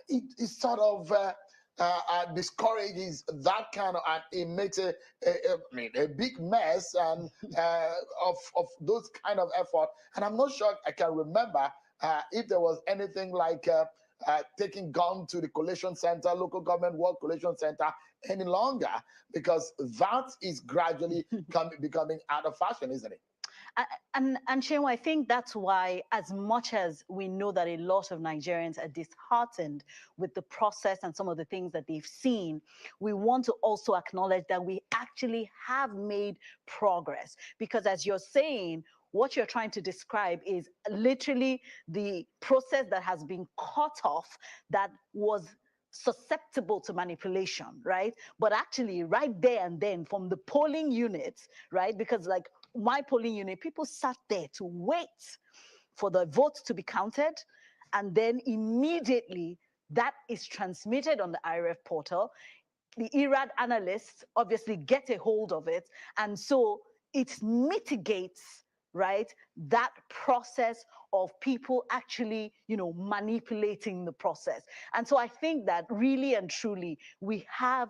it sort of discourages that kind of, and it makes a big mess and of those kind of effort. And I'm not sure I can remember if there was anything like taking gun to the collation center, local government work collation center any longer, because that is gradually becoming out of fashion, isn't it? And Shenwa, I think that's why, as much as we know that a lot of Nigerians are disheartened with the process and some of the things that they've seen, we want to also acknowledge that we actually have made progress. Because as you're saying, what you're trying to describe is literally the process that has been cut off that was susceptible to manipulation, right? But actually right there and then from the polling units, right? Because like my polling unit, people sat there to wait for the votes to be counted. And then immediately that is transmitted on the IREF portal. The ERAD analysts obviously get a hold of it. And so it mitigates, right, that process of people actually, you know, manipulating the process. And so I think that really and truly we have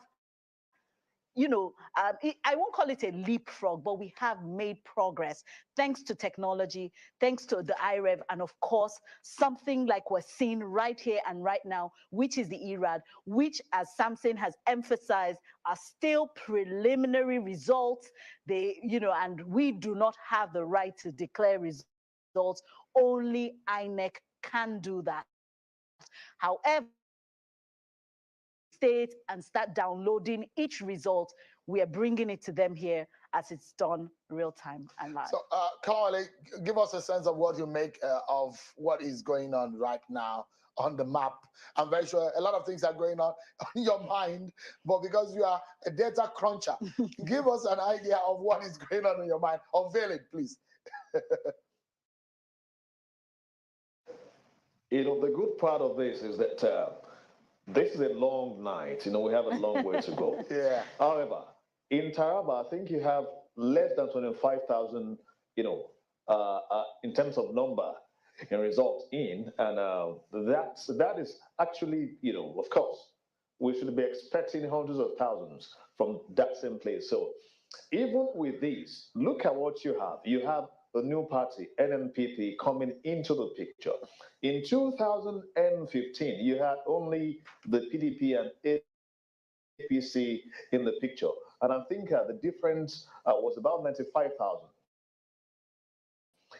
I won't call it a leapfrog, but we have made progress thanks to technology, thanks to the IREV, and of course, something like we're seeing right here and right now, which is the ERAD, which, as Samson has emphasized, are still preliminary results. And we do not have the right to declare results. Only INEC can do that. However, state and start downloading each result, we are bringing it to them here as it's done real time and live. So, Kalawale, give us a sense of what you make of what is going on right now on the map. I'm very sure a lot of things are going on your mind, but because you are a data cruncher, give us an idea of what is going on in your mind. Unveil it, please. The good part of this is that this is a long night. We have a long way to go. Yeah. However, in Taraba, I think you have less than 25,000, in terms of number and results in, and that is actually, of course, we should be expecting hundreds of thousands from that same place. So even with this, look at what you have. You have the new party, NNPP, coming into the picture. In 2015, you had only the PDP and APC in the picture. And I think the difference was about 95,000.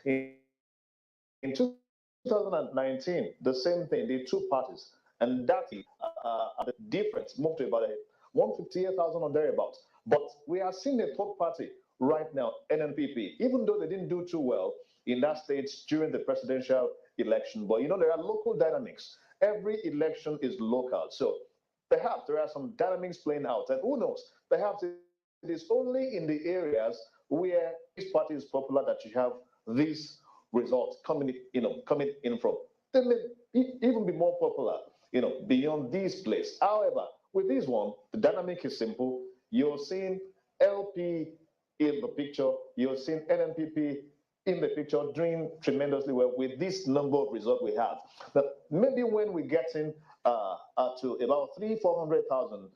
In 2019, the same thing, the two parties. And that the difference moved to about 158,000 or thereabouts. But we are seeing a third party right now, NNPP, even though they didn't do too well in that state during the presidential election. But there are local dynamics. Every election is local. So perhaps there are some dynamics playing out. And who knows? Perhaps it is only in the areas where this party is popular that you have these results coming in from. They may even be more popular, beyond this place. However, with this one, the dynamic is simple. You're seeing LP in the picture. You're seeing NNPP in the picture doing tremendously well with this number of results we have. But maybe when we get in to about 300,000-400,000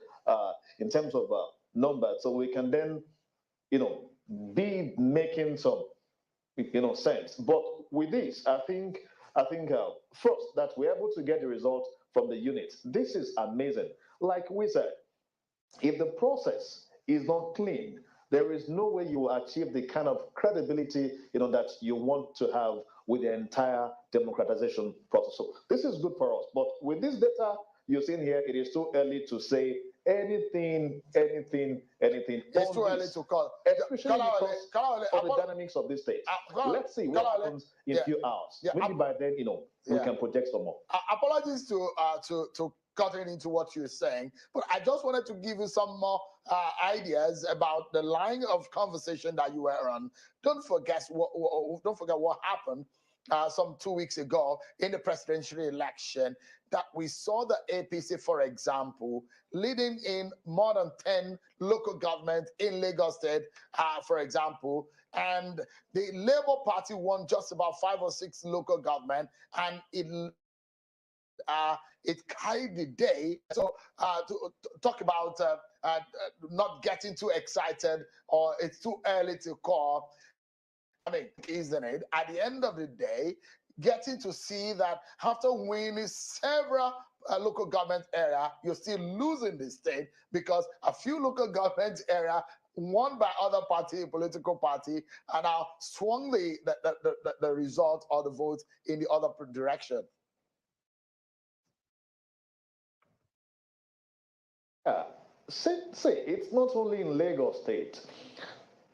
in terms of numbers, so we can then, be making some, sense. But with this, I think first that we're able to get the result from the units. This is amazing. Like we said, if the process is not clean, there is no way you will achieve the kind of credibility that you want to have with the entire democratization process. So this is good for us. But with this data you're seeing here, it is too early to say anything. It's too early to call. Especially because of the dynamics of this state. Let's see what happens in a few hours. Maybe by then, we can project some more. Apologies to cutting into what you're saying, but I just wanted to give you some more ideas about the line of conversation that you were on. Don't forget what happened some 2 weeks ago in the presidential election, that we saw the APC, for example, leading in more than 10 local governments in Lagos State, for example, and the Labour Party won just about 5 or 6 local government, and it carried the day. So to talk about not getting too excited, or it's too early to call, isn't it? At the end of the day, getting to see that after winning several local government area, you're still losing the state because a few local government area won by other political party, and now swung the result or the votes in the other direction. Yeah, see, it's not only in Lagos State.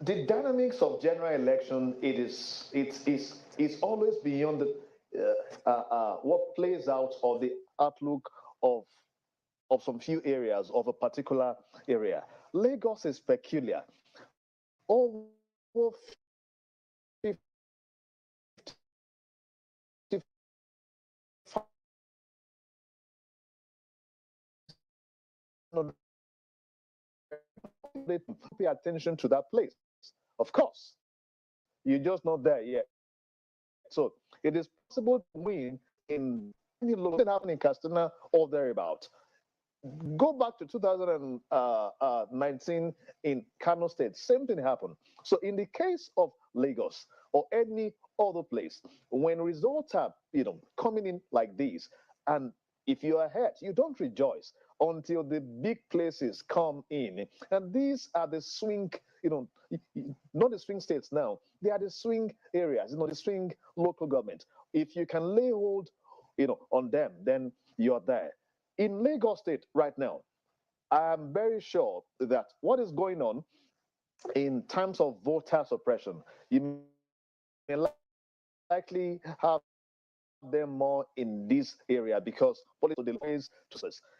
The dynamics of general election, it's always beyond what plays out, or the outlook of some few areas of a particular area. Lagos is peculiar. Over 50 they pay attention to that place. Of course, you're just not there yet. So it is possible to win in any location in Castina or thereabout. Go back to 2019 in Kano State, same thing happened. So in the case of Lagos or any other place, when results are coming in like these, and if you are ahead, you don't rejoice until the big places come in. And these are the swing, not the swing states now, they are the swing areas, the swing local government. If you can lay hold, on them, then you're there. In Lagos State right now, I'm very sure that what is going on in terms of voter suppression, you may likely have them more in this area because political delays.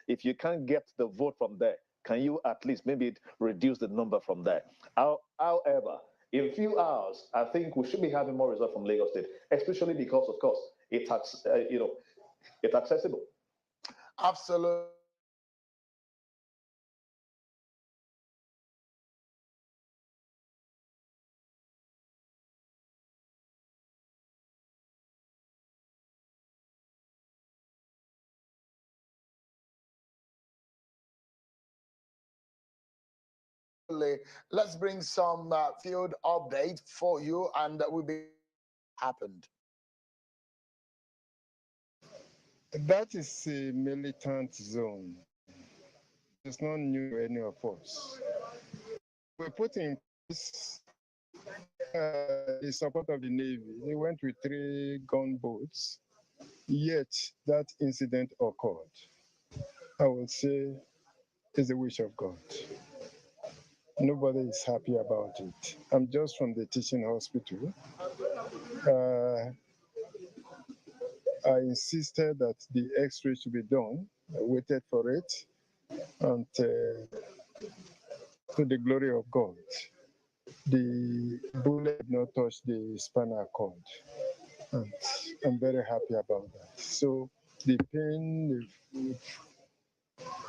If you can't get the vote from there, can you at least maybe reduce the number from there? However, in a few hours, I think we should be having more results from Lagos State, especially because, of course, it's accessible. Absolutely. Let's bring some field update for you, and we'll be happened. That is a militant zone. It's not new to any of us. We put in place the support of the Navy. They went with 3 gunboats, yet that incident occurred. I would say it's the wish of God. Nobody is happy about it. I'm just from the teaching hospital. I insisted that the x-ray should be done. I waited for it, and to the glory of God, the bullet did not touch the spinal cord. And I'm very happy about that. So the pain, the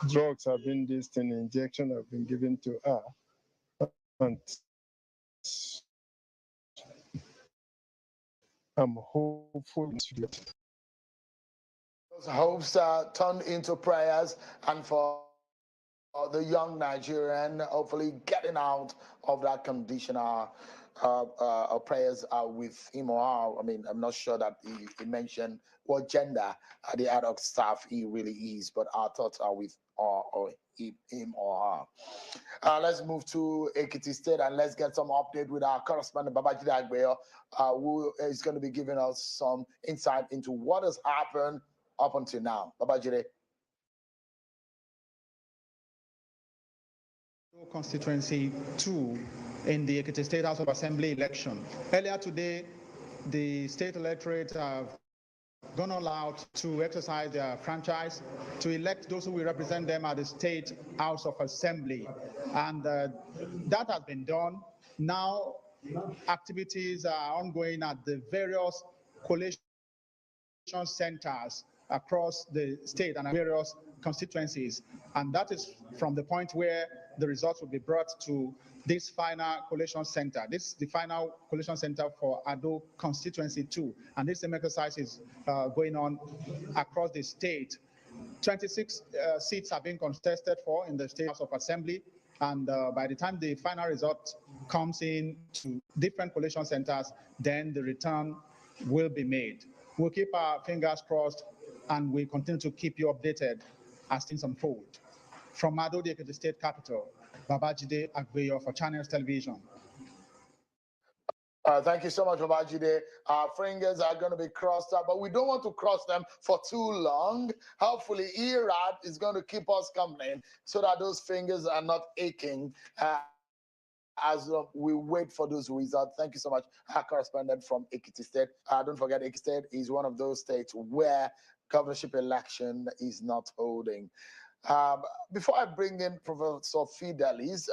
drugs have been this thing, injection have been given to her, and I'm hopeful. Those hopes are turned into prayers, and for the young Nigerian, hopefully getting out of that condition. Our prayers are with him or her. I mean, I'm not sure that he mentioned what gender the ad hoc staff he really is, but our thoughts are with him or her. Let's move to Ekiti State and let's get some update with our correspondent Babajide Agbeyo, who is going to be giving us some insight into what has happened up until now. Babajide. Constituency 2 in the Ekiti State House of Assembly election. Earlier today, the state electorate have gone all out to exercise their franchise to elect those who will represent them at the State House of Assembly. And that has been done. Now, activities are ongoing at the various coalition centers across the state and various constituencies. And that is from the point where the results will be brought to this final collation center. This is the final collation center for Ado constituency 2. And this same exercise is going on across the state. 26 seats are being contested for in the State House of Assembly. And by the time the final result comes in to different collation centers, then the return will be made. We'll keep our fingers crossed and we continue to keep you updated as things unfold. From Ado, the state capital, Babajide Agbeyo for Channels Television. Thank you so much, Babajide. Our fingers are going to be crossed up, but we don't want to cross them for too long. Hopefully, Irad is going to keep us company so that those fingers are not aching as we wait for those results. Thank you so much, our correspondent from Ekiti State. Don't forget, Ekiti State is one of those states where governorship election is not holding. Before I bring in Professor Fidelis,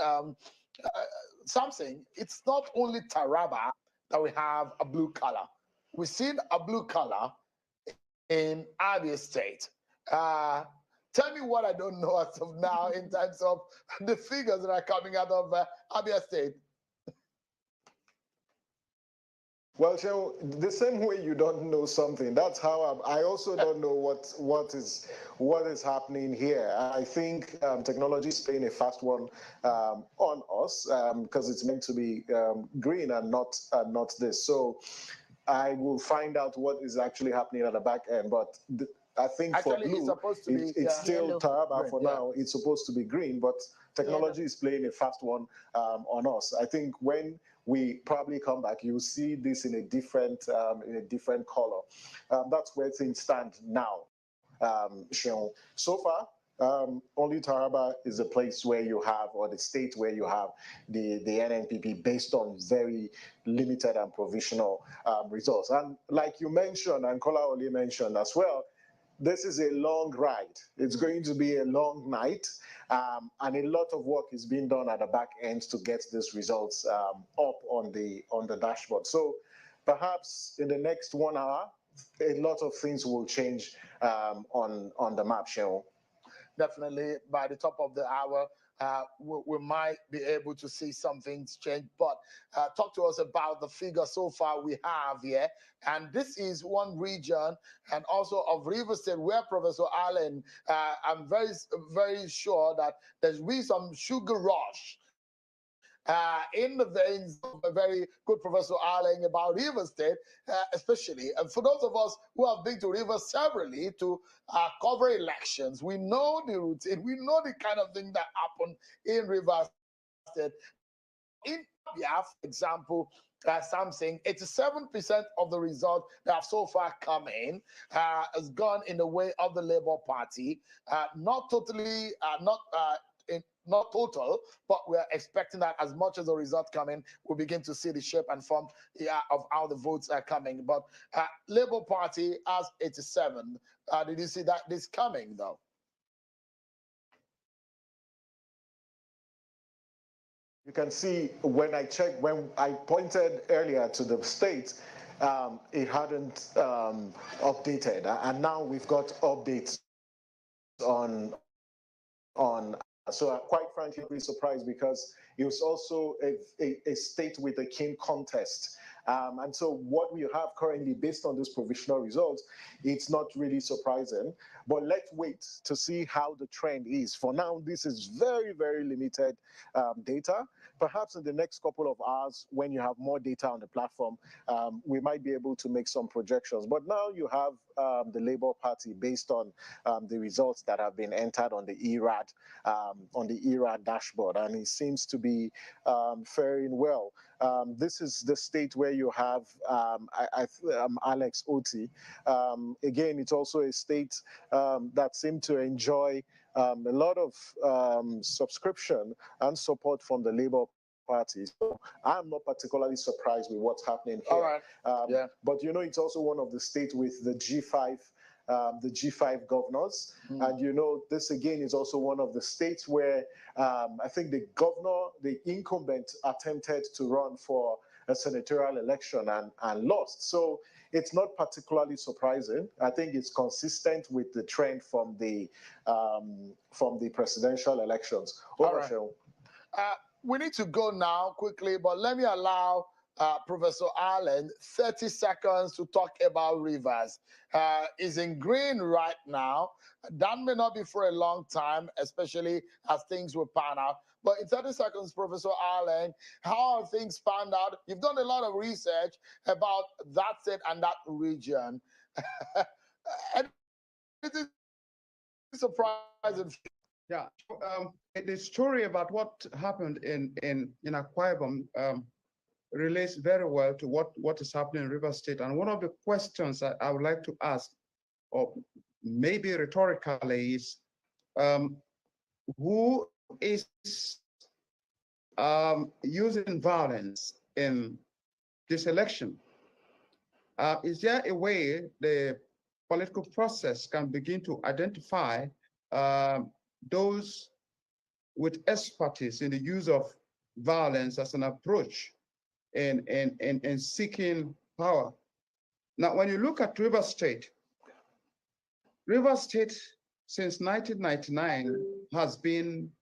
something, it's not only Taraba that we have a blue color. We've seen a blue color in Abia State. Tell me what I don't know as of now in terms of the figures that are coming out of Abia State. Well, Sheo, the same way you don't know something, that's how I also don't know what is happening here. I think technology is playing a fast one on us because it's meant to be green and not this. So I will find out what is actually happening at the back end. But I think Actually, for blue, it's supposed to be it's still yellow. Taraba Green, for now. It's supposed to be green, but technology is playing a fast one on us. I think when we probably come back, you'll see this in a different color. That's where things stand now, Sean. So far, only Taraba is the place where you have, or the state where you have the NNPP based on very limited and provisional results. And like you mentioned, and Kola Oli mentioned as well, this is a long ride. It's going to be a long night, and a lot of work is being done at the back end to get these results up on the dashboard. So perhaps in the next 1 hour, a lot of things will change on the map, Cheryl. Definitely by the top of the hour, we might be able to see some things change. But talk to us about the figure so far we have here. And this is one region and also of River State where Professor Allen, I'm very, very sure that there's been some sugar rush in the veins of a very good Professor Arling about River State, especially. And for those of us who have been to River severally to cover elections, we know the routine, we know the kind of thing that happened in River State. In Abia, for example, something, 87% of the results that have so far come in has gone in the way of the Labour Party. Not totally, not total, but we're expecting that as much as the results come in, we'll begin to see the shape and form of how the votes are coming. But Labour Party has 87. Did you see that this coming, though? You can see when I checked, when I pointed earlier to the state, it hadn't updated, and now we've got updates on. So I'm quite frankly pretty surprised because it was also a state with a keen contest. And so what we have currently based on these provisional results, it's not really surprising. But let's wait to see how the trend is. For now, this is very, very limited data. Perhaps in the next couple of hours, when you have more data on the platform, we might be able to make some projections. But now you have the Labour Party based on the results that have been entered on the ERAD dashboard, and it seems to be faring well. This is the state where you have Alex Oti. Again, it's also a state that seemed to enjoy a lot of subscription and support from the Labour Party. So I'm not particularly surprised with what's happening here. All right. But you know, it's also one of the states with the G5 governors. And you know, this again is also one of the states where I think the governor, the incumbent, attempted to run for a senatorial election and lost. So it's not particularly surprising. I think it's consistent with the trend from the presidential elections. Over, All right. We need to go now quickly, but let me allow Professor Allen 30 seconds to talk about Rivers. Is in green right now. That may not be for a long time, especially as things will pan out. But in 30 seconds, Professor Allen, how are things panned out? You've done a lot of research about that state and that region. Anything surprising? Yeah, the story about what happened in Akwa Ibom relates very well to what is happening in River State. And one of the questions that I would like to ask, or maybe rhetorically, is who is using violence in this election? Is there a way the political process can begin to identify those with expertise in the use of violence as an approach in seeking power? Now, when you look at River State since 1999 has been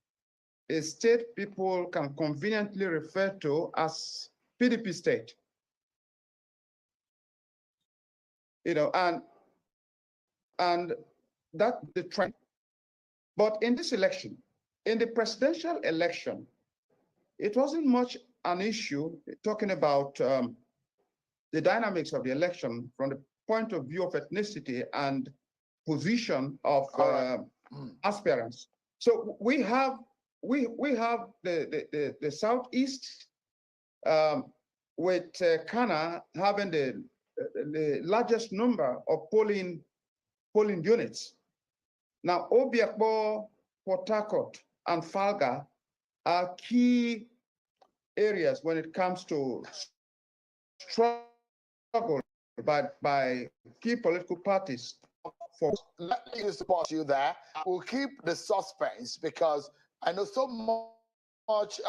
a state people can conveniently refer to as PDP state. and that the trend. But in this election, in the presidential election, it wasn't much an issue talking about the dynamics of the election from the point of view of ethnicity and position of aspirants. So we have the Southeast with Kana having the largest number of polling units. Now, Obiakbo, Port Harcourt, and Falga are key areas when it comes to struggle by key political parties. Let me support you there. We'll keep the suspense because I know so much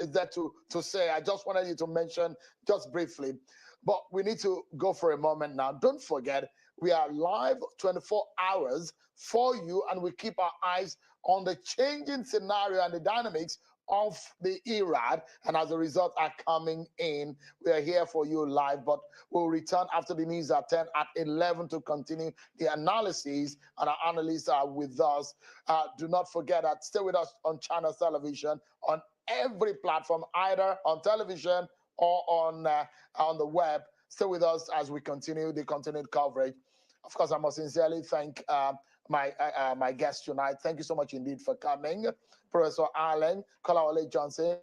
is there to say. I just wanted you to mention just briefly, but we need to go for a moment now. Don't forget, we are live 24 hours for you, and we keep our eyes on the changing scenario and the dynamics of the IRAD, and as a result are coming in. We are here for you live, but we'll return after the news at 10 at 11 to continue the analysis, and our analysts are with us. Do not forget that stay with us on Channel Television on every platform, either on television or on the web. Stay with us as we continue the continued coverage. Of course, I must sincerely thank my guests tonight. Thank you so much indeed for coming. Professor Allen, Kolawole Johnson,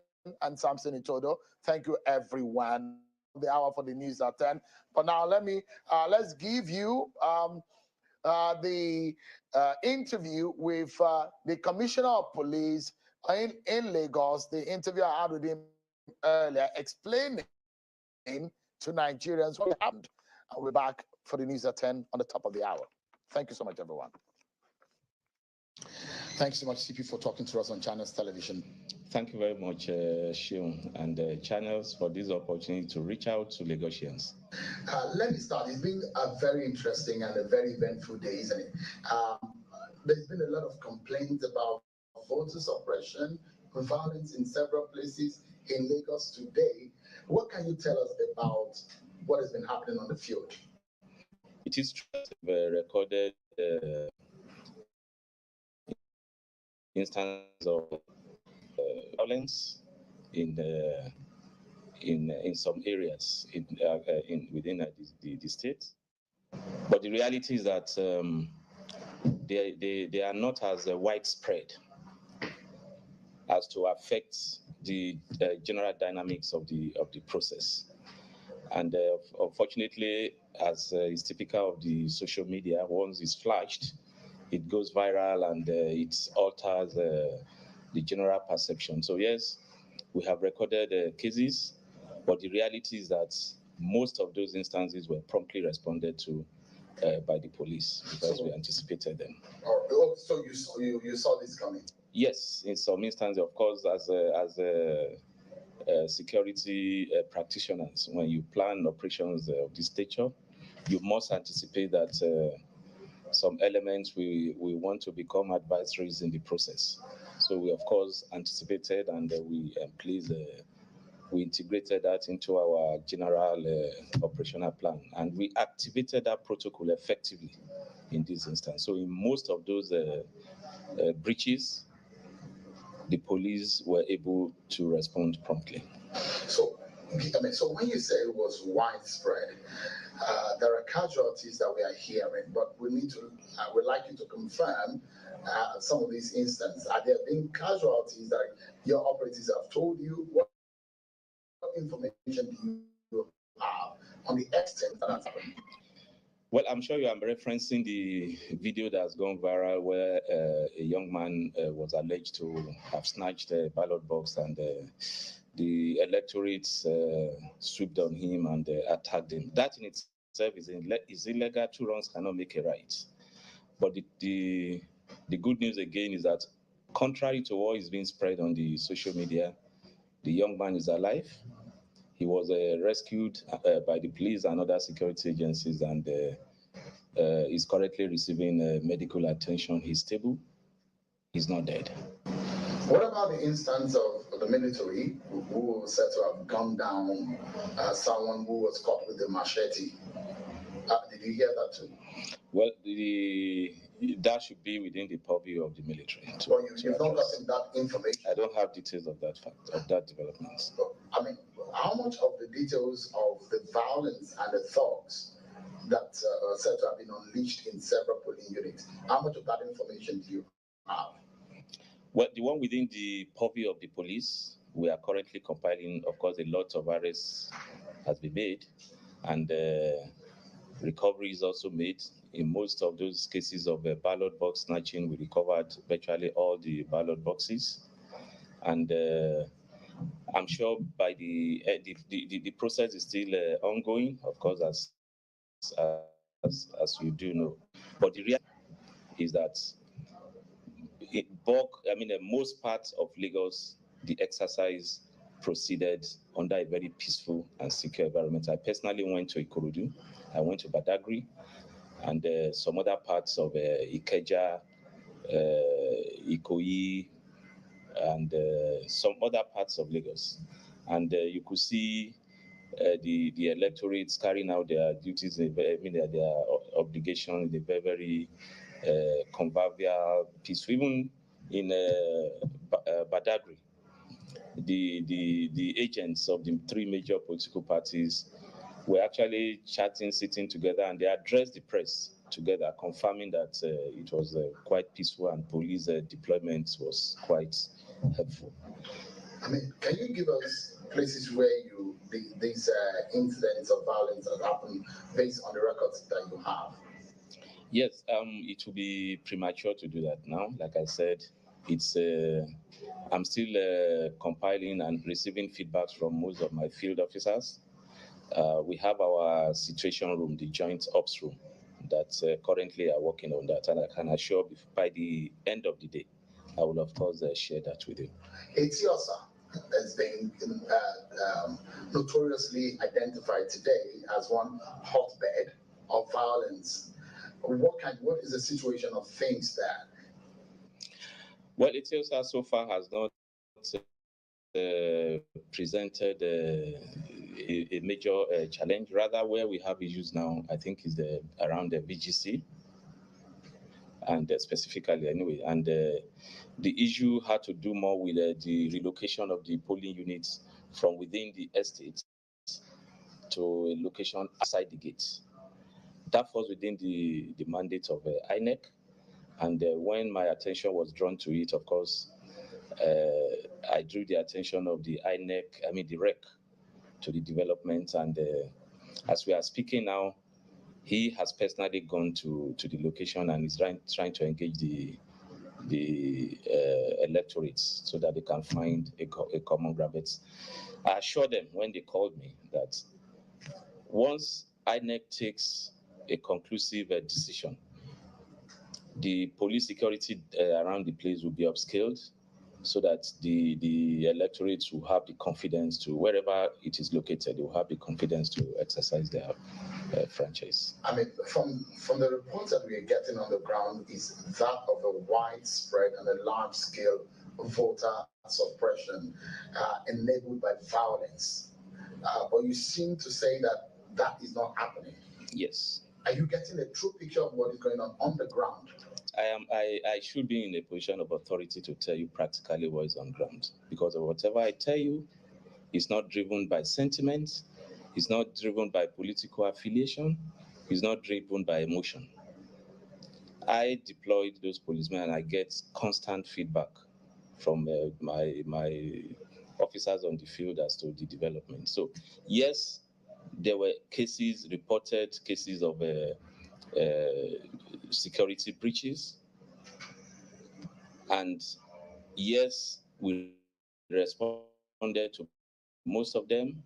and Samson Itodo. Thank you, everyone. The hour for the news at 10. But now let's give you the interview with the Commissioner of Police in Lagos. The interview I had with him earlier, explaining to Nigerians what happened. And we're back for the news at 10 on the top of the hour. Thank you so much, everyone. Thanks so much, CP, for talking to us on Channels Television. Thank you very much, Shion, and Channels for this opportunity to reach out to Lagosians. Let me start. It's been a very interesting and a very eventful day, isn't it? There's been a lot of complaints about voter suppression, violence in several places in Lagos today. What can you tell us about what has been happening on the field? It is true that we've recorded instances of violence in some areas within the state, but the reality is that they are not as widespread as to affect the general dynamics of the process. And unfortunately, as is typical of the social media, once it's flashed, it goes viral and it alters the general perception. So yes, we have recorded cases, but the reality is that most of those instances were promptly responded to by the police because we anticipated them. Oh, so you saw this coming? Yes, in some instances, of course, as security practitioners, when you plan operations of this nature, you must anticipate that some elements we want to become adversaries in the process. So we, of course, anticipated and we integrated that into our general operational plan, and we activated that protocol effectively in this instance. So in most of those breaches, the police were able to respond promptly. So when you say it was widespread, there are casualties that we are hearing, but we'd like you to confirm some of these instances. Are there been casualties that your operatives have told you? What information do you have on the extent that has happened? Well, I'm sure you are referencing the video that's gone viral where a young man was alleged to have snatched a ballot box, and the electorate swooped on him and attacked him. That in itself is illegal. Two wrongs cannot make a right. But the good news again is that, contrary to what is being spread on the social media, the young man is alive. He was rescued by the police and other security agencies, and is currently receiving medical attention. He's stable. He's not dead. What about the instance of the military who was said to have gunned down someone who was caught with a machete? Did you hear that too? Well, that should be within the purview of the military. Well, you've not gotten that information. I don't have details of that fact, of that development. I mean, how much of the details of the violence and the thugs that are said to have been unleashed in several polling units, how much of that information do you have? Well, the one within the purview of the police, we are currently compiling. Of course, a lot of arrests has been made, and recovery is also made. In most of those cases of ballot box snatching, we recovered virtually all the ballot boxes, and I'm sure by the process is still ongoing. Of course, as you do know, but the reality is that most parts of Lagos, the exercise proceeded under a very peaceful and secure environment. I personally went to Ikorodu, I went to Badagry, and some other parts of Ikeja, Ikoyi, and some other parts of Lagos. And you could see the electorates carrying out their duties, their obligations in a very, very convivial, peaceful. Even in Badagry, the agents of the three major political parties were actually chatting, sitting together, and they addressed the press together, confirming that it was quite peaceful and police deployment was quite helpful. I mean, can you give us places where these incidents of violence have happened based on the records that you have? Yes, it will be premature to do that now. Like I said, it's I'm still compiling and receiving feedbacks from most of my field officers. We have our situation room, the joint ops room, that currently are working on that, and I can assure by the end of the day, I will of course share that with you. Etiosa has been notoriously identified today as one hotbed of violence. What is the situation of things there? Well, Etiosa so far has not presented a major challenge. Rather, where we have issues now, I think, is around the VGC, and specifically anyway. And the issue had to do more with the relocation of the polling units from within the estate to a location outside the gates. That falls within the mandate of INEC. And when my attention was drawn to it, of course, I drew the attention of the INEC, the REC, to the development. And as we are speaking now, he has personally gone to the location and is trying to engage the electorates so that they can find a common ground. I assured them when they called me that once INEC takes a conclusive decision, the police security around the place will be upscaled so that the electorates will have the confidence to, wherever it is located, they will have the confidence to exercise their franchise. I mean, from the reports that we are getting on the ground is that of a widespread and a large-scale voter suppression enabled by violence. But you seem to say that is not happening. Yes. Are you getting a true picture of what is going on the ground? I should be in a position of authority to tell you practically what is on ground, because whatever I tell you is not driven by sentiment, it's not driven by political affiliation, it's not driven by emotion. I deployed those policemen and I get constant feedback from my officers on the field as to the development. So yes, there were reported cases of security breaches, and yes, we responded to most of them.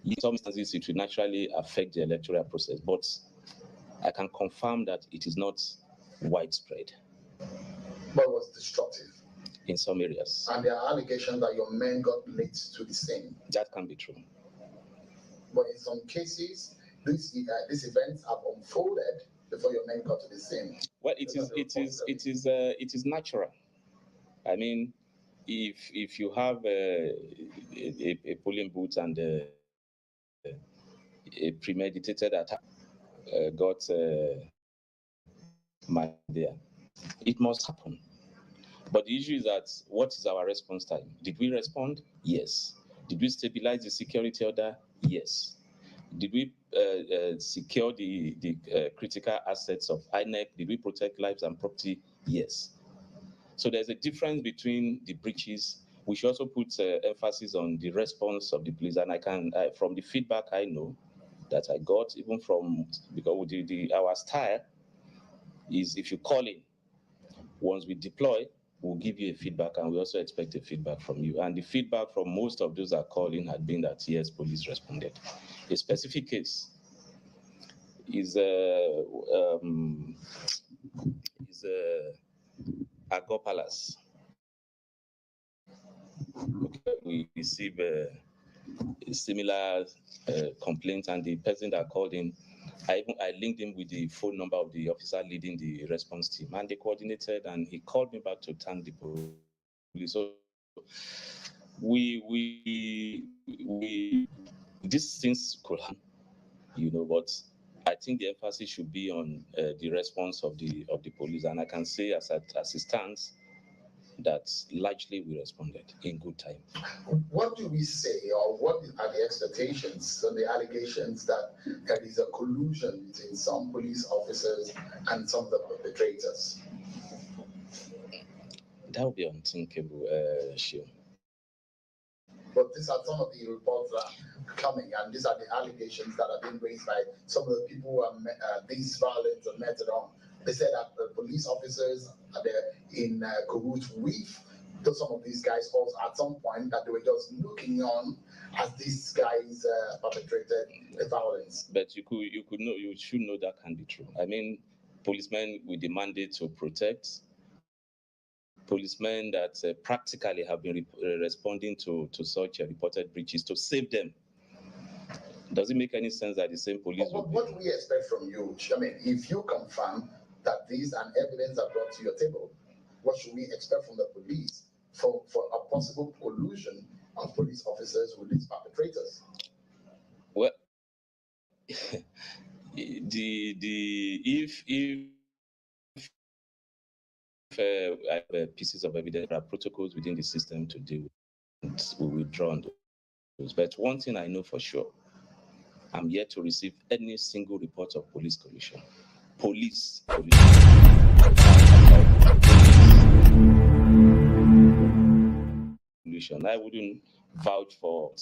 In some instances, it will naturally affect the electoral process, but I can confirm that it is not widespread. But it was destructive in some areas. And there are allegations that your men got late to the scene. That can be true. But in some cases, these events have unfolded before your men got to the scene. Well, it is natural. I mean, if you have a polling booth and a premeditated attack, got my there. It must happen. But the issue is that what is our response time? Did we respond? Yes. Did we stabilize the security order? Yes. Did we secure the critical assets of INEC? Did we protect lives and property? Yes. So there's a difference between the breaches. We should also put emphasis on the response of the police. And I can, from the feedback I know that I got, even from, because our style is if you call in, once we deploy, we'll give you a feedback, and we also expect a feedback from you. And the feedback from most of those that call in had been that, yes, police responded. A specific case is Agor Palace. Okay, we receive a similar complaint, and the person that called in, I linked him with the phone number of the officer leading the response team, and they coordinated, and he called me back to thank the police. So these things could happen, but I think the emphasis should be on the response of the police, and I can say as it stands that largely we responded in good time. What do we say, or what are the expectations and the allegations that there is a collusion between some police officers and some of the perpetrators? That would be unthinkable, Shio. But these are some of the reports that are coming, and these are the allegations that are being raised by some of the people who are these violent or method on. They said that the police officers are there in cahoots with some of these guys also at some point, that they were just looking on as these guys perpetrated the violence. But you should know that can be true. I mean, policemen with the mandate to protect, policemen that practically have been responding to such reported breaches to save them. Does it make any sense that the same police? What do we expect from you? I mean, if you confirm that these and evidence are brought to your table, what should we expect from the police for a possible collusion of police officers with these perpetrators? Well, if pieces of evidence, there are protocols within the system to deal with, we withdraw on those. But one thing I know for sure, I'm yet to receive any single report of police collusion. Police collusion. I wouldn't vouch for